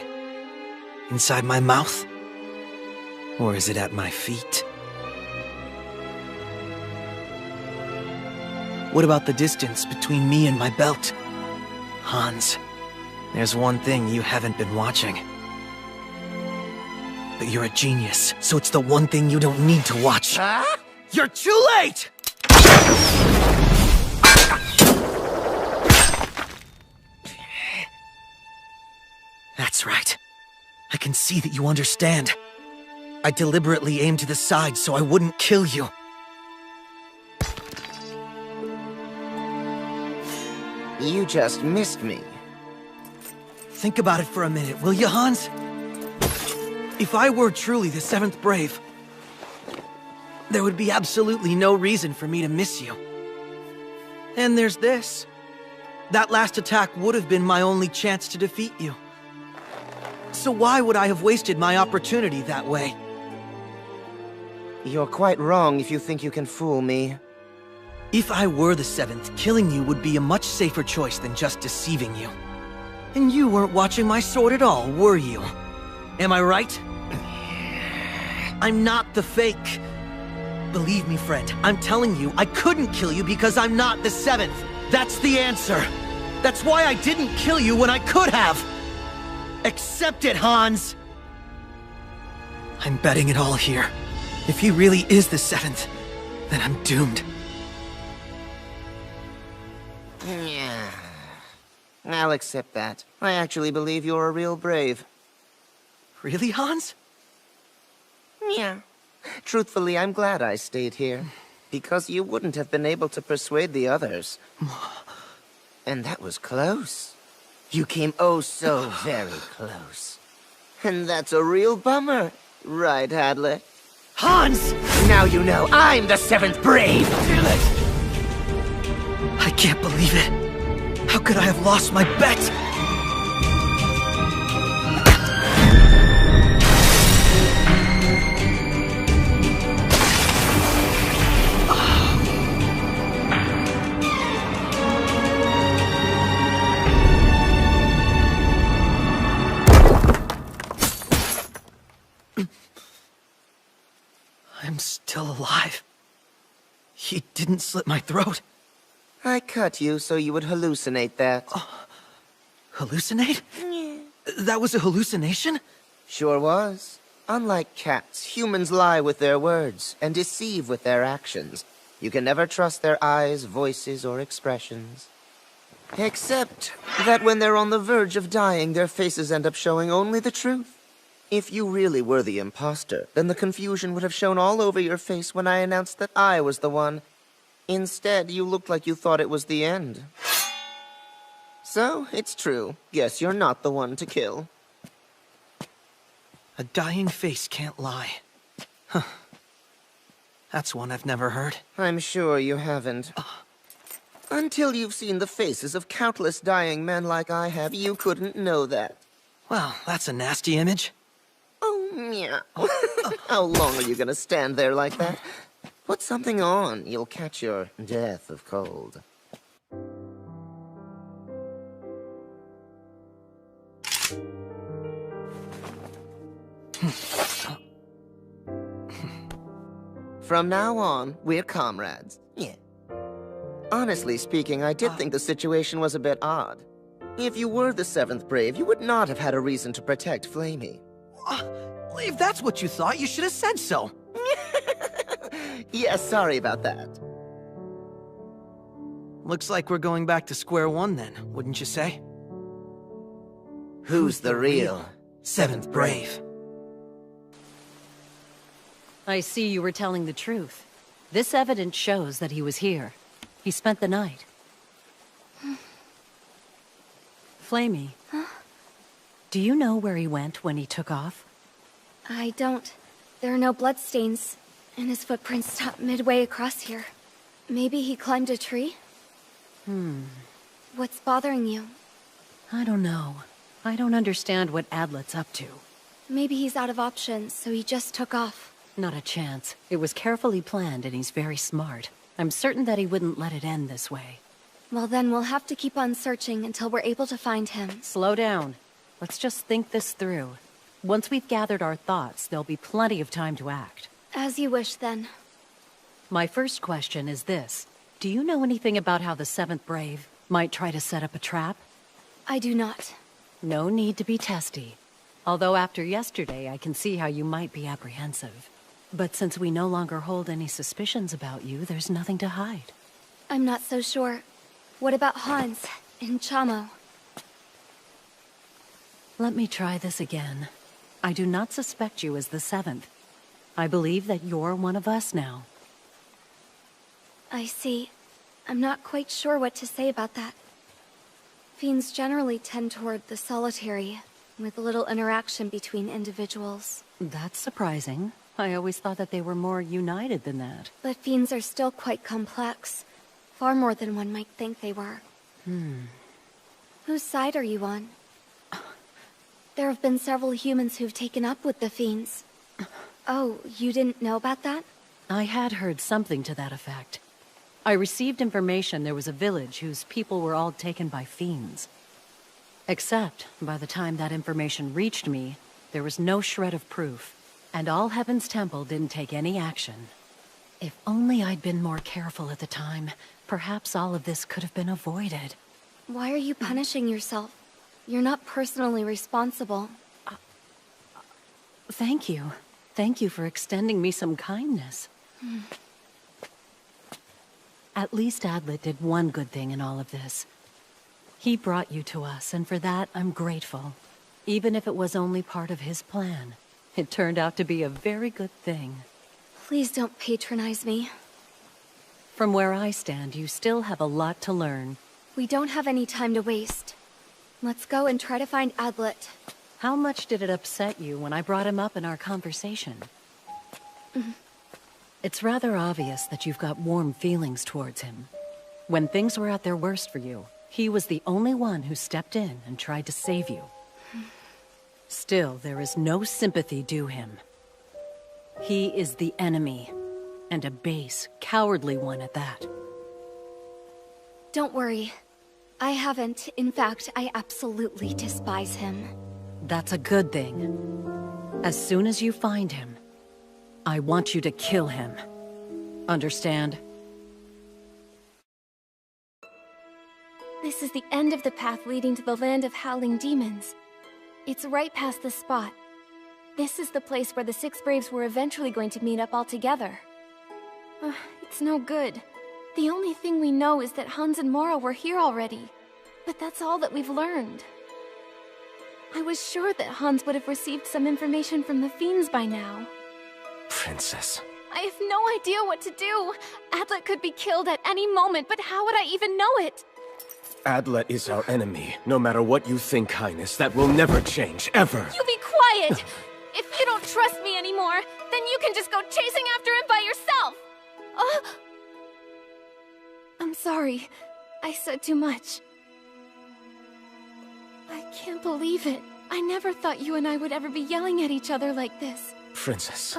Inside my mouth? Or is it at my feet? What about the distance between me and my belt? Hans, there's one thing you haven't been watching. But you're a genius, so it's the one thing you don't need to watch. Huh? You're too late! That's right. I can see that you understand. I deliberately aimed to the side so I wouldn't kill you. You just missed me. Think about it for a minute, will you, Hans? If I were truly the 7th Brave, there would be absolutely no reason for me to miss you. And there's this. That last attack would have been my only chance to defeat you. So why would I have wasted my opportunity that way? You're quite wrong if you think you can fool me. If I were the 7th, killing you would be a much safer choice than just deceiving you. And you weren't watching my sword at all, were you? Am I right? I'm not the fake. Believe me, friend, I'm telling you, I couldn't kill you because I'm not the 7th. That's the answer. That's why I didn't kill you when I could have. Accept it, Hans! I'm betting it all here. If he really is the 7th, then I'm doomed. Yeah. I'll accept that. I actually believe you're a real brave. Really, Hans? Yeah. Truthfully, I'm glad I stayed here. Because you wouldn't have been able to persuade the others. And that was close. You came oh so very close. And that's a real bummer, right, Hadlet? Hans! Now you know I'm the 7th Brave! Damn it! I can't believe it. How could I have lost my bet? I'm still alive. He didn't slit my throat. I cut you so you would hallucinate that. Hallucinate? That was a hallucination? Sure was. Unlike cats, humans lie with their words and deceive with their actions. You can never trust their eyes, voices, or expressions. Except that when they're on the verge of dying, their faces end up showing only the truth. If you really were the imposter, then the confusion would have shown all over your face when I announced that I was the one. Instead, you looked like you thought it was the end. So, it's true. Guess you're not the one to kill. A dying face can't lie. Huh. That's one I've never heard. I'm sure you haven't. Until you've seen the faces of countless dying men like I have, you couldn't know that. Well, that's a nasty image. Oh, meow. How long are you gonna stand there like that? Put something on. You'll catch your death of cold. From now on, we're comrades. Yeah. Honestly speaking, I did think the situation was a bit odd. If you were the 7th Brave, you would not have had a reason to protect Flamey. If that's what you thought, you should have said so. Yeah, sorry about that. Looks like we're going back to square one then, wouldn't you say? Who's the real 7th Brave? I see you were telling the truth. This evidence shows that he was here. He spent the night. Flamey. Do you know where he went when he took off? I don't. There are no bloodstains, and his footprints stop midway across here. Maybe he climbed a tree? What's bothering you? I don't know. I don't understand what Adlet's up to. Maybe he's out of options, so he just took off. Not a chance. It was carefully planned and he's very smart. I'm certain that he wouldn't let it end this way. Well then, we'll have to keep on searching until we're able to find him. Slow down. Let's just think this through. Once we've gathered our thoughts, there'll be plenty of time to act. As you wish, then. My first question is this. Do you know anything about how the 7th Brave might try to set up a trap? I do not. No need to be testy. Although after yesterday, I can see how you might be apprehensive. But since we no longer hold any suspicions about you, there's nothing to hide. I'm not so sure. What about Hans and Chamo? Let me try this again. I do not suspect you as the 7th. I believe that you're one of us now. I see. I'm not quite sure what to say about that. Fiends generally tend toward the solitary, with little interaction between individuals. That's surprising. I always thought that they were more united than that. But fiends are still quite complex. Far more than one might think they were. Whose side are you on? There have been several humans who've taken up with the fiends. Oh, you didn't know about that? I had heard something to that effect. I received information there was a village whose people were all taken by fiends. Except, by the time that information reached me, there was no shred of proof, and All Heaven's Temple didn't take any action. If only I'd been more careful at the time, perhaps all of this could have been avoided. Why are you punishing yourself? You're not personally responsible. Thank you. Thank you for extending me some kindness. At least Adlet did one good thing in all of this. He brought you to us, and for that, I'm grateful. Even if it was only part of his plan, it turned out to be a very good thing. Please don't patronize me. From where I stand, you still have a lot to learn. We don't have any time to waste. Let's go and try to find Adlet. How much did it upset you when I brought him up in our conversation? It's rather obvious that you've got warm feelings towards him. When things were at their worst for you, he was the only one who stepped in and tried to save you. Still, there is no sympathy due him. He is the enemy, and a base, cowardly one at that. Don't worry. I haven't. In fact, I absolutely despise him. That's a good thing. As soon as you find him, I want you to kill him. Understand? This is the end of the path leading to the land of howling demons. It's right past this spot. This is the place where the 6 Braves were eventually going to meet up all together. It's no good. The only thing we know is that Hans and Mora were here already. But that's all that we've learned. I was sure that Hans would have received some information from the fiends by now. Princess. I have no idea what to do. Adlet could be killed at any moment, but how would I even know it? Adlet is our enemy. No matter what you think, Highness, that will never change, ever. You be quiet! If you don't trust me anymore, then you can just go chasing after him by yourself! I'm sorry. I said too much. I can't believe it. I never thought you and I would ever be yelling at each other like this. Princess,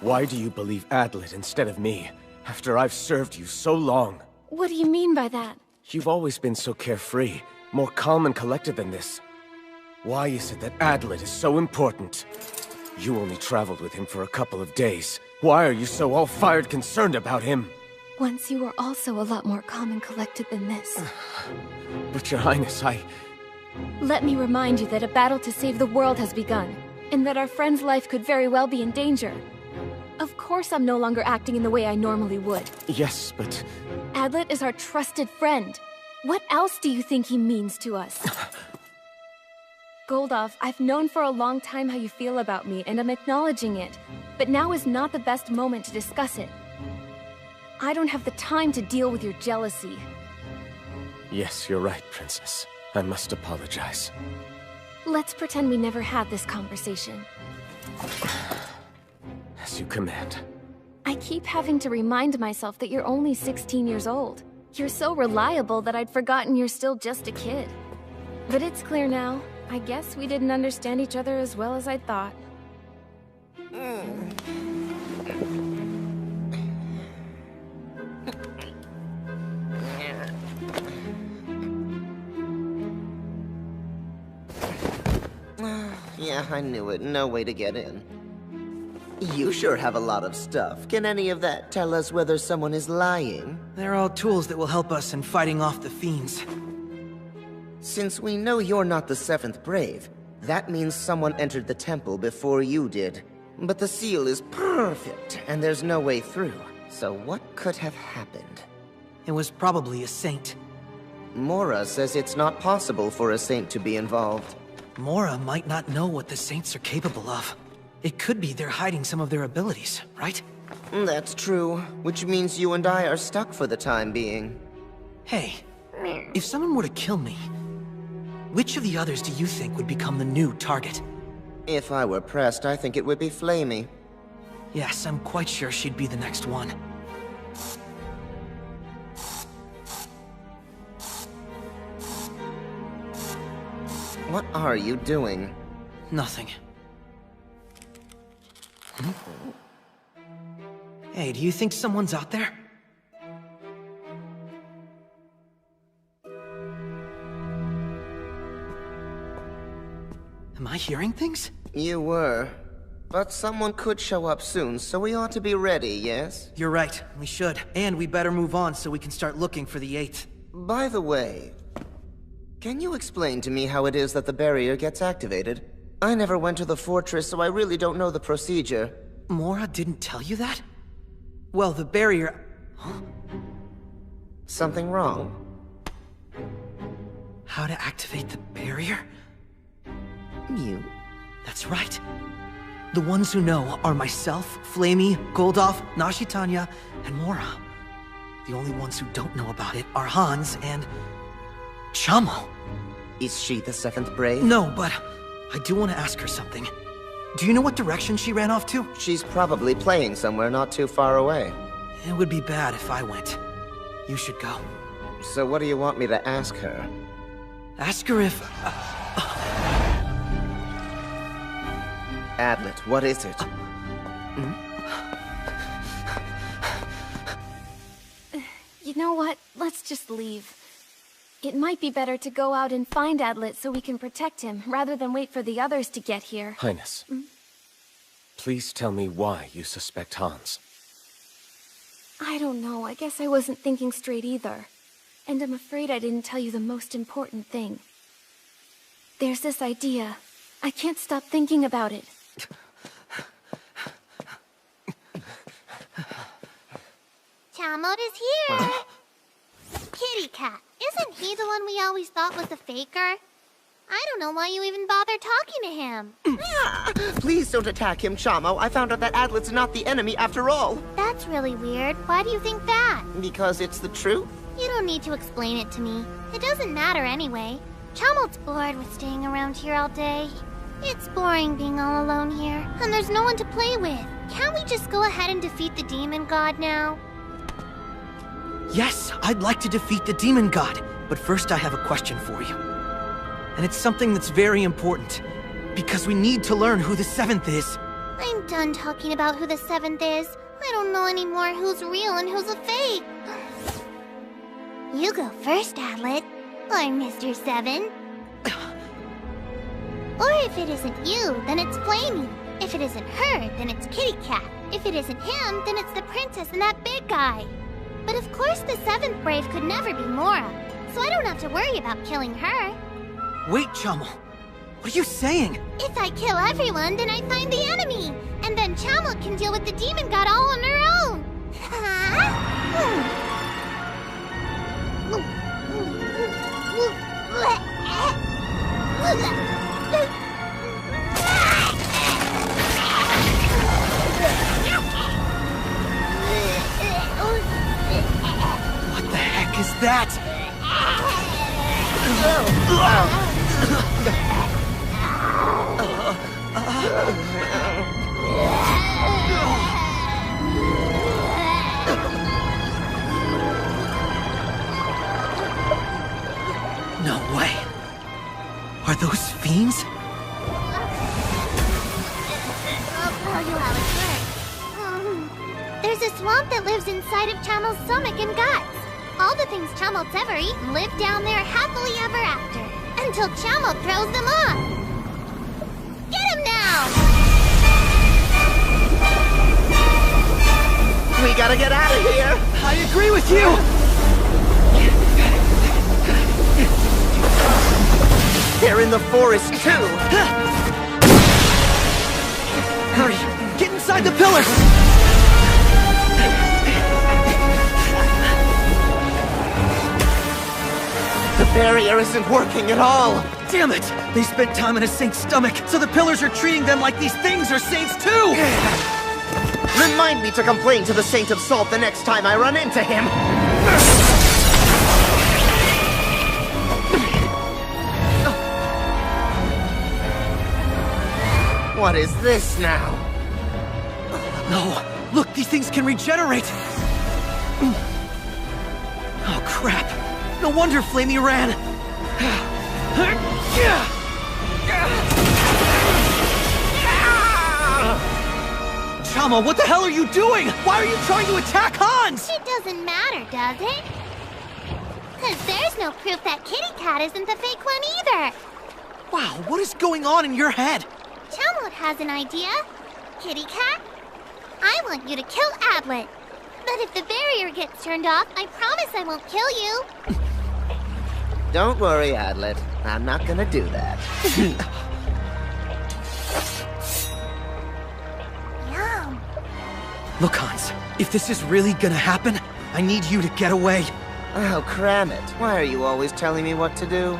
why do you believe Adlet instead of me, after I've served you so long? What do you mean by that? You've always been so carefree, more calm and collected than this. Why is it that Adlet is so important? You only traveled with him for a couple of days. Why are you so all-fired concerned about him? Once you were also a lot more calm and collected than this. But Your Highness, Let me remind you that a battle to save the world has begun, and that our friend's life could very well be in danger. Of course I'm no longer acting in the way I normally would. Yes, but... Adlet is our trusted friend. What else do you think he means to us? Goldov, I've known for a long time how you feel about me, and I'm acknowledging it. But now is not the best moment to discuss it. I don't have the time to deal with your jealousy. Yes, you're right, Princess. I must apologize. Let's pretend we never had this conversation. As you command. I keep having to remind myself that you're only 16 years old. You're so reliable that I'd forgotten you're still just a kid. But it's clear now. I guess we didn't understand each other as well as I thought. Yeah, I knew it. No way to get in. You sure have a lot of stuff. Can any of that tell us whether someone is lying? They're all tools that will help us in fighting off the fiends. Since we know you're not the 7th Brave, that means someone entered the temple before you did. But the seal is perfect, and there's no way through. So what could have happened? It was probably a saint. Mora says it's not possible for a saint to be involved. Mora might not know what the saints are capable of. It could be they're hiding some of their abilities, right? That's true, which means you and I are stuck for the time being. Hey, if someone were to kill me, which of the others do you think would become the new target? If I were pressed, I think it would be Flamey. Yes, I'm quite sure she'd be the next one. What are you doing? Nothing. Hey, do you think someone's out there? Am I hearing things? You were. But someone could show up soon, so we ought to be ready, yes? You're right, we should. And we better move on so we can start looking for the 8th. By the way, can you explain to me how it is that the barrier gets activated? I never went to the fortress, so I really don't know the procedure. Mora didn't tell you that? Well, the barrier... Huh? Something wrong? How to activate the barrier? You? That's right. The ones who know are myself, Flamey, Goldoff, Nashitanya, and Mora. The only ones who don't know about it are Hans and... Chamo. Is she the 7th Brave? No, but I do want to ask her something. Do you know what direction she ran off to? She's probably playing somewhere not too far away. It would be bad if I went. You should go. So what do you want me to ask her? Ask her if... Adlet, what is it? You know what? Let's just leave. It might be better to go out and find Adlet so we can protect him, rather than wait for the others to get here. Highness, please tell me why you suspect Hans. I don't know. I guess I wasn't thinking straight either. And I'm afraid I didn't tell you the most important thing. There's this idea. I can't stop thinking about it. Chamot is here! Kitty Cat, isn't he the one we always thought was a faker? I don't know why you even bother talking to him. Please don't attack him, Chamo. I found out that Adlet's not the enemy after all. That's really weird. Why do you think that? Because it's the truth? You don't need to explain it to me. It doesn't matter anyway. Chamot's bored with staying around here all day. It's boring being all alone here, and there's no one to play with. Can't we just go ahead and defeat the demon god now? Yes, I'd like to defeat the demon god, but first I have a question for you. And it's something that's very important, because we need to learn who the 7th is. I'm done talking about who the 7th is. I don't know anymore who's real and who's a fake. You go first, Adlet. Or Mr. 7. Or if it isn't you, then it's Flamey. If it isn't her, then it's Kitty Cat. If it isn't him, then it's the princess and that big guy. But of course the 7th Brave could never be Mora, so I don't have to worry about killing her. Wait, Chamo. What are you saying? If I kill everyone, then I find the enemy. And then Chamo can deal with the demon god all on her own. What the heck is that? No way. Are those fiends? There's a swamp that lives inside of Chamel's stomach and guts. All the things Chamel's ever eaten live down there happily ever after, until Chamel throws them off. Get him now! We gotta get out of here! I agree with you! They're in the forest too! Hurry! Get inside the pillars! The barrier isn't working at all! Damn it! They spent time in a saint's stomach, so the pillars are treating them like these things are saints too! Remind me to complain to the Saint of Salt the next time I run into him! What is this now? No! Look, these things can regenerate! Oh, crap! No wonder Flamey ran! Chamel, what the hell are you doing? Why are you trying to attack Hans? It doesn't matter, does it? Because there's no proof that Kitty Cat isn't the fake one either! Wow, what is going on in your head? Chamel has an idea. Kitty Cat, I want you to kill Adlet. But if the barrier gets turned off, I promise I won't kill you. Don't worry, Adlet. I'm not gonna do that. Yum. Look, Hans, if this is really gonna happen, I need you to get away. Oh, cram it. Why are you always telling me what to do?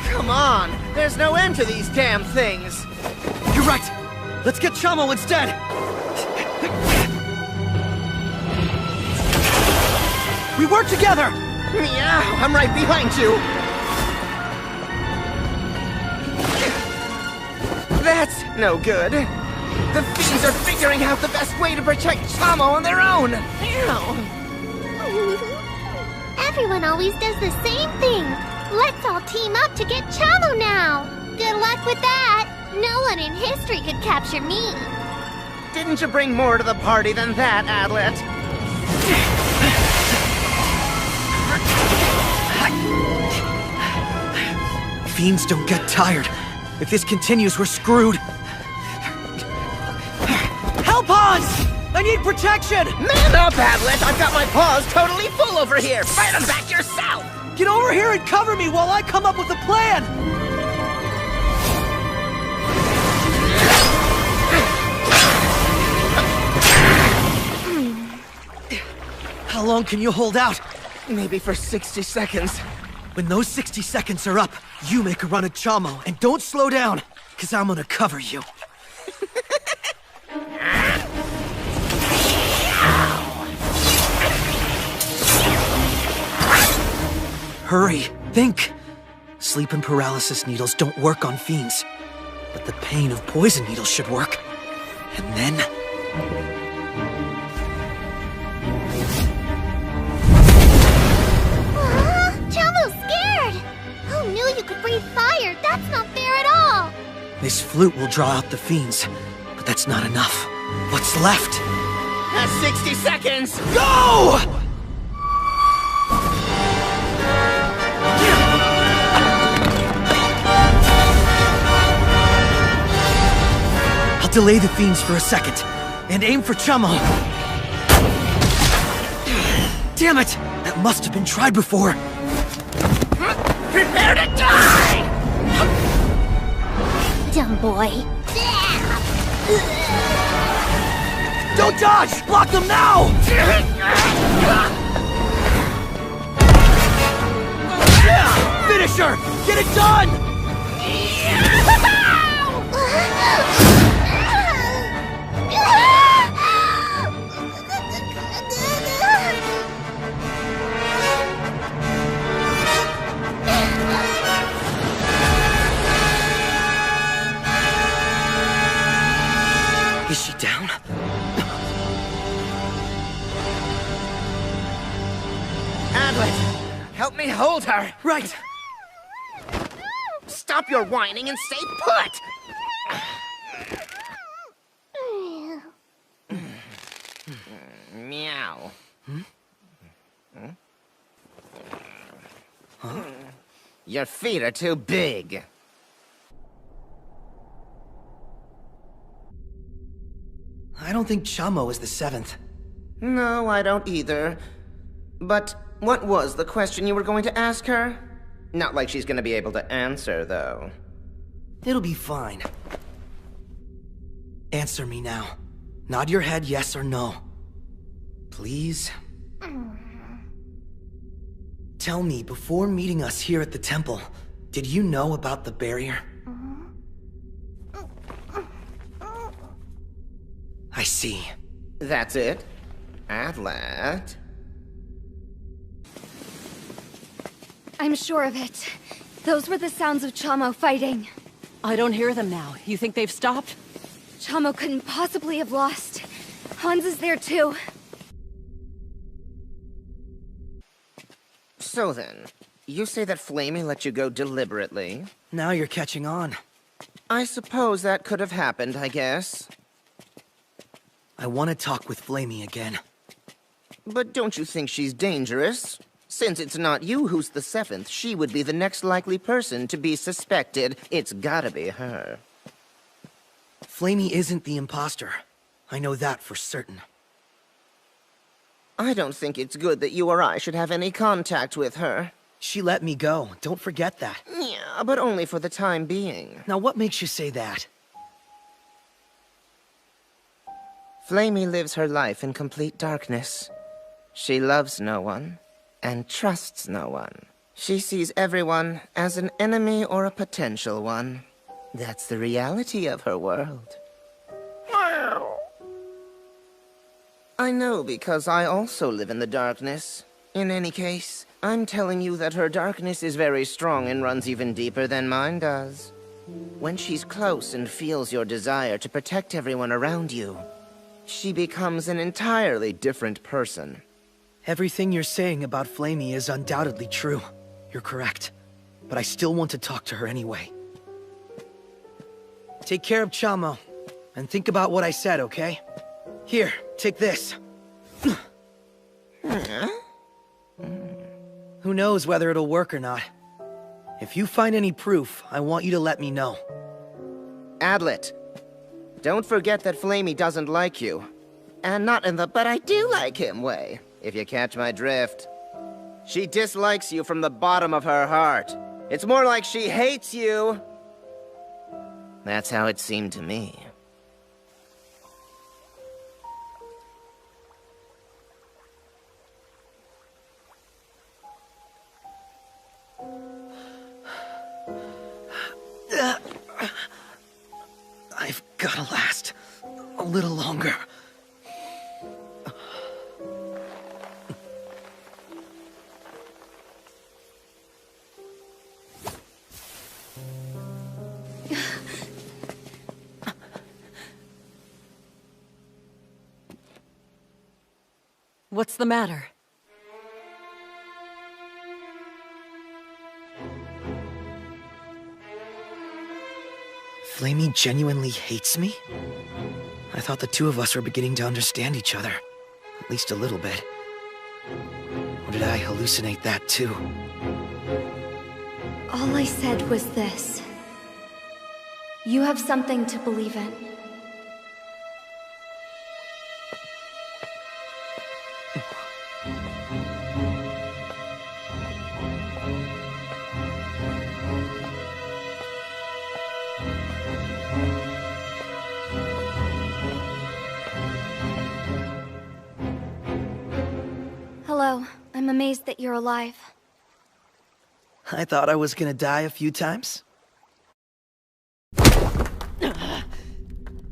Come on! There's no end to these damn things! You're right! Let's get Chamel instead! We work together! Meow! I'm right behind you! That's no good. The fiends are figuring out the best way to protect Chamel on their own! Meow! Everyone always does the same thing. Let's all team up to get Chamel now. Good luck with that. No one in history could capture me. Didn't you bring more to the party than that, Adlet? Fiends don't get tired. If this continues, we're screwed. Help, Hans! I need protection! Man up, Adlet! I've got my paws totally full over here! Fight them back yourself! Get over here and cover me while I come up with a plan! How long can you hold out? Maybe for 60 seconds. When those 60 seconds are up, you make a run at Chamel, and don't slow down, because I'm gonna cover you. Hurry, think. Sleep and paralysis needles don't work on fiends, but the pain of poison needles should work. And then... Chamel's scared! Who knew you could breathe fire? That's not fair at all! This flute will draw out the fiends, but that's not enough. What's left? That's 60 seconds! Go! I'll delay the fiends for a second, and aim for Chamel. Damn it! That must have been tried before. Prepare to die! Dumb boy. Don't dodge! Block them now! Finish her! Get it done! Is she down? Adlet, help me hold her. Right. Stop your whining and stay put. Meow. Huh? Your feet are too big. I don't think Chamo is the 7th. No, I don't either. But what was the question you were going to ask her? Not like she's going to be able to answer, though. It'll be fine. Answer me now. Nod your head yes or no. Please? Tell me, before meeting us here at the temple, did you know about the barrier? I see. That's it? Adlet? I'm sure of it. Those were the sounds of Chamo fighting. I don't hear them now. You think they've stopped? Chamo couldn't possibly have lost. Hans is there too. So then, you say that Flamey let you go deliberately? Now you're catching on. I suppose that could have happened, I guess. I want to talk with Flamey again. But don't you think she's dangerous? Since it's not you who's the 7th, she would be the next likely person to be suspected. It's gotta be her. Flamey isn't the imposter. I know that for certain. I don't think it's good that you or I should have any contact with her. She let me go. Don't forget that. Yeah, but only for the time being. Now what makes you say that? Flamey lives her life in complete darkness. She loves no one, and trusts no one. She sees everyone as an enemy or a potential one. That's the reality of her world. I know because I also live in the darkness. In any case, I'm telling you that her darkness is very strong and runs even deeper than mine does. When she's close and feels your desire to protect everyone around you, she becomes an entirely different person. Everything you're saying about Flamey is undoubtedly true. You're correct. But I still want to talk to her anyway. Take care of Chamo, and think about what I said, okay? Here, take this. Who knows whether it'll work or not. If you find any proof, I want you to let me know. Adlet, don't forget that Flamey doesn't like you. And not in the "but I do like him" way, if you catch my drift. She dislikes you from the bottom of her heart. It's more like she hates you. That's how it seemed to me. I've gotta last a little longer. What's the matter? Flamey genuinely hates me? I thought the two of us were beginning to understand each other. At least a little bit. Or did I hallucinate that too? All I said was this. You have something to believe in. amazed that you're alive. I thought I was gonna die a few times.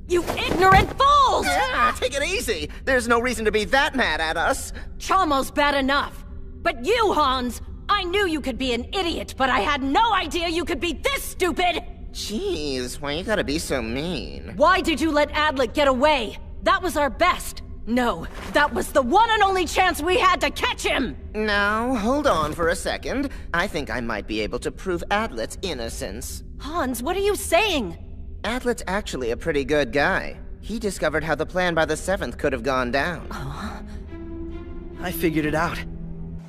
You ignorant fools! Yeah, take it easy. There's no reason to be that mad at us. Chamo's bad enough. But you, Hans, I knew you could be an idiot, but I had no idea you could be this stupid! Jeez, why you gotta be so mean? Why did you let Adlet get away? That was our best. No, that was the one and only chance we had to catch him! Now, hold on for a second. I think I might be able to prove Adlet's innocence. Hans, what are you saying? Adlet's actually a pretty good guy. He discovered how the plan by the 7th could have gone down. I figured it out.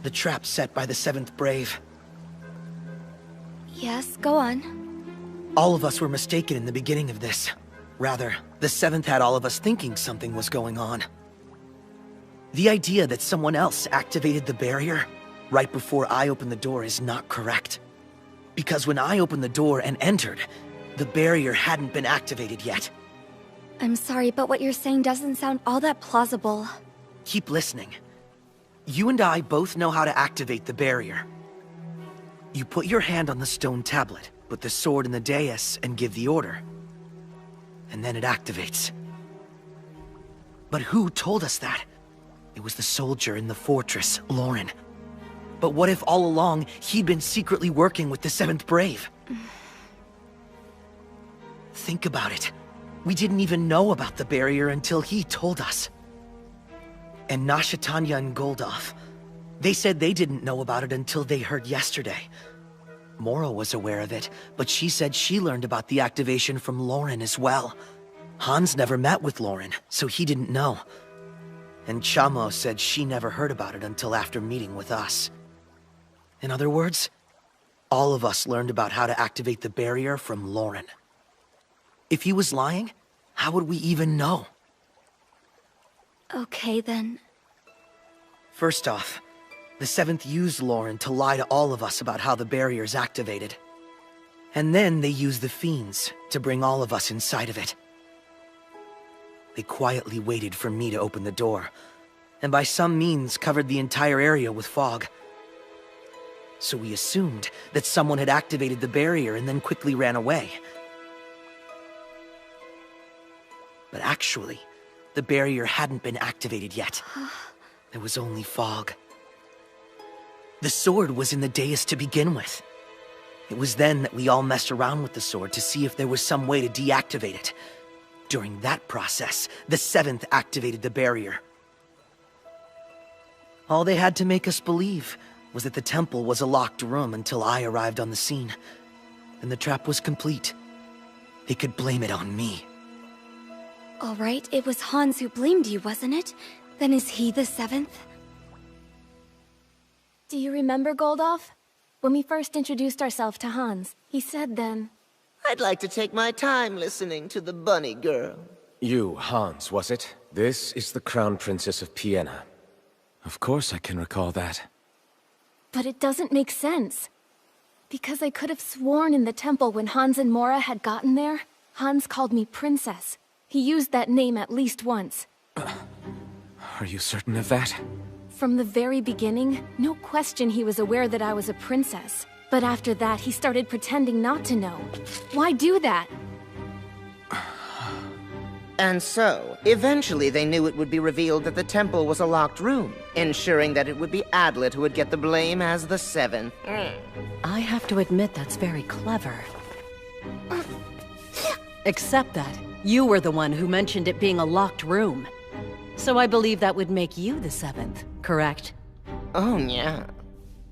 The trap set by the 7th Brave. Yes, go on. All of us were mistaken in the beginning of this. Rather, the 7th had all of us thinking something was going on. The idea that someone else activated the barrier right before I opened the door is not correct. Because when I opened the door and entered, the barrier hadn't been activated yet. I'm sorry, but what you're saying doesn't sound all that plausible. Keep listening. You and I both know how to activate the barrier. You put your hand on the stone tablet, put the sword in the dais, and give the order. And then it activates. But who told us that? It was the soldier in the fortress, Lauren. But what if all along, he'd been secretly working with the 7th Brave? Think about it. We didn't even know about the barrier until he told us. And Nashatanya and Goldov, they said they didn't know about it until they heard yesterday. Mora was aware of it, but she said she learned about the activation from Lauren as well. Hans never met with Lauren, so he didn't know. And Chamo said she never heard about it until after meeting with us. In other words, all of us learned about how to activate the barrier from Lauren. If he was lying, how would we even know? Okay, then. First off, the 7th used Lauren to lie to all of us about how the barrier is activated. And then they used the Fiends to bring all of us inside of it. They quietly waited for me to open the door, and by some means covered the entire area with fog. So we assumed that someone had activated the barrier and then quickly ran away. But actually, the barrier hadn't been activated yet. There was only fog. The sword was in the dais to begin with. It was then that we all messed around with the sword to see if there was some way to deactivate it. During that process, the 7th activated the barrier. All they had to make us believe was that the temple was a locked room until I arrived on the scene. Then the trap was complete. They could blame it on me. All right, it was Hans who blamed you, wasn't it? Then is he the 7th? Do you remember, Goldov? When we first introduced ourselves to Hans, he said then... I'd like to take my time listening to the bunny girl. You, Hans, was it? This is the Crown Princess of Piena. Of course I can recall that. But it doesn't make sense. Because I could have sworn in the temple when Hans and Mora had gotten there, Hans called me Princess. He used that name at least once. Are you certain of that? From the very beginning, no question he was aware that I was a princess. But after that, he started pretending not to know. Why do that? And so, eventually they knew it would be revealed that the temple was a locked room, ensuring that it would be Adlet who would get the blame as the 7th. I have to admit that's very clever. Except that you were the one who mentioned it being a locked room. So I believe that would make you the 7th, correct? Oh, yeah.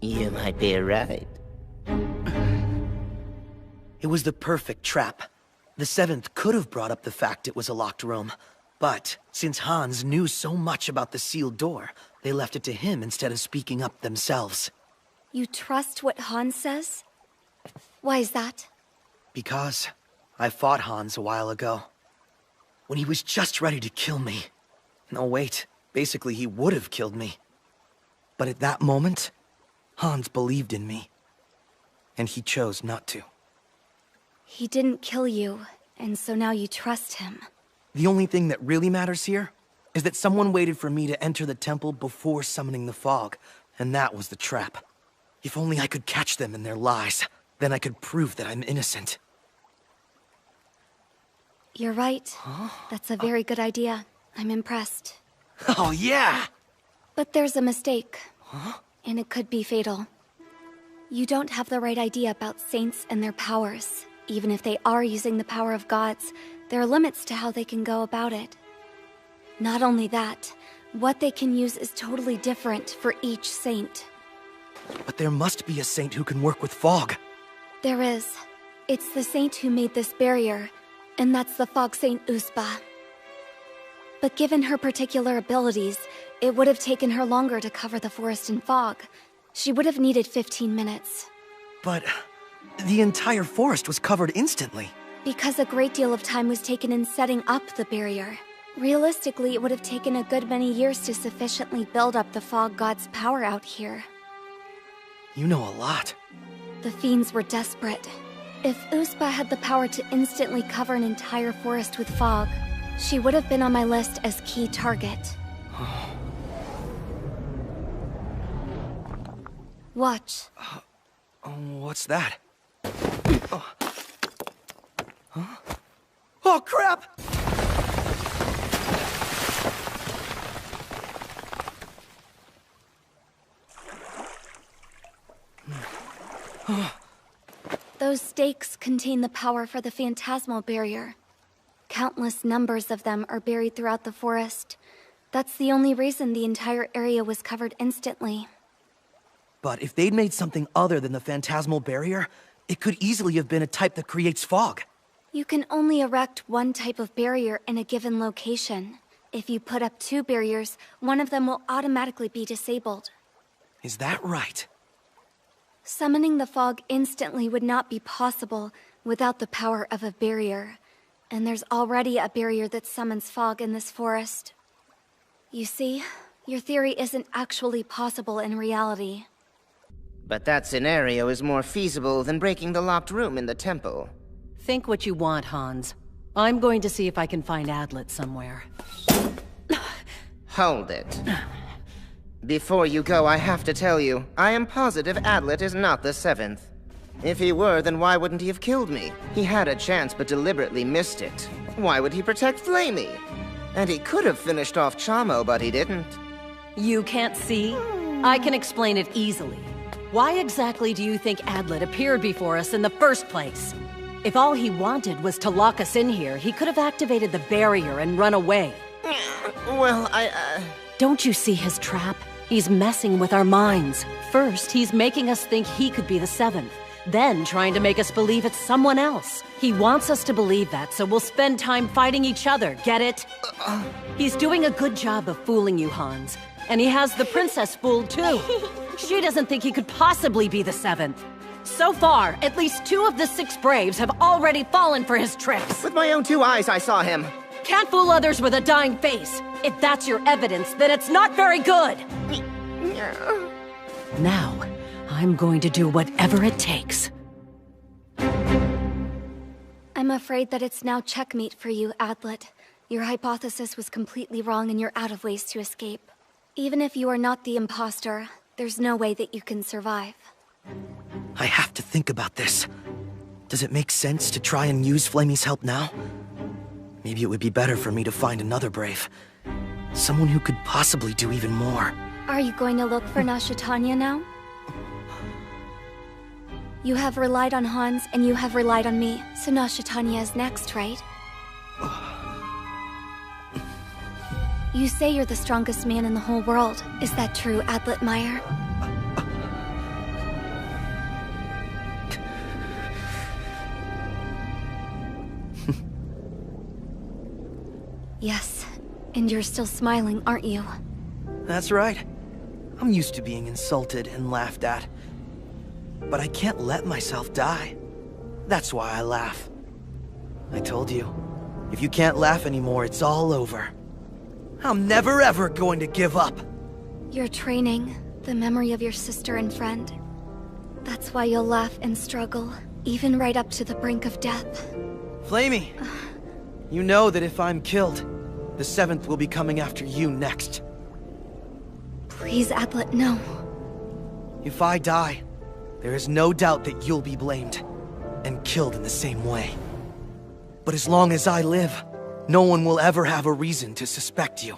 You might be right. It was the perfect trap. The 7th could have brought up the fact it was a locked room. But since Hans knew so much about the sealed door, they left it to him instead of speaking up themselves. You trust what Hans says? Why is that? Because I fought Hans a while ago. When he was just ready to kill me. No, wait. Basically, he would have killed me. But at that moment, Hans believed in me. And he chose not to. He didn't kill you, and so now you trust him. The only thing that really matters here is that someone waited for me to enter the temple before summoning the fog, And that was the trap. If only I could catch them in their lies, then I could prove that I'm innocent. You're right. That's a very good idea. I'm impressed. Oh, yeah! But there's a mistake. And it could be fatal. You don't have the right idea about saints and their powers. Even if they are using the power of gods, there are limits to how they can go about it. Not only that, what they can use is totally different for each saint. But there must be a saint who can work with fog. There is. It's the saint who made this barrier, and that's the Fog Saint Uspa. But given her particular abilities, it would have taken her longer to cover the forest in fog. She would have needed 15 minutes. But the entire forest was covered instantly. Because a great deal of time was taken in setting up the barrier. Realistically, it would have taken a good many years to sufficiently build up the fog god's power out here. You know a lot. The fiends were desperate. If Uspa had the power to instantly cover an entire forest with fog, she would have been on my list as key target. Watch. What's that? Oh, crap! Those stakes contain the power for the Phantasmal Barrier. Countless numbers of them are buried throughout the forest. That's the only reason the entire area was covered instantly. But if they'd made something other than the Phantasmal Barrier, it could easily have been a type that creates fog. You can only erect one type of barrier in a given location. If you put up 2 barriers, one of them will automatically be disabled. Is that right? Summoning the fog instantly would not be possible without the power of a barrier. And there's already a barrier that summons fog in this forest. You see, your theory isn't actually possible in reality. But that scenario is more feasible than breaking the locked room in the temple. Think what you want, Hans. I'm going to see if I can find Adlet somewhere. Hold it. Before you go, I have to tell you, I am positive Adlet is not the 7th. If he were, then why wouldn't he have killed me? He had a chance but deliberately missed it. Why would he protect Flamey? And he could have finished off Chamo, but he didn't. You can't see? I can explain it easily. Why exactly do you think Adlet appeared before us in the first place? If all he wanted was to lock us in here, he could have activated the barrier and run away. Well, Don't you see his trap? He's messing with our minds. First, he's making us think he could be the 7th. Then trying to make us believe it's someone else. He wants us to believe that, so we'll spend time fighting each other, get it? He's doing a good job of fooling you, Hans. And he has the princess fooled, too. She doesn't think he could possibly be the 7th. So far, at least 2 of the 6 Braves have already fallen for his tricks. With my own 2 eyes, I saw him. Can't fool others with a dying face. If that's your evidence, then it's not very good. Now, I'm going to do whatever it takes. I'm afraid that it's now checkmate for you, Adlet. Your hypothesis was completely wrong and you're out of ways to escape. Even if you are not the imposter, there's no way that you can survive. I have to think about this. Does it make sense to try and use Flamey's help now? Maybe it would be better for me to find another Brave. Someone who could possibly do even more. Are you going to look for Nashitania now? You have relied on Hans, and you have relied on me, so Nashitania is next, right? You say you're the strongest man in the whole world. Is that true, Adlet Meyer? Yes, and you're still smiling, aren't you? That's right. I'm used to being insulted and laughed at. But I can't let myself die. That's why I laugh. I told you, if you can't laugh anymore, it's all over. I'm never ever going to give up. Your training, the memory of your sister and friend. That's why you'll laugh and struggle, even right up to the brink of death. Flamey, you know that if I'm killed, the 7th will be coming after you next. Please, Adlet, no. If I die, there is no doubt that you'll be blamed, and killed in the same way. But as long as I live, no one will ever have a reason to suspect you.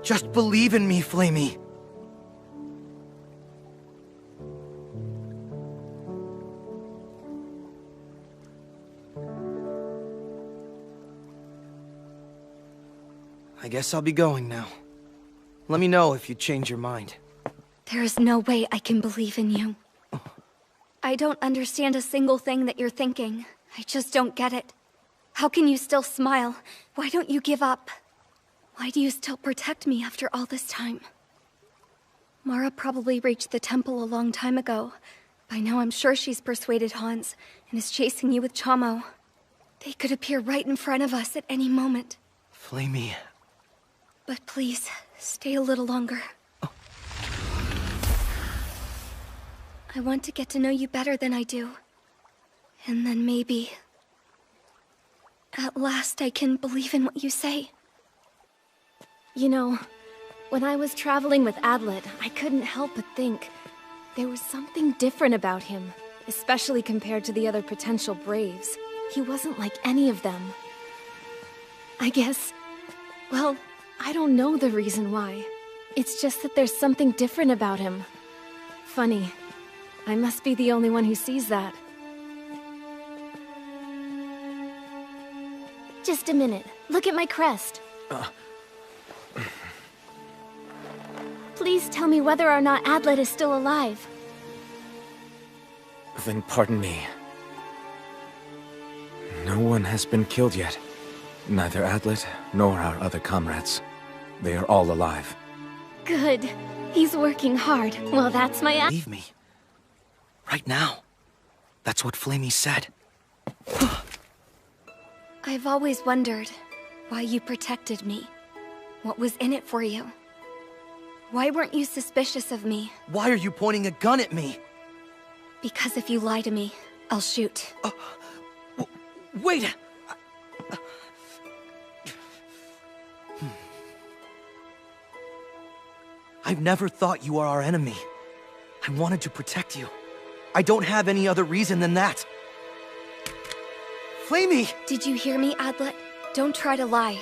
Just believe in me, Flamey. I guess I'll be going now. Let me know if you change your mind. There is no way I can believe in you. I don't understand a single thing that you're thinking. I just don't get it. How can you still smile? Why don't you give up? Why do you still protect me after all this time? Mara probably reached the temple a long time ago. By now I'm sure she's persuaded Hans and is chasing you with Chamo. They could appear right in front of us at any moment. Flamey. But please, stay a little longer. I want to get to know you better than I do. And then maybe... at last I can believe in what you say. You know, when I was traveling with Adlet, I couldn't help but think there was something different about him, especially compared to the other potential Braves. He wasn't like any of them. I guess, well, I don't know the reason why. It's just that there's something different about him. Funny. I must be the only one who sees that. Just a minute. Look at my crest. Please tell me whether or not Adlet is still alive. Then pardon me. No one has been killed yet. Neither Adlet nor our other comrades. They are all alive. Good. He's working hard. Well, that's my... Leave me. Right now. That's what Flamey said. I've always wondered why you protected me. What was in it for you? Why weren't you suspicious of me? Why are you pointing a gun at me? Because if you lie to me, I'll shoot. Wait! I've never thought you were our enemy. I wanted to protect you. I don't have any other reason than that. Flamey! Did you hear me, Adlet? Don't try to lie.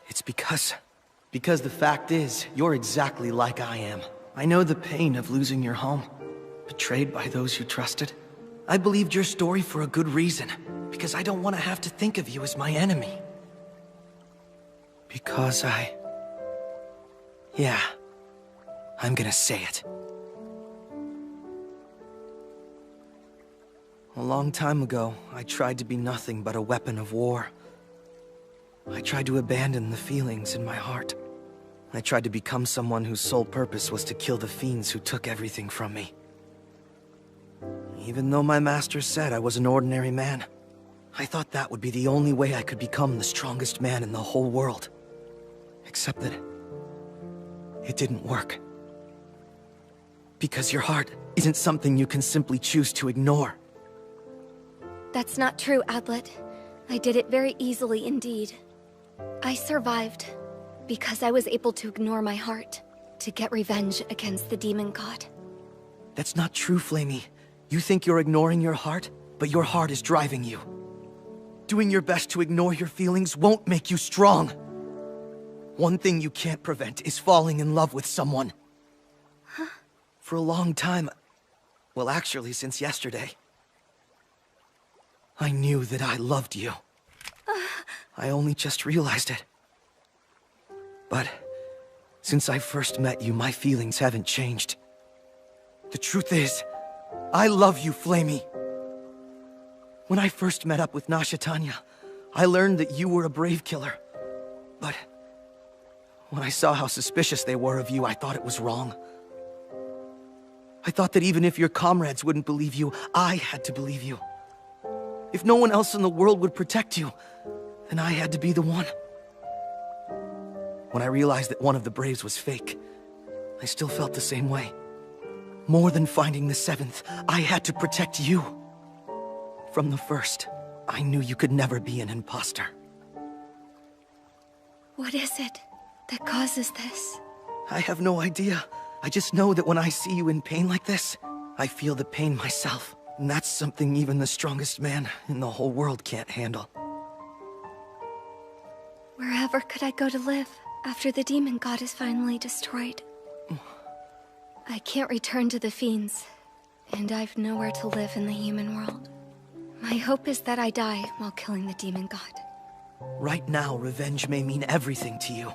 It's because the fact is, you're exactly like I am. I know the pain of losing your home, betrayed by those you trusted. I believed your story for a good reason, because I don't want to have to think of you as my enemy. Because yeah, I'm gonna say it. A long time ago, I tried to be nothing but a weapon of war. I tried to abandon the feelings in my heart. I tried to become someone whose sole purpose was to kill the fiends who took everything from me. Even though my master said I was an ordinary man, I thought that would be the only way I could become the strongest man in the whole world. Except that it didn't work. Because your heart isn't something you can simply choose to ignore. That's not true, Adlet. I did it very easily indeed. I survived because I was able to ignore my heart to get revenge against the demon god. That's not true, Flamey. You think you're ignoring your heart, but your heart is driving you. Doing your best to ignore your feelings won't make you strong. One thing you can't prevent is falling in love with someone. Huh? For a long time, well, actually since yesterday, I knew that I loved you. I only just realized it. But since I first met you, my feelings haven't changed. The truth is, I love you, Flamey. When I first met up with Nasha Tanya, I learned that you were a brave killer. But when I saw how suspicious they were of you, I thought it was wrong. I thought that even if your comrades wouldn't believe you, I had to believe you. If no one else in the world would protect you, then I had to be the one. When I realized that one of the Braves was fake, I still felt the same way. More than finding the seventh, I had to protect you. From the first, I knew you could never be an imposter. What is it that causes this? I have no idea. I just know that when I see you in pain like this, I feel the pain myself. And that's something even the strongest man in the whole world can't handle. Wherever could I go to live after the demon god is finally destroyed? I can't return to the Fiends, and I've nowhere to live in the human world. My hope is that I die while killing the demon god. Right now, revenge may mean everything to you.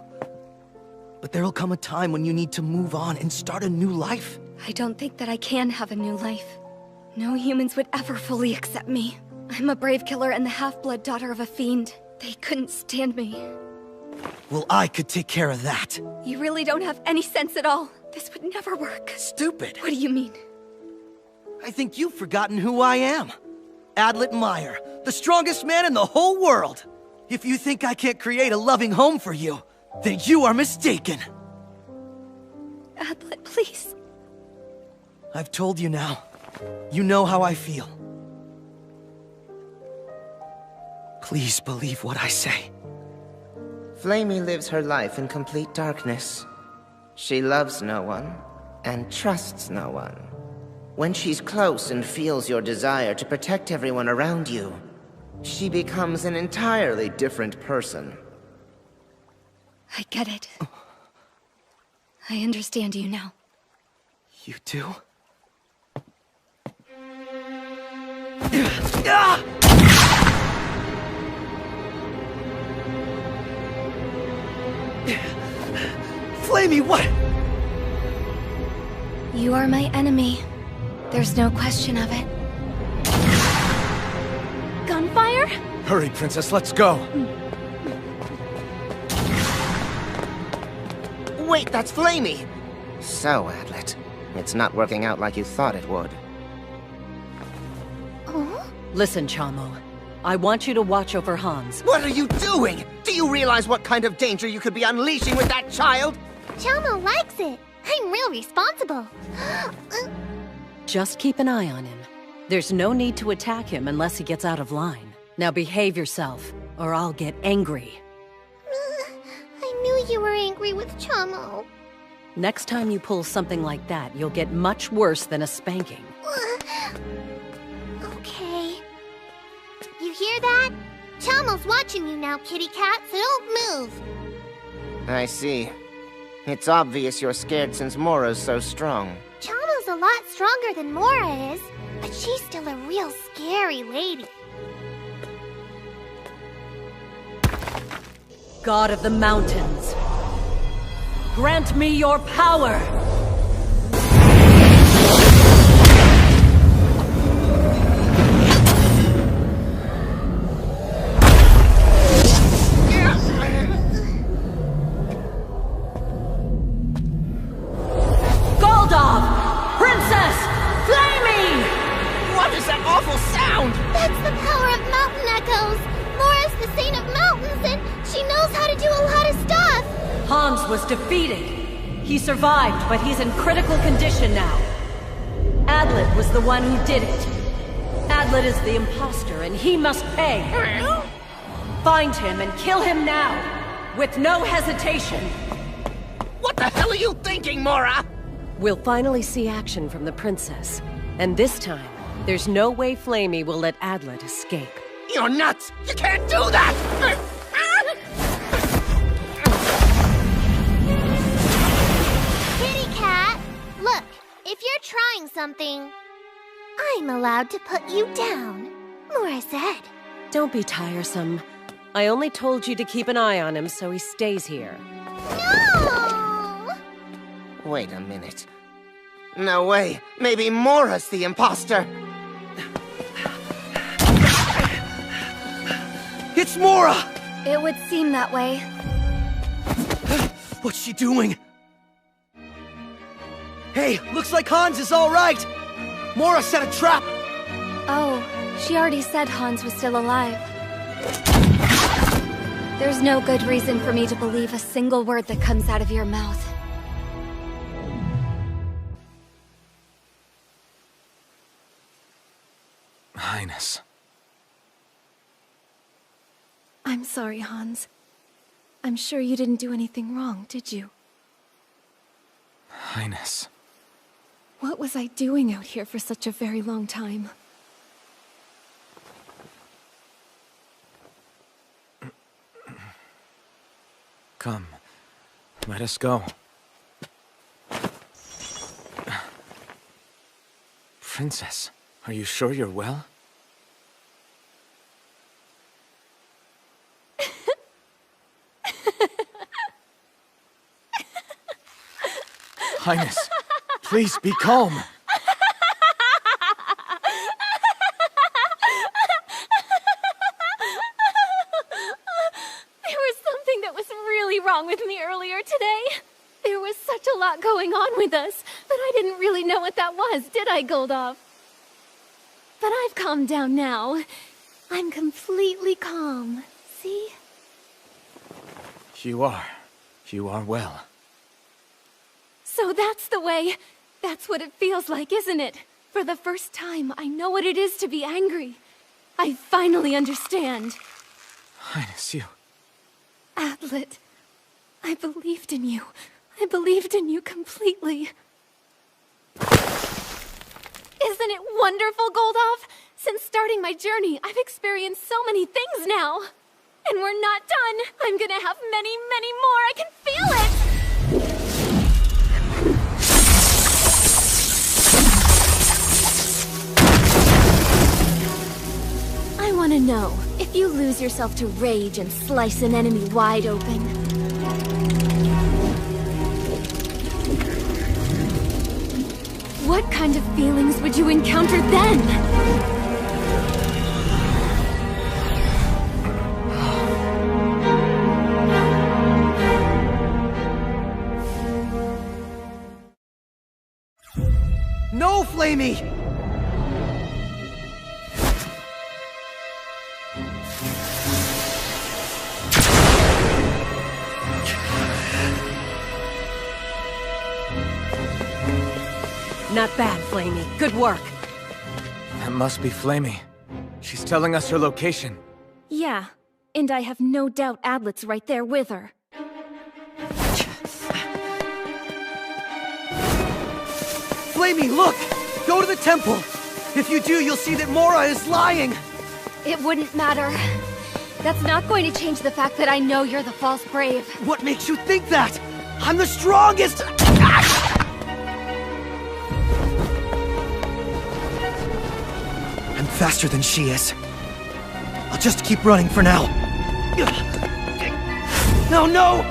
But there'll come a time when you need to move on and start a new life. I don't think that I can have a new life. No humans would ever fully accept me. I'm a brave killer and the half-blood daughter of a fiend. They couldn't stand me. Well, I could take care of that. You really don't have any sense at all. This would never work. Stupid. What do you mean? I think you've forgotten who I am. Adlet Meyer, the strongest man in the whole world. If you think I can't create a loving home for you, then you are mistaken. Adlet, please. I've told you now. You know how I feel. Please believe what I say. Flamey lives her life in complete darkness. She loves no one, and trusts no one. When she's close and feels your desire to protect everyone around you, she becomes an entirely different person. I get it. I understand you now. You do? Flamey, what? You are my enemy. There's no question of it. Gunfire? Hurry, Princess, let's go. Wait, that's Flamey! So, Adlet, it's not working out like you thought it would. Listen, Chamo. I want you to watch over Hans. What are you doing? Do you realize what kind of danger you could be unleashing with that child? Chamo likes it. I'm real responsible. Just keep an eye on him. There's no need to attack him unless he gets out of line. Now behave yourself, or I'll get angry. I knew you were angry with Chamo. Next time you pull something like that, you'll get much worse than a spanking. Okay. You hear that? Chamo's watching you now, kitty cat, so don't move. I see. It's obvious you're scared since Mora's so strong. Chamo's a lot stronger than Mora is, but she's still a real scary lady. God of the mountains, grant me your power! Goldov! Princess! Flamey! What is that awful sound? That's the power of mountain echoes! Mora's the saint of mountains, and she knows how to do a lot of stuff! Hans was defeated. He survived, but he's in critical condition now. Adlet was the one who did it. Adlet is the imposter, and he must pay. Find him and kill him now, with no hesitation. What the hell are you thinking, Mora? We'll finally see action from the princess. And this time, there's no way Flamey will let Adlet escape. You're nuts! You can't do that! Kitty cat, look, if you're trying something, I'm allowed to put you down. Mora said. Don't be tiresome. I only told you to keep an eye on him so he stays here. No! Wait a minute. No way. Maybe Mora's the imposter. It's Mora! It would seem that way. What's she doing? Hey, looks like Hans is all right. Mora set a trap. Oh, she already said Hans was still alive. There's no good reason for me to believe a single word that comes out of your mouth. Highness. I'm sorry, Hans. I'm sure you didn't do anything wrong, did you? Highness. What was I doing out here for such a very long time? Come, let us go. Princess, are you sure you're well? Highness, please be calm. There was something that was really wrong with me earlier today. There was such a lot going on with us, but I didn't really know what that was, did I, Goldov? But I've calmed down now. I'm completely calm. See? You are. You are well. So that's the way. That's what it feels like, isn't it? For the first time, I know what it is to be angry. I finally understand. Highness, you... Adlet, I believed in you. I believed in you completely. Isn't it wonderful, Goldov? Since starting my journey, I've experienced so many things now. And we're not done. I'm gonna have many, many more. I can feel it! I want to know, if you lose yourself to rage and slice an enemy wide open, what kind of feelings would you encounter then? No, Flamey! Not bad, Flamey. Good work. That must be Flamey. She's telling us her location. Yeah, and I have no doubt Adlet's right there with her. Flamey, look! Go to the temple! If you do, you'll see that Mora is lying! It wouldn't matter. That's not going to change the fact that I know you're the false brave. What makes you think that? I'm the strongest! I'm faster than she is. I'll just keep running for now. No, no!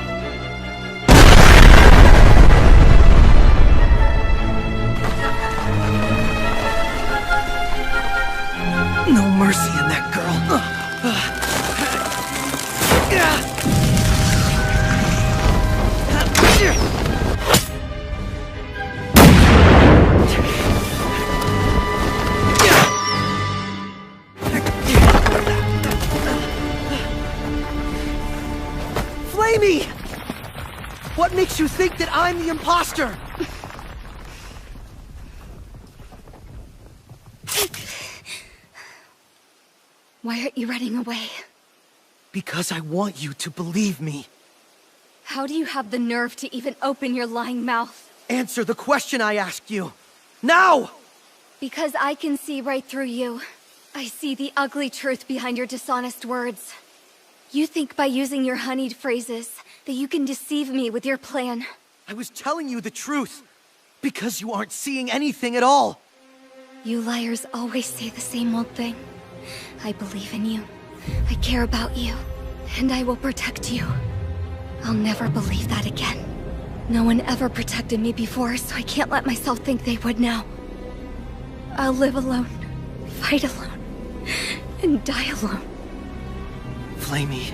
No mercy in that girl. Flamey! What makes you think that I'm the imposter? Why aren't you running away? Because I want you to believe me. How do you have the nerve to even open your lying mouth? Answer the question I asked you. Now! Because I can see right through you. I see the ugly truth behind your dishonest words. You think by using your honeyed phrases that you can deceive me with your plan. I was telling you the truth. Because you aren't seeing anything at all. You liars always say the same old thing. I believe in you. I care about you. And I will protect you. I'll never believe that again. No one ever protected me before, so I can't let myself think they would now. I'll live alone, fight alone, and die alone. Flamey.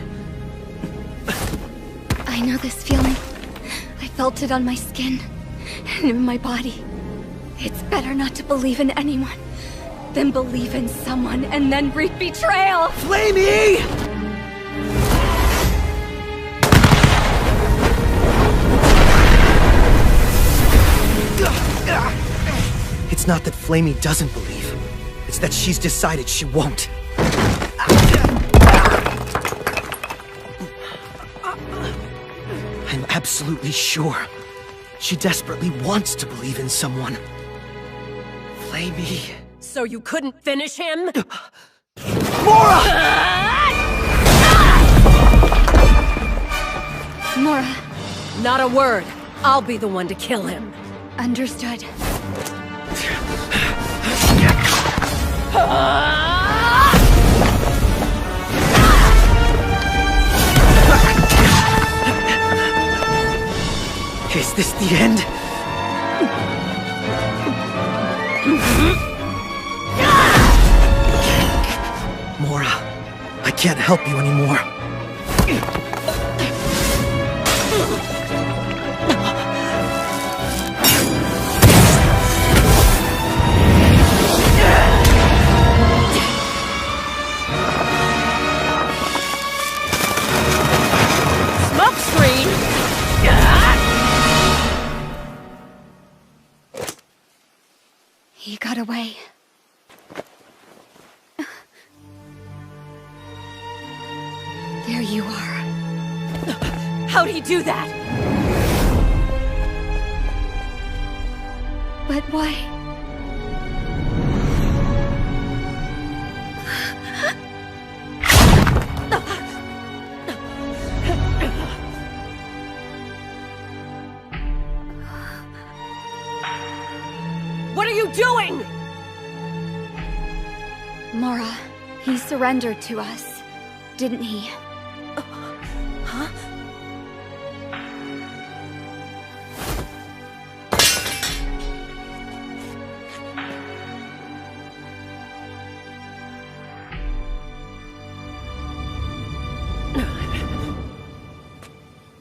I know this feeling. I felt it on my skin, and in my body. It's better not to believe in anyone than believe in someone and then reap betrayal! Flamey! It's not that Flamey doesn't believe. It's that she's decided she won't. I'm absolutely sure She desperately wants to believe in someone. Flamey. So you couldn't finish him? Mora! Mora. Not a word. I'll be the one to kill him. Understood. Is this the end? Mora, I can't help you anymore. Smoke screen! He got away. There you are. How'd he do that? But why? What are you doing? Mora, he surrendered to us, didn't he? Huh?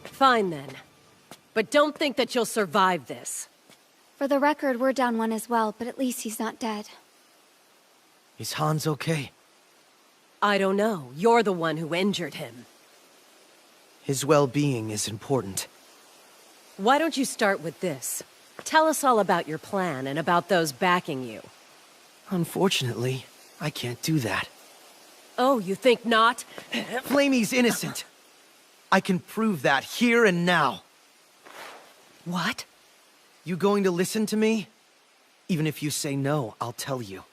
Fine then. But don't think that you'll survive this. For the record, we're down one as well, but at least he's not dead. Is Hans okay? I don't know. You're the one who injured him. His well-being is important. Why don't you start with this? Tell us all about your plan and about those backing you. Unfortunately, I can't do that. Oh, you think not? Flamey's innocent. I can prove that here and now. What? You going to listen to me? Even if you say no, I'll tell you.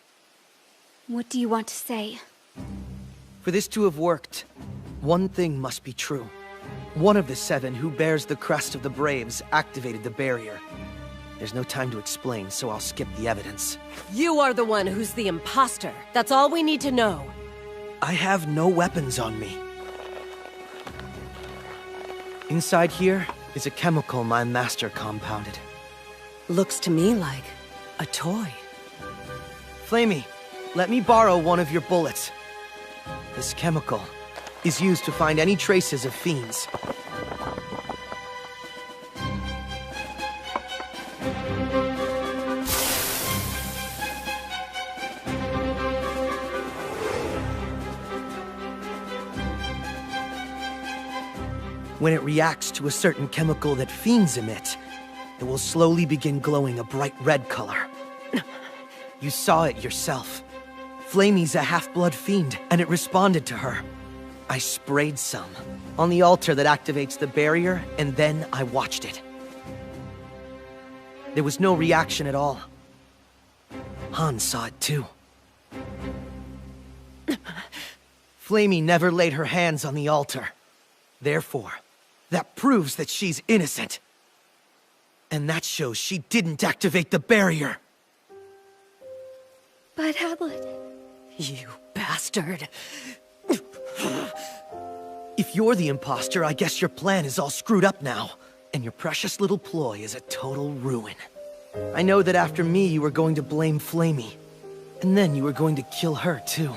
What do you want to say? For this to have worked, one thing must be true. One of the 7 who bears the crest of the Braves activated the barrier. There's no time to explain, so I'll skip the evidence. You are the one who's the imposter. That's all we need to know. I have no weapons on me. Inside here is a chemical my master compounded. Looks to me like a toy. Flamey, let me borrow one of your bullets. This chemical is used to find any traces of fiends. When it reacts to a certain chemical that fiends emit, it will slowly begin glowing a bright red color. You saw it yourself. Flamey's a half-blood fiend, and it responded to her. I sprayed some on the altar that activates the barrier, and then I watched it. There was no reaction at all. Hans saw it too. Flamey never laid her hands on the altar. Therefore, that proves that she's innocent. And that shows she didn't activate the barrier. But Adlet... You bastard. If you're the imposter, I guess your plan is all screwed up now. And your precious little ploy is a total ruin. I know that after me you were going to blame Flamey. And then you were going to kill her too.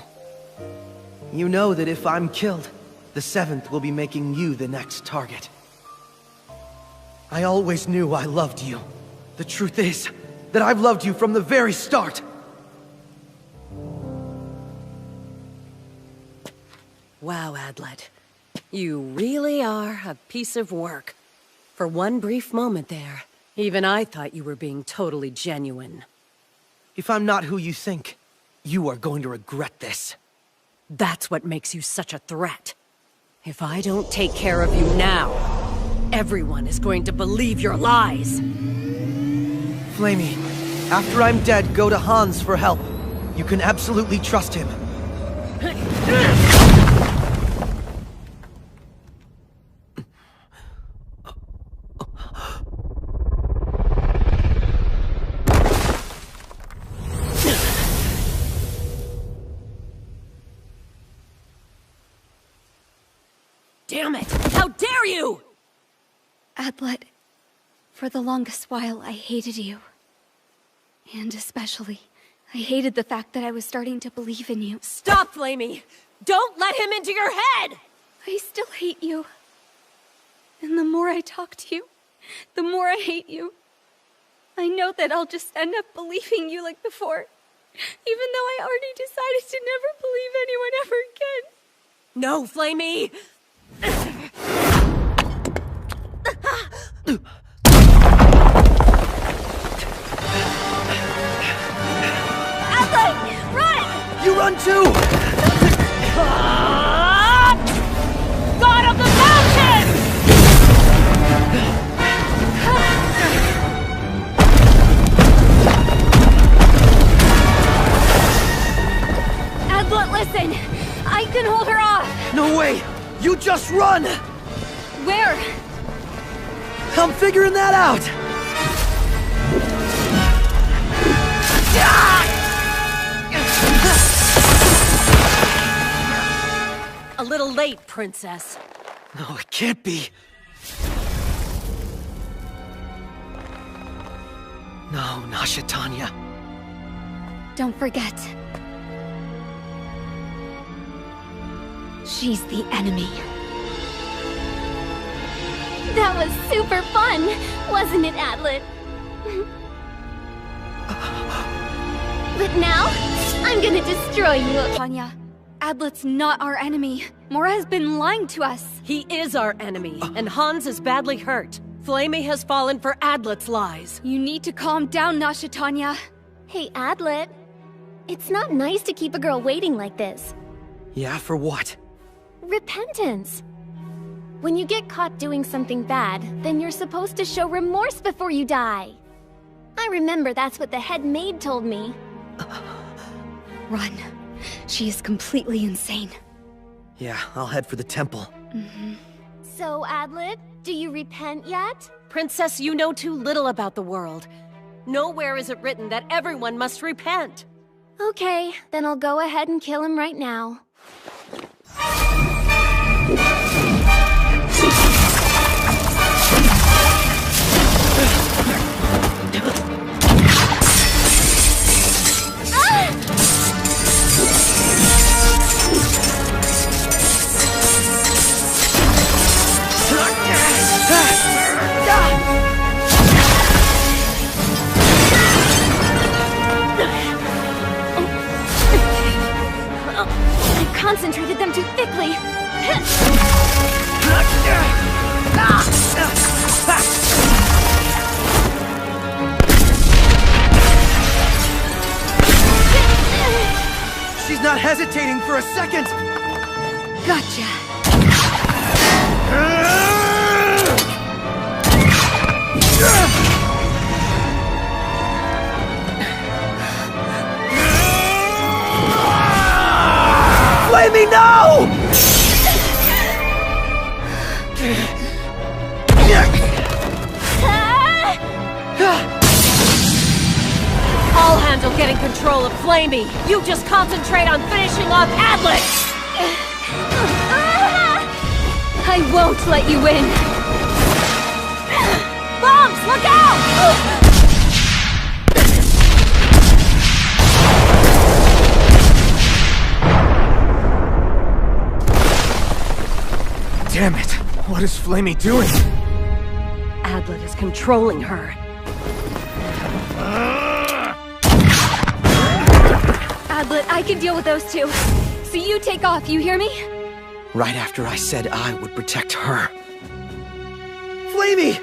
You know that if I'm killed, the 7th will be making you the next target. I always knew I loved you. The truth is that I've loved you from the very start. Wow, Adlet. You really are a piece of work. For one brief moment there, even I thought you were being totally genuine. If I'm not who you think, you are going to regret this. That's what makes you such a threat. If I don't take care of you now... everyone is going to believe your lies. Flamey, after I'm dead, go to Hans for help. You can absolutely trust him. Damn it! How dare you! Adlet, for the longest while I hated you. And especially, I hated the fact that I was starting to believe in you. Stop, Flamey! Don't let him into your head! I still hate you. And the more I talk to you, the more I hate you. I know that I'll just end up believing you like before, even though I already decided to never believe anyone ever again. No, Flamey! Adlet, run! You run too! God of the mountain! Adlet, listen! I can hold her off! No way! You just run! Where? I'm figuring that out! A little late, Princess. No, it can't be. No, Nasha Tanya. Don't forget. She's the enemy. That was super fun, wasn't it, Adlet? But now, I'm gonna destroy you. Tanya, Adlet's not our enemy. Mora has been lying to us. He is our enemy, and Hans is badly hurt. Flamey has fallen for Adlet's lies. You need to calm down, Nasha Tanya. Hey, Adlet. It's not nice to keep a girl waiting like this. Yeah, for what? Repentance. When you get caught doing something bad, then you're supposed to show remorse before you die. I remember that's what the head maid told me. Run. She is completely insane. Yeah, I'll head for the temple. So, Adlet, do you repent yet? Princess, you know too little about the world. Nowhere is it written that everyone must repent. Okay, then I'll go ahead and kill him right now. I concentrated them too thickly. She's not hesitating for a second! Gotcha. Flamey, no! I'll handle getting control of Flamey. You just concentrate on finishing off Adlet! I won't let you win. Bombs, look out! Damn it! What is Flamey doing? Adlet is controlling her. Adlet, I can deal with those two. So you take off, you hear me? Right after I said I would protect her. Flamey!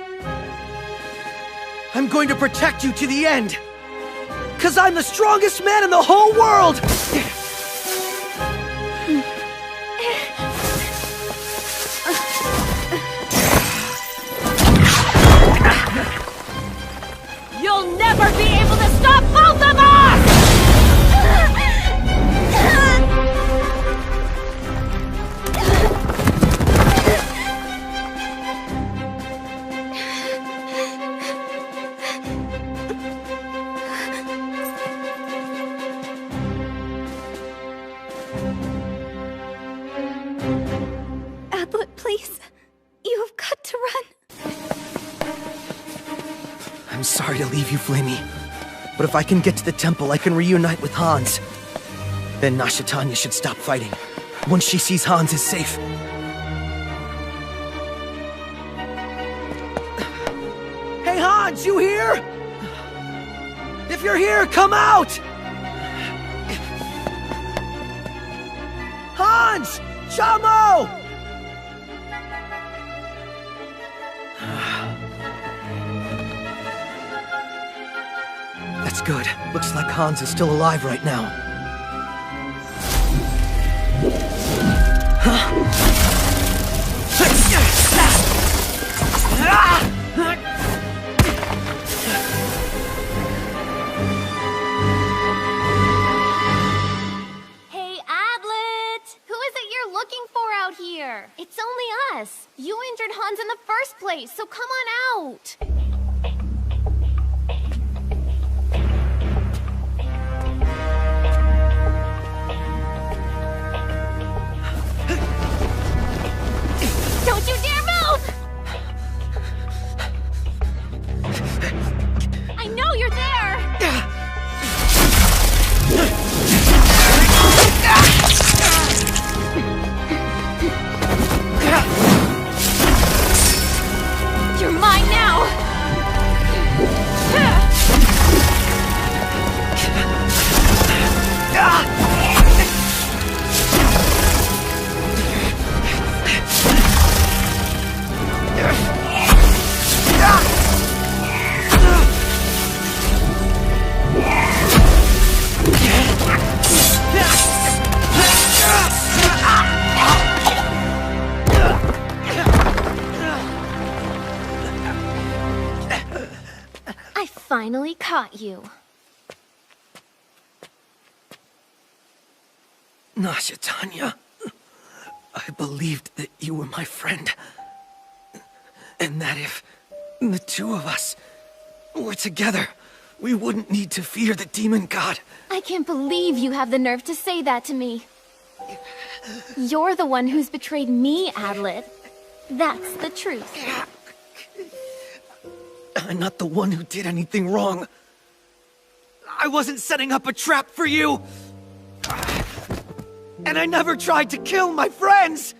I'm going to protect you to the end! 'Cause I'm the strongest man in the whole world! sorry to leave you, Flamey. But if I can get to the temple, I can reunite with Hans. Then Nasha Tanya should stop fighting. Once she sees Hans is safe. Hey Hans, you here? If you're here, come out! Hans! Chamo! That's good. Looks like Hans is still alive right now. Hey, Adlet! Who is it you're looking for out here? It's only us. You injured Hans in the first place, so come on out. Don't you dare move! I know you're there! You're mine now! I finally caught you. Nasha Tanya, I believed that you were my friend. And that if the two of us were together, we wouldn't need to fear the demon god. I can't believe you have the nerve to say that to me. You're the one who's betrayed me, Adlet. That's the truth. I'm not the one who did anything wrong. I wasn't setting up a trap for you. And I never tried to kill my friends!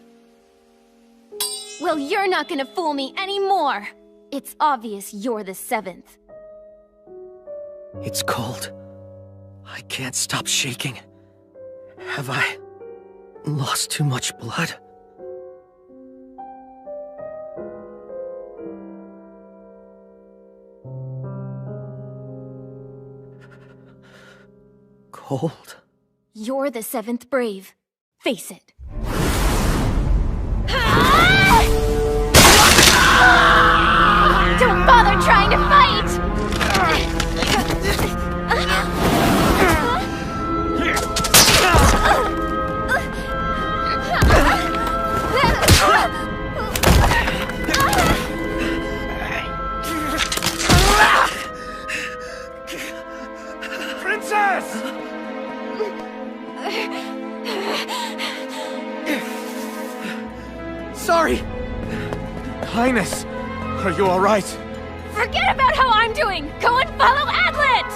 Well, you're not gonna fool me anymore. It's obvious you're the seventh. It's cold. I can't stop shaking. Have I lost too much blood? Cold? You're the seventh brave. Face it. Don't bother trying to fight! Princess! Sorry! Highness, are you alright? Forget about how I'm doing! Go and follow Adlet!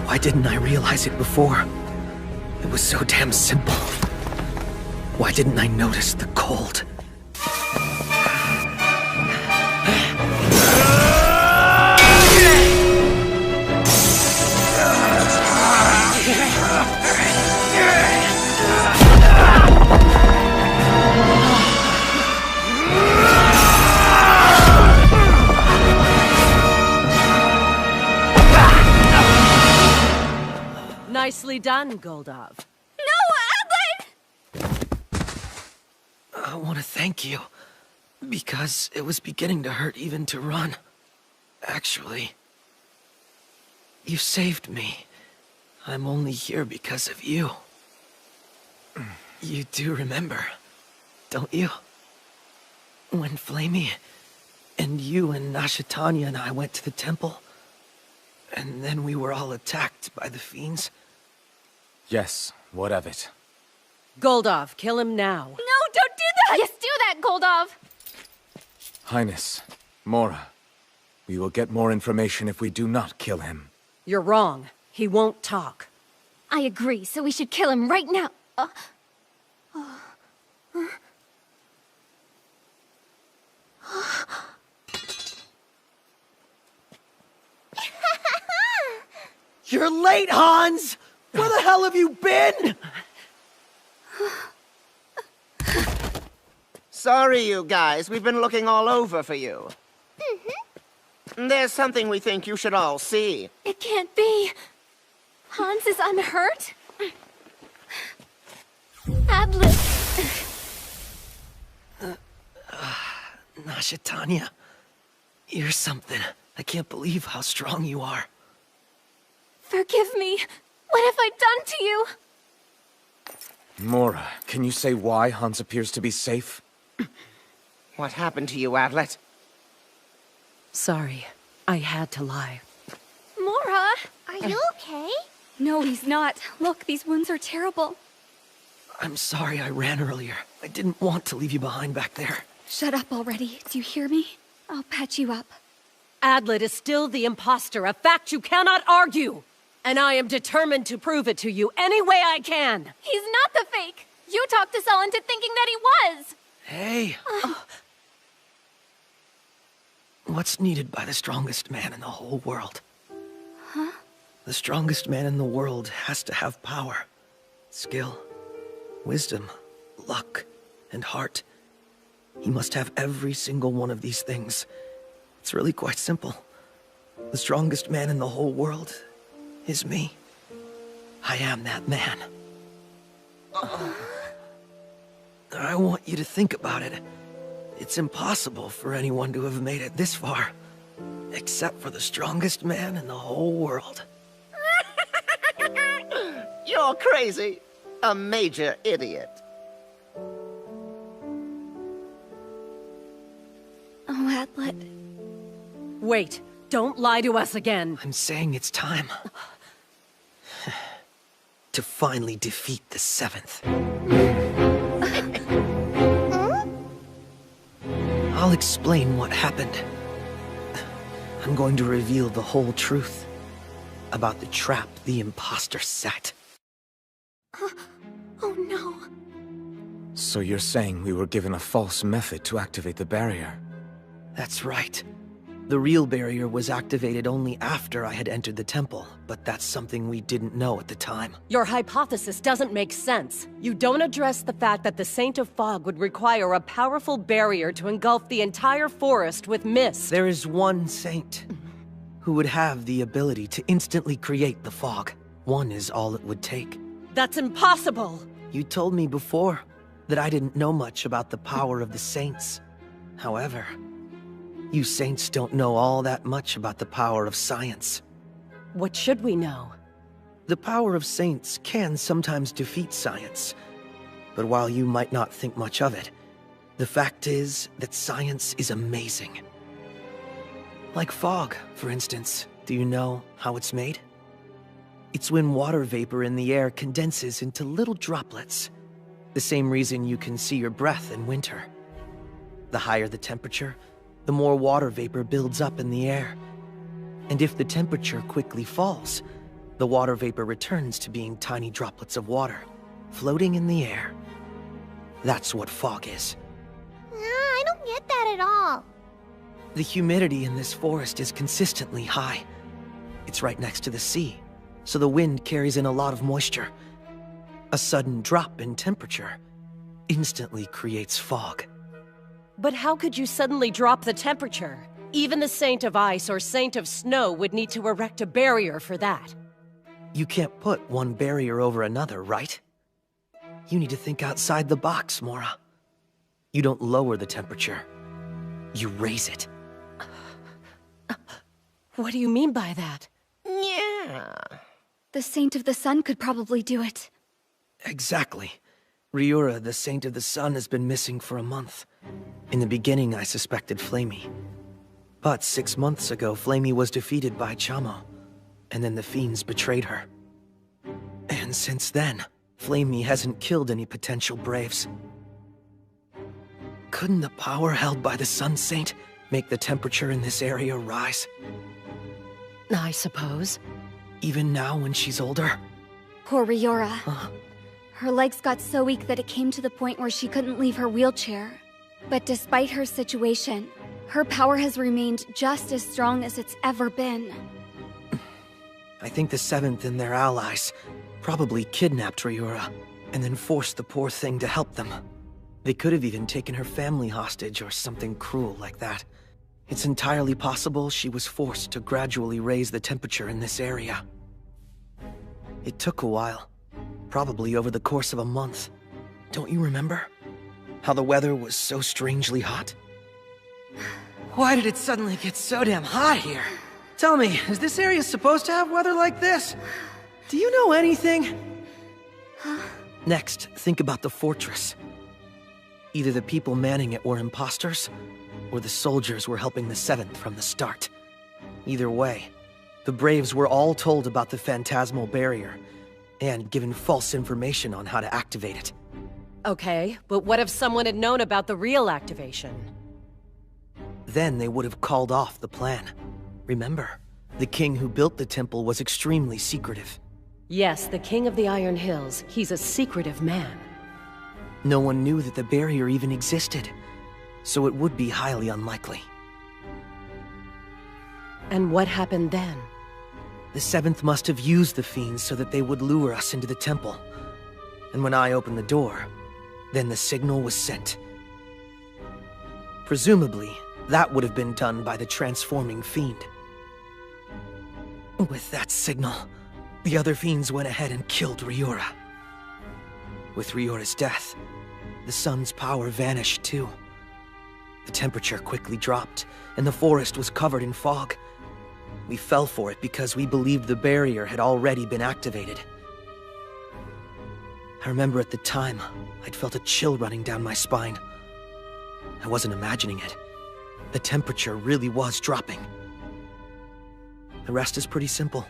Why didn't I realize it before? It was so damn simple. Why didn't I notice the cold? Nicely done, Goldov. No, Adlet! I want to thank you, because it was beginning to hurt even to run. Actually, you saved me. I'm only here because of you. You do remember, don't you? When Flamey and you and Nasha Tanya and I went to the temple, And then we were all attacked by the fiends? Yes, what of it? Goldov, kill him now. No, don't do that! Yes, do that, Goldov! Highness, Mora, we will get more information if we do not kill him. You're wrong. He won't talk. I agree, so we should kill him right now. You're late, Hans! Where the hell have you been? Sorry, you guys. We've been looking all over for you. There's something we think you should all see. It can't be. Hans is unhurt? Adlet. Nasha Tanya, you're something. I can't believe how strong you are. Forgive me. What have I done to you? Mora, can you say why Hans appears to be safe? What happened to you, Adlet? Sorry. I had to lie. Mora! Are you okay? No, he's not. Look, these wounds are terrible. I'm sorry I ran earlier. I didn't want to leave you behind back there. Shut up already. Do you hear me? I'll patch you up. Adlet is still the imposter, a fact you cannot argue. And I am determined to prove it to you any way I can. He's not the fake! You talked us all into thinking that he was! Hey! What's needed by the strongest man in the whole world? Huh? The strongest man in the world has to have power, skill, wisdom, luck, and heart. He must have every single one of these things. It's really quite simple. The strongest man in the whole world is me. I am that man. I want you to think about it. It's impossible for anyone to have made it this far, except for the strongest man in the whole world. You're crazy. A major idiot. Oh, Adlet. Wait, don't lie to us again. I'm saying it's time to finally defeat the Seventh. I'll explain what happened. I'm going to reveal the whole truth about the trap the imposter set. Oh no. So you're saying we were given a false method to activate the barrier? That's right. The real barrier was activated only after I had entered the temple, but that's something we didn't know at the time. Your hypothesis doesn't make sense. You don't address the fact that the Saint of Fog would require a powerful barrier to engulf the entire forest with mist. There is one saint who would have the ability to instantly create the fog. One is all it would take. That's impossible! You told me before that I didn't know much about the power of the saints. However, you saints don't know all that much about the power of science. What should we know? The power of saints can sometimes defeat science. But while you might not think much of it, the fact is that science is amazing. Like fog, for instance. Do you know how it's made? It's when water vapor in the air condenses into little droplets. The same reason you can see your breath in winter. The higher the temperature, the more water vapor builds up in the air. And if the temperature quickly falls, the water vapor returns to being tiny droplets of water, floating in the air. That's what fog is. I don't get that at all. The humidity in this forest is consistently high. It's right next to the sea, so the wind carries in a lot of moisture. A sudden drop in temperature instantly creates fog. But how could you suddenly drop the temperature? Even the Saint of Ice or Saint of Snow would need to erect a barrier for that. You can't put one barrier over another, right? You need to think outside the box, Mora. You don't lower the temperature. You raise it. What do you mean by that? Yeah. The Saint of the Sun could probably do it. Exactly. Ryura, the Saint of the Sun, has been missing for a month. In the beginning, I suspected Flamey. But 6 months ago, Flamey was defeated by Chamo. And then the fiends betrayed her. And since then, Flamey hasn't killed any potential Braves. Couldn't the power held by the Sun Saint make the temperature in this area rise? I suppose. Even now when she's older? Poor Riora. Her legs got so weak that it came to the point where she couldn't leave her wheelchair. But despite her situation, her power has remained just as strong as it's ever been. I think the Seventh and their allies probably kidnapped Riora, and then forced the poor thing to help them. They could have even taken her family hostage or something cruel like that. It's entirely possible she was forced to gradually raise the temperature in this area. It took a while, probably over the course of a month. Don't you remember? How the weather was so strangely hot? Why did it suddenly get so damn hot here? Tell me, is this area supposed to have weather like this? Do you know anything? Next, think about the fortress. Either the people manning it were imposters, or the soldiers were helping the Seventh from the start. Either way, the Braves were all told about the phantasmal barrier, and given false information on how to activate it. Okay, but what if someone had known about the real activation? Then they would have called off the plan. Remember, the king who built the temple was extremely secretive. Yes, the King of the Iron Hills. He's a secretive man. No one knew that the barrier even existed, so it would be highly unlikely. And what happened then? The Seventh must have used the fiends so that they would lure us into the temple. And when I opened the door, then the signal was sent. Presumably, that would have been done by the transforming fiend. With that signal, the other fiends went ahead and killed Riora. With Riora's death, the sun's power vanished too. The temperature quickly dropped, and the forest was covered in fog. We fell for it because we believed the barrier had already been activated. I remember at the time, I'd felt a chill running down my spine. I wasn't imagining it. The temperature really was dropping. The rest is pretty simple.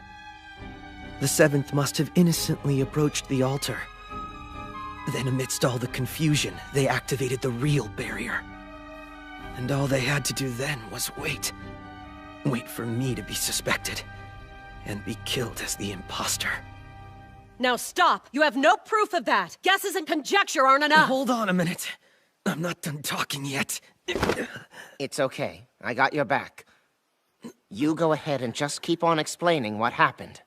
The Seventh must have innocently approached the altar. Then amidst all the confusion, they activated the real barrier. And all they had to do then was wait. Wait for me to be suspected, and be killed as the imposter. Now stop! You have no proof of that! Guesses and conjecture aren't enough! Hold on a minute. I'm not done talking yet. It's okay. I got your back. You go ahead and just keep on explaining what happened.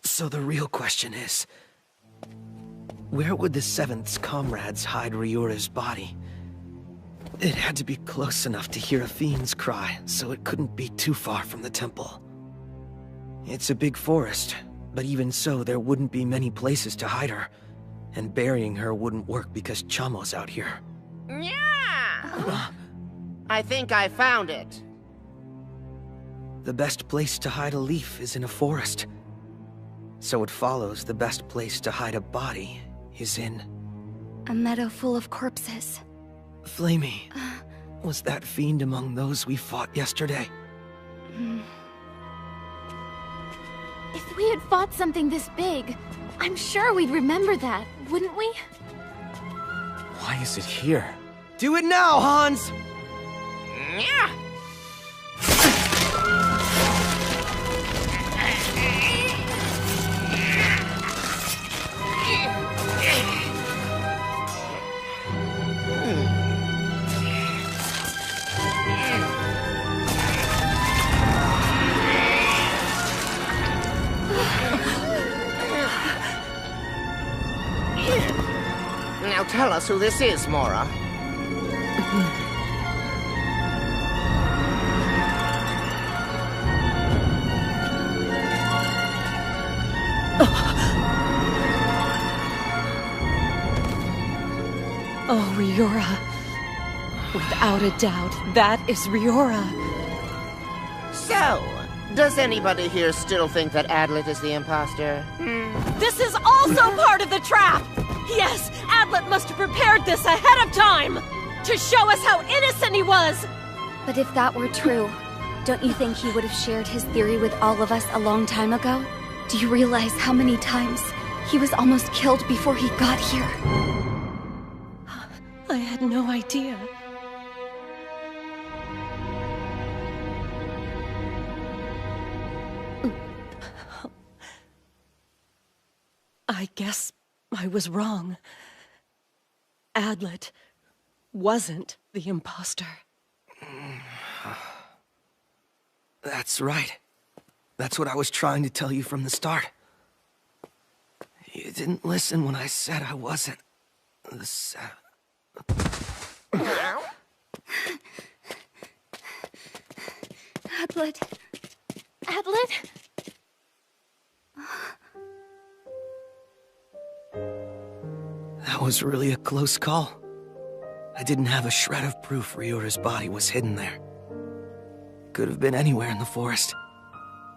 So the real question is, where would the Seventh's comrades hide Riora's body? It had to be close enough to hear a fiend's cry, so it couldn't be too far from the temple. It's a big forest, but even so, there wouldn't be many places to hide her, and burying her wouldn't work because Chamo's out here. Yeah! I think I found it. The best place to hide a leaf is in a forest. So it follows the best place to hide a body is in... a meadow full of corpses. Flamey, was that fiend among those we fought yesterday? If we had fought something this big, I'm sure we'd remember that, wouldn't we? Why is it here? Do it now, Hans! Yeah! Now tell us who this is, Mora. Oh, Riora. Without a doubt, that is Riora. So, does anybody here still think that Adlet is the imposter? This is also part of the trap! Yes, Adlet must have prepared this ahead of time! To show us how innocent he was! But if that were true, Don't you think he would have shared his theory with all of us a long time ago? Do you realize how many times he was almost killed before he got here? I had no idea. I guess I was wrong. Adlet wasn't the imposter. That's right. That's what I was trying to tell you from the start. You didn't listen when I said I wasn't. Adlet. Adlet? That was really a close call. I didn't have a shred of proof Ryura's body was hidden there. Could have been anywhere in the forest.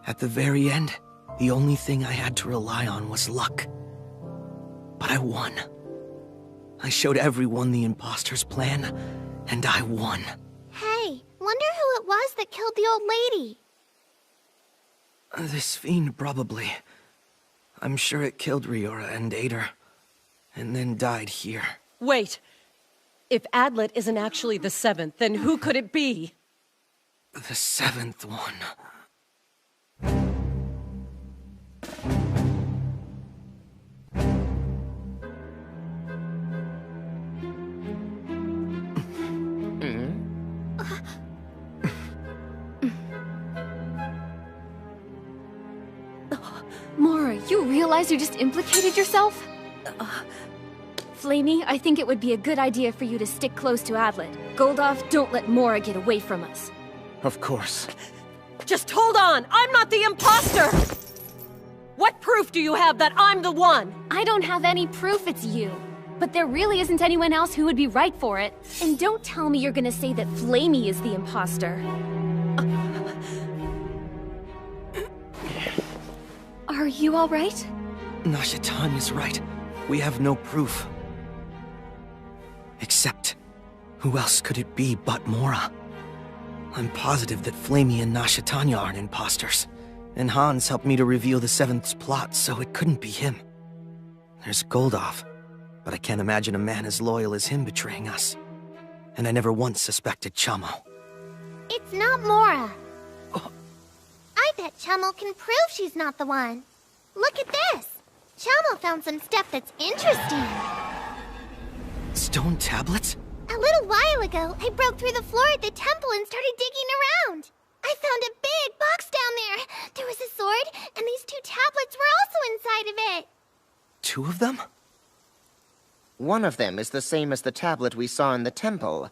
At the very end, the only thing I had to rely on was luck. But I won. I showed everyone the imposter's plan, and I won. Hey, wonder who it was that killed the old lady? This fiend, probably. I'm sure it killed Ryura and ate her, and then died here. Wait! If Adlet isn't actually the seventh, then who could it be? The seventh one. Mora, you realize you just implicated yourself? Flamey, I think it would be a good idea for you to stick close to Adlet. Goldoff, don't let Mora get away from us. Of course. Just hold on! I'm not the imposter! What proof do you have that I'm the one? I don't have any proof it's you. But there really isn't anyone else who would be right for it. And don't tell me you're gonna say that Flamey is the imposter. Are you alright? Nashatanya's right. We have no proof. Except, who else could it be but Mora? I'm positive that Flamey and Nashatanya aren't imposters. And Hans helped me to reveal the Seventh's plot, so it couldn't be him. There's Goldoff, but I can't imagine a man as loyal as him betraying us. And I never once suspected Chamo. It's not Mora. I bet Chamo can prove she's not the one. Look at this. Chamo found some stuff that's interesting. Stone tablets? A little while ago, I broke through the floor at the temple and started digging around. I found a big box down there. There was a sword, and these 2 tablets were also inside of it. 2 of them? One of them is the same as the tablet we saw in the temple.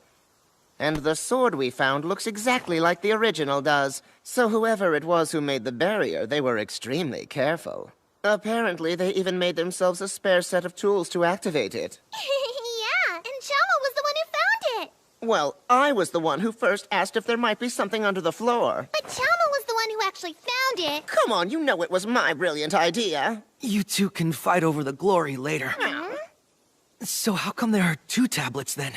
And the sword we found looks exactly like the original does. So whoever it was who made the barrier, they were extremely careful. Apparently, they even made themselves a spare set of tools to activate it. Yeah, and Chamo was the one who found it. Well, I was the one who first asked if there might be something under the floor. But Chamo was the one who actually found it. Come on, you know it was my brilliant idea. You two can fight over the glory later. So how come there are 2 tablets then?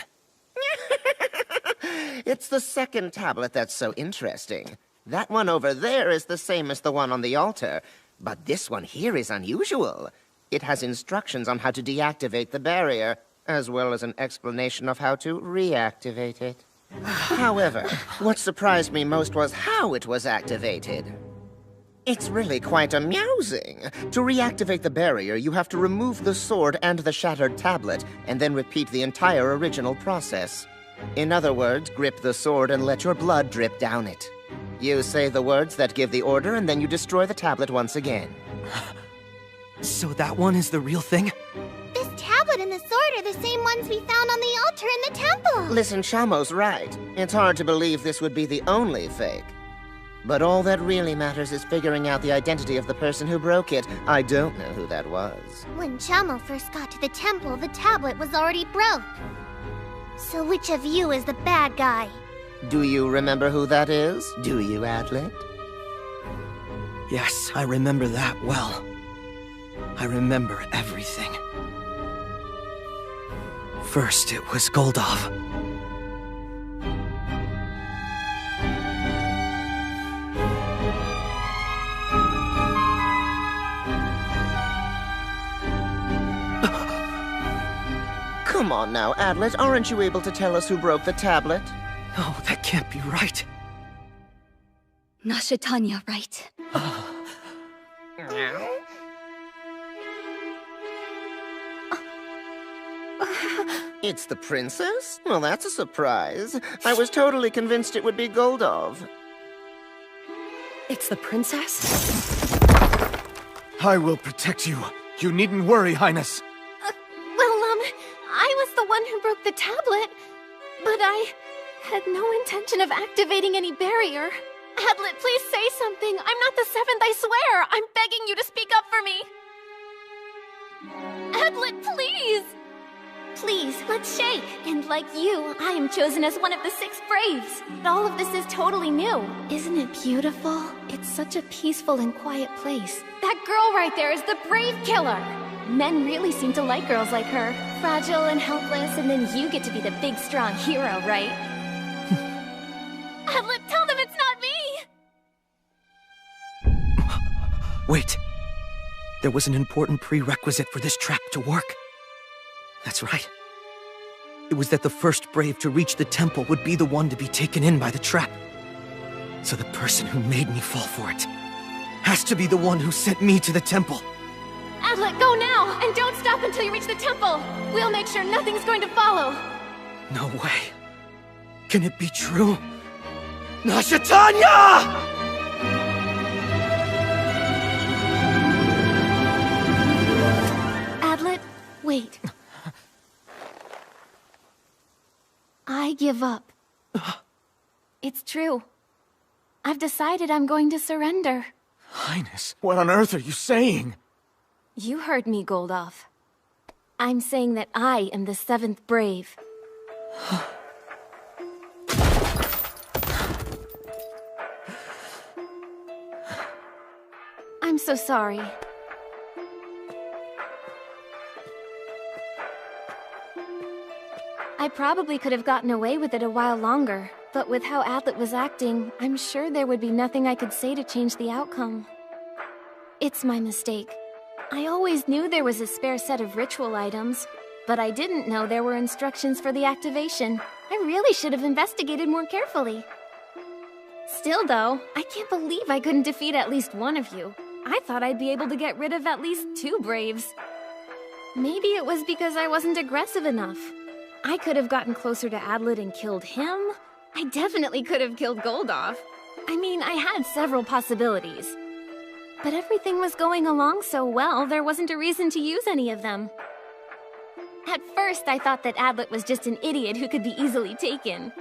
It's the second tablet that's so interesting. That one over there is the same as the one on the altar, but this one here is unusual. It has instructions on how to deactivate the barrier, as well as an explanation of how to reactivate it. However, what surprised me most was how it was activated. It's really quite amusing. To reactivate the barrier, you have to remove the sword and the shattered tablet, and then repeat the entire original process. In other words, grip the sword and let your blood drip down it. You say the words that give the order, and then you destroy the tablet once again. So that one is the real thing? This tablet and the sword are the same ones we found on the altar in the temple. Listen, Chamo's right. It's hard to believe this would be the only fake. But all that really matters is figuring out the identity of the person who broke it. I don't know who that was. When Chamo first got to the temple, the tablet was already broke. So which of you is the bad guy? Do you remember who that is? Do you, Adlet? Yes, I remember that well. I remember everything. First, it was Goldoff. Come on now, Adlet. Aren't you able to tell us who broke the tablet? No, that can't be right. Nasha Tanya, right? It's the princess? Well, that's a surprise. I was totally convinced it would be Goldov. It's the princess? I will protect you. You needn't worry, Highness. I was the one who broke the tablet, but I had no intention of activating any barrier. Adlet, please say something. I'm not the seventh, I swear. I'm begging you to speak up for me. Adlet, please! Please, let's shake. And like you, I am chosen as one of the 6 Braves. All of this is totally new. Isn't it beautiful? It's such a peaceful and quiet place. That girl right there is the Brave Killer. Men really seem to like girls like her. Fragile and helpless, and then you get to be the big, strong hero, right? Adlet, tell them it's not me! Wait. There was an important prerequisite for this trap to work. That's right. It was that the first Brave to reach the temple would be the one to be taken in by the trap. So the person who made me fall for it has to be the one who sent me to the temple. Adlet, go now! And don't stop until you reach the temple! We'll make sure nothing's going to follow! No way. Can it be true? Nasha Tanya! Adlet, wait. I give up. It's true. I've decided I'm going to surrender. Highness, what on earth are you saying? You heard me, Goldov. I'm saying that I am the 7th Brave. I'm so sorry. I probably could have gotten away with it a while longer, but with how Adlet was acting, I'm sure there would be nothing I could say to change the outcome. It's my mistake. I always knew there was a spare set of ritual items, but I didn't know there were instructions for the activation. I really should have investigated more carefully. Still though, I can't believe I couldn't defeat at least one of you. I thought I'd be able to get rid of at least 2 Braves. Maybe it was because I wasn't aggressive enough. I could have gotten closer to Adlet and killed him. I definitely could have killed Goldov. I mean, I had several possibilities. But everything was going along so well, there wasn't a reason to use any of them. At first, I thought that Adlet was just an idiot who could be easily taken.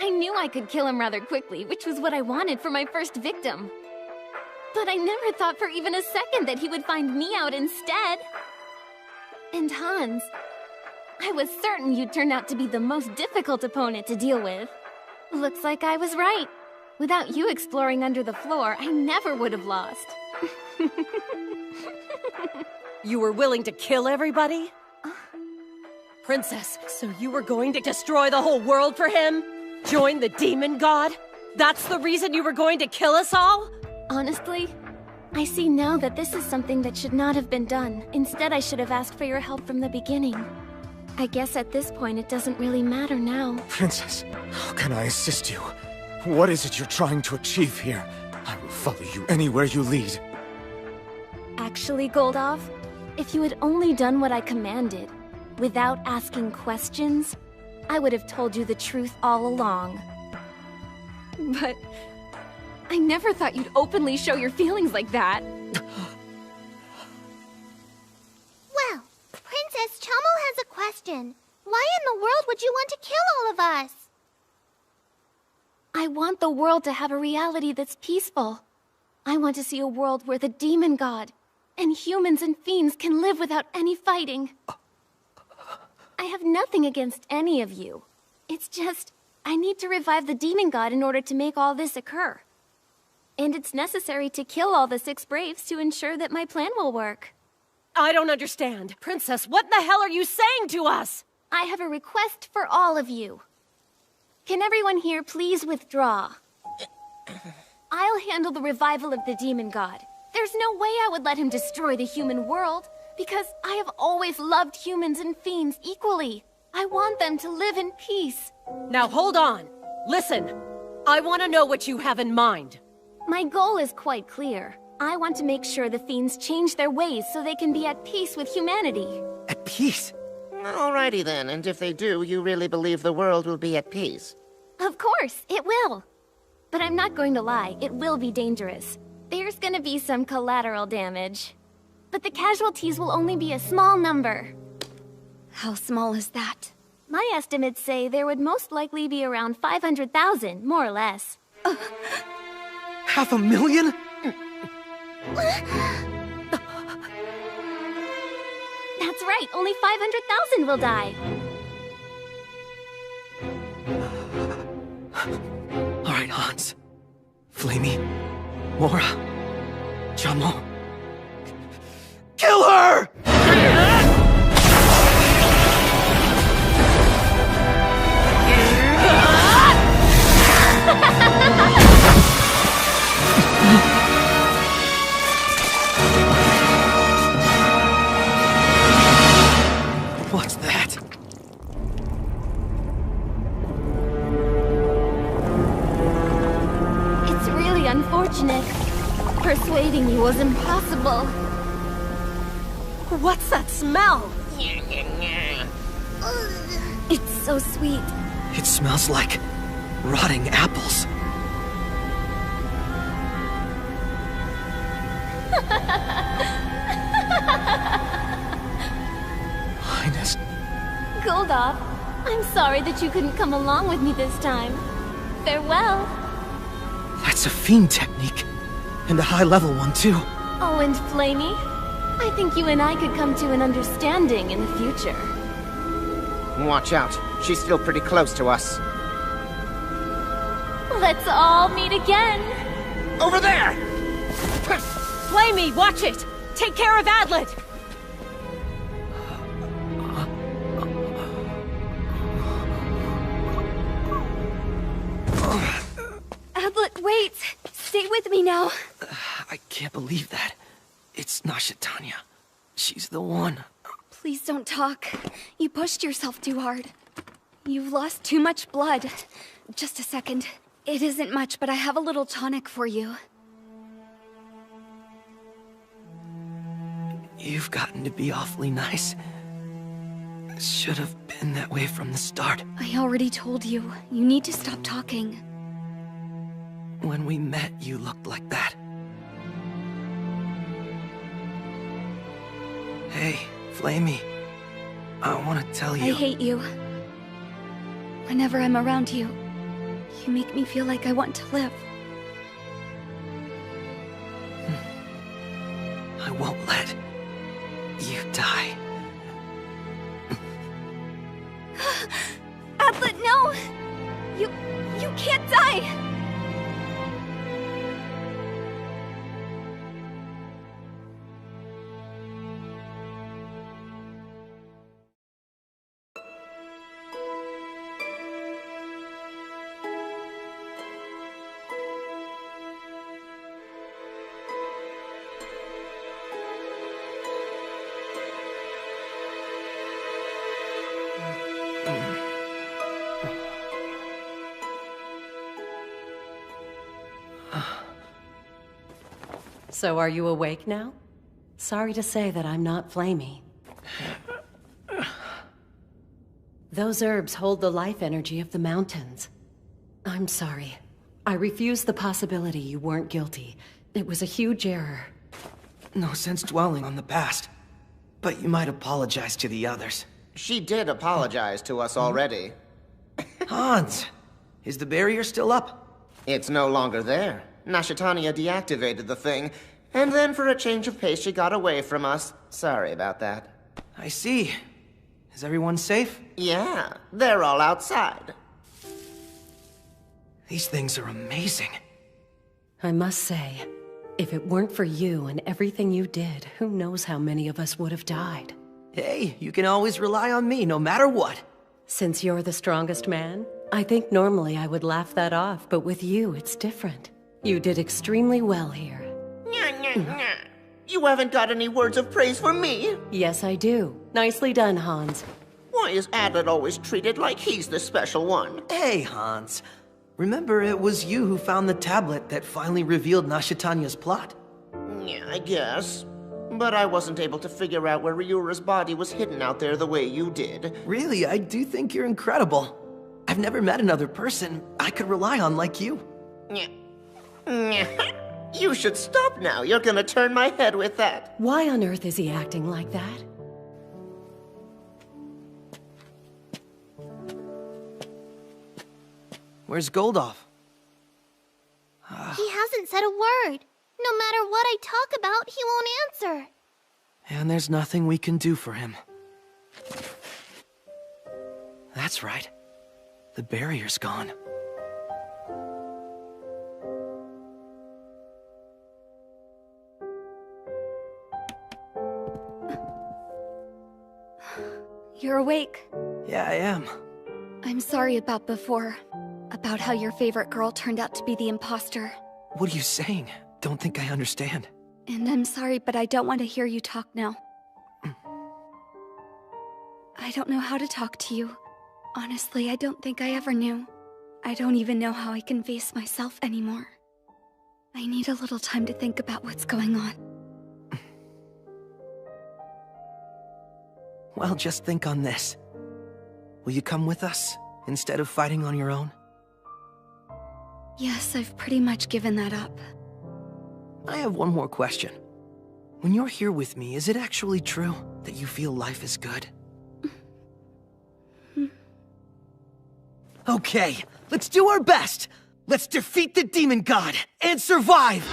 I knew I could kill him rather quickly, which was what I wanted for my first victim. But I never thought for even a second that he would find me out instead. And Hans, I was certain you'd turn out to be the most difficult opponent to deal with. Looks like I was right. Without you exploring under the floor, I never would have lost. You were willing to kill everybody? Princess, so you were going to destroy the whole world for him? Join the demon god? That's the reason you were going to kill us all? Honestly, I see now that this is something that should not have been done. Instead, I should have asked for your help from the beginning. I guess at this point it doesn't really matter now. Princess, how can I assist you? What is it you're trying to achieve here? I will follow you anywhere you lead. Actually, Goldov, if you had only done what I commanded, without asking questions, I would have told you the truth all along. But I never thought you'd openly show your feelings like that. Well, Princess Chommel has a question. Why in the world would you want to kill all of us? I want the world to have a reality that's peaceful. I want to see a world where the demon god and humans and fiends can live without any fighting. I have nothing against any of you. It's just, I need to revive the demon god in order to make all this occur. And it's necessary to kill all the 6 Braves to ensure that my plan will work. I don't understand. Princess, what the hell are you saying to us? I have a request for all of you. Can everyone here please withdraw? I'll handle the revival of the demon god. There's no way I would let him destroy the human world. Because I have always loved humans and fiends equally. I want them to live in peace. Now hold on. Listen. I want to know what you have in mind. My goal is quite clear. I want to make sure the fiends change their ways so they can be at peace with humanity. At peace? Alrighty then, and if they do, you really believe the world will be at peace? Of course, it will. But I'm not going to lie, it will be dangerous. There's gonna be some collateral damage. But the casualties will only be a small number. How small is that? My estimates say there would most likely be around 500,000, more or less. 500,000? That's right, only 500,000 will die. All right, Hans. Flamey. Mora. Jamo. Kill her! What's that? It's really unfortunate. Persuading you was impossible. What's that smell? It's so sweet. It smells like rotting apples. Highness. Goldoff, I'm sorry that you couldn't come along with me this time. Farewell. That's a fiend technique. And a high-level one, too. Oh, and Flamey, I think you and I could come to an understanding in the future. Watch out. She's still pretty close to us. Let's all meet again. Over there! Flamey, watch it! Take care of Adlet! Adlet, wait! Stay with me now. I can't believe that. It's Nasha Tanya. She's the one. Please don't talk. You pushed yourself too hard. You've lost too much blood. Just a second. It isn't much, but I have a little tonic for you. You've gotten to be awfully nice. Should have been that way from the start. I already told you. You need to stop talking. When we met, you looked like that. Hey, Flamey. I want to tell you... I hate you. Whenever I'm around you, you make me feel like I want to live. I won't let you die. Adlet, no! You can't die! So are you awake now? Sorry to say that I'm not Flamey. Those herbs hold the life energy of the mountains. I'm sorry. I refuse the possibility you weren't guilty. It was a huge error. No sense dwelling on the past. But you might apologize to the others. She did apologize to us already. Hans! Is the barrier still up? It's no longer there. Nasha Tanya deactivated the thing, and then for a change of pace she got away from us. Sorry about that. I see. Is everyone safe? Yeah, they're all outside. These things are amazing. I must say, if it weren't for you and everything you did, who knows how many of us would have died. Hey, you can always rely on me, no matter what. Since you're the strongest man, I think normally I would laugh that off, but with you, it's different. You did extremely well here. You haven't got any words of praise for me? Yes, I do. Nicely done, Hans. Why is Adlet always treated like he's the special one? Hey, Hans. Remember, it was you who found the tablet that finally revealed Nashitanya's plot? Yeah, I guess. But I wasn't able to figure out where Ryura's body was hidden out there the way you did. Really, I do think you're incredible. I've never met another person I could rely on like you. You should stop now. You're gonna turn my head with that. Why on earth is he acting like that? Where's Goldolf? He hasn't said a word. No matter what I talk about, he won't answer. And there's nothing we can do for him. That's right. The barrier's gone. You're awake. Yeah, I am. I'm sorry about before. About how your favorite girl turned out to be the imposter. What are you saying? Don't think I understand. And I'm sorry, but I don't want to hear you talk now. I don't know how to talk to you. Honestly, I don't think I ever knew. I don't even know how I can face myself anymore. I need a little time to think about what's going on. Well, just think on this. Will you come with us, instead of fighting on your own? Yes, I've pretty much given that up. I have one more question. When you're here with me, is it actually true that you feel life is good? Okay, let's do our best! Let's defeat the demon god and survive!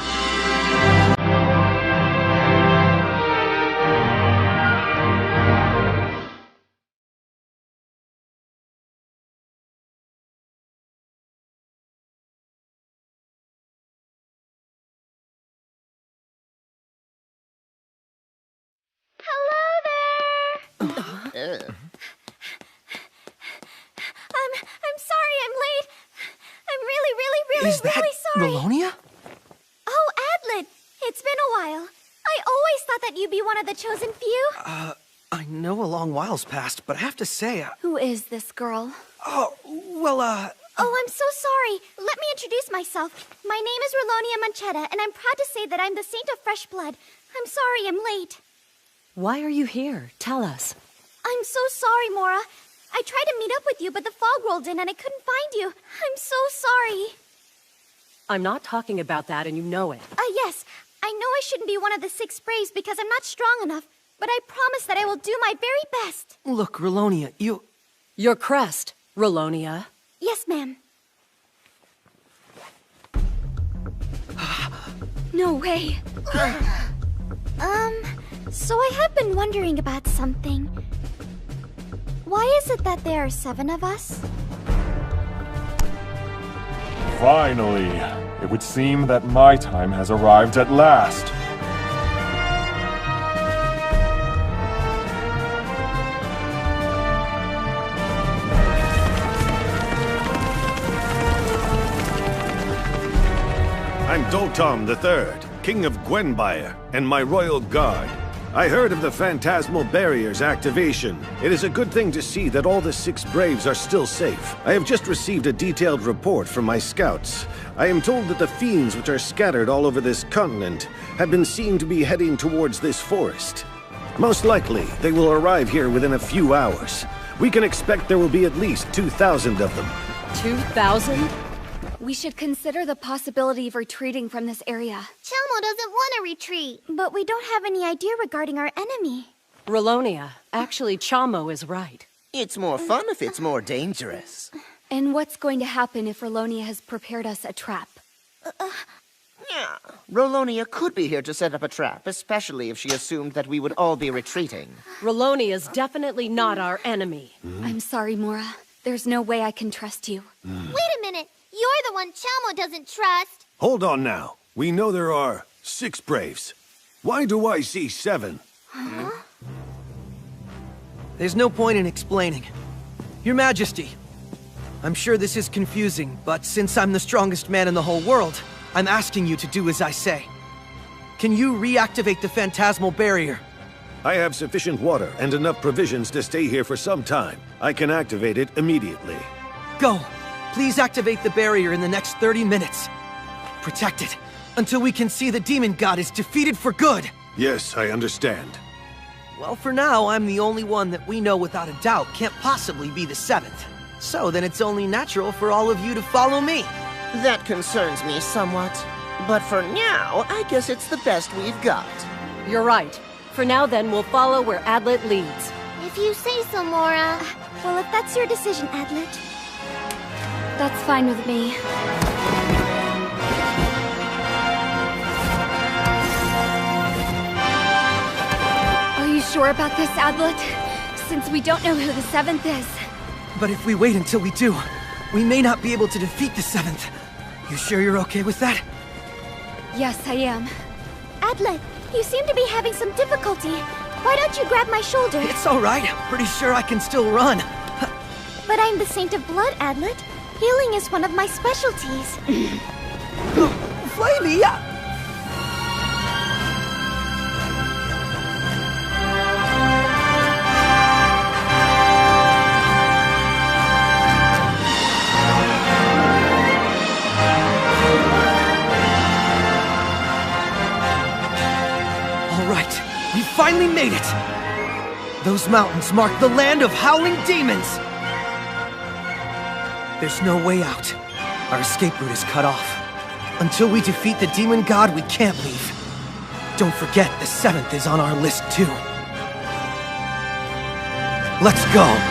I'm sorry I'm late. I'm really sorry. Ralonia? Oh, Adlet! It's been a while. I always thought that you'd be one of the chosen few. I know a long while's passed, but I have to say, Who is this girl? Oh, well, Oh, I'm so sorry. Let me introduce myself. My name is Ralonia Manchetta, and I'm proud to say that I'm the Saint of Fresh Blood. I'm sorry I'm late. Why are you here? Tell us. I'm so sorry, Mora. I tried to meet up with you, but the fog rolled in and I couldn't find you. I'm so sorry. I'm not talking about that, and you know it. Yes. I know I shouldn't be one of the 6 Braves because I'm not strong enough, but I promise that I will do my very best. Look, Ralonia, Your crest, Ralonia. Yes, ma'am. No way. So I have been wondering about something. Why is it that there are 7 of us? Finally! It would seem that my time has arrived at last. I'm Dotom III, King of Gwenbyre, and my royal guard. I heard of the Phantasmal Barrier's activation. It is a good thing to see that all the 6 Braves are still safe. I have just received a detailed report from my scouts. I am told that the fiends which are scattered all over this continent have been seen to be heading towards this forest. Most likely, they will arrive here within a few hours. We can expect there will be at least 2,000 of them. 2,000? We should consider the possibility of retreating from this area. Chelmo doesn't want to retreat. But we don't have any idea regarding our enemy. Ralonia, actually, Chamo is right. It's more fun if it's more dangerous. And what's going to happen if Ralonia has prepared us a trap? Yeah, Ralonia could be here to set up a trap, especially if she assumed that we would all be retreating. Ralonia's definitely not our enemy. I'm sorry, Mora. There's no way I can trust you. Wait a minute. You're the one Chelmo doesn't trust. Hold on now. We know there are 6 Braves. Why do I see 7? Huh? There's no point in explaining. Your Majesty, I'm sure this is confusing, but since I'm the strongest man in the whole world, I'm asking you to do as I say. can you reactivate the phantasmal barrier? I have sufficient water and enough provisions to stay here for some time. I can activate it immediately. Go! Please activate the barrier in the next 30 minutes. Protect it, until we can see the demon god is defeated for good. Yes, I understand. Well, for now, I'm the only one that we know without a doubt can't possibly be the 7th. So then it's only natural for all of you to follow me. That concerns me somewhat. But for now, I guess it's the best we've got. You're right. For now then, we'll follow where Adlet leads. If you say so, Mora. Well, if that's your decision, Adlet. That's fine with me. Are you sure about this, Adlet? Since we don't know who the 7th is. But if we wait until we do, we may not be able to defeat the 7th. You sure you're okay with that? Yes, I am. Adlet, you seem to be having some difficulty. Why don't you grab my shoulder? It's alright. Pretty sure I can still run. But I'm the Saint of Blood, Adlet. Healing is one of my specialties. Flavia! We finally made it! Those mountains mark the land of howling demons! There's no way out. Our escape route is cut off. Until we defeat the demon god, we can't leave. Don't forget, the 7th is on our list too. Let's go!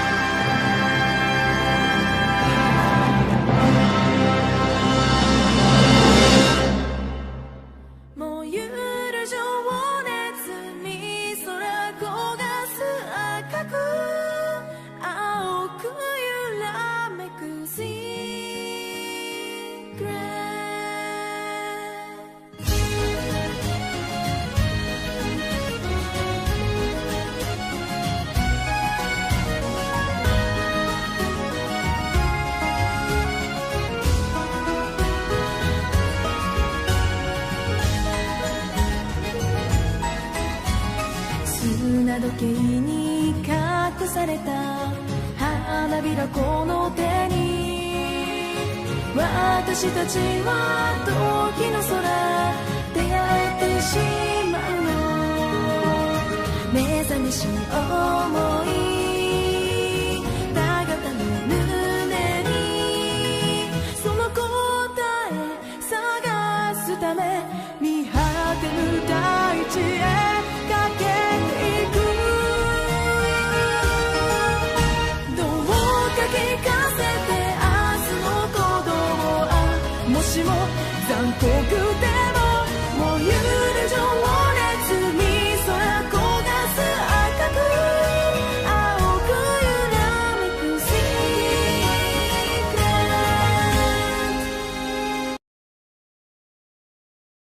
Go good.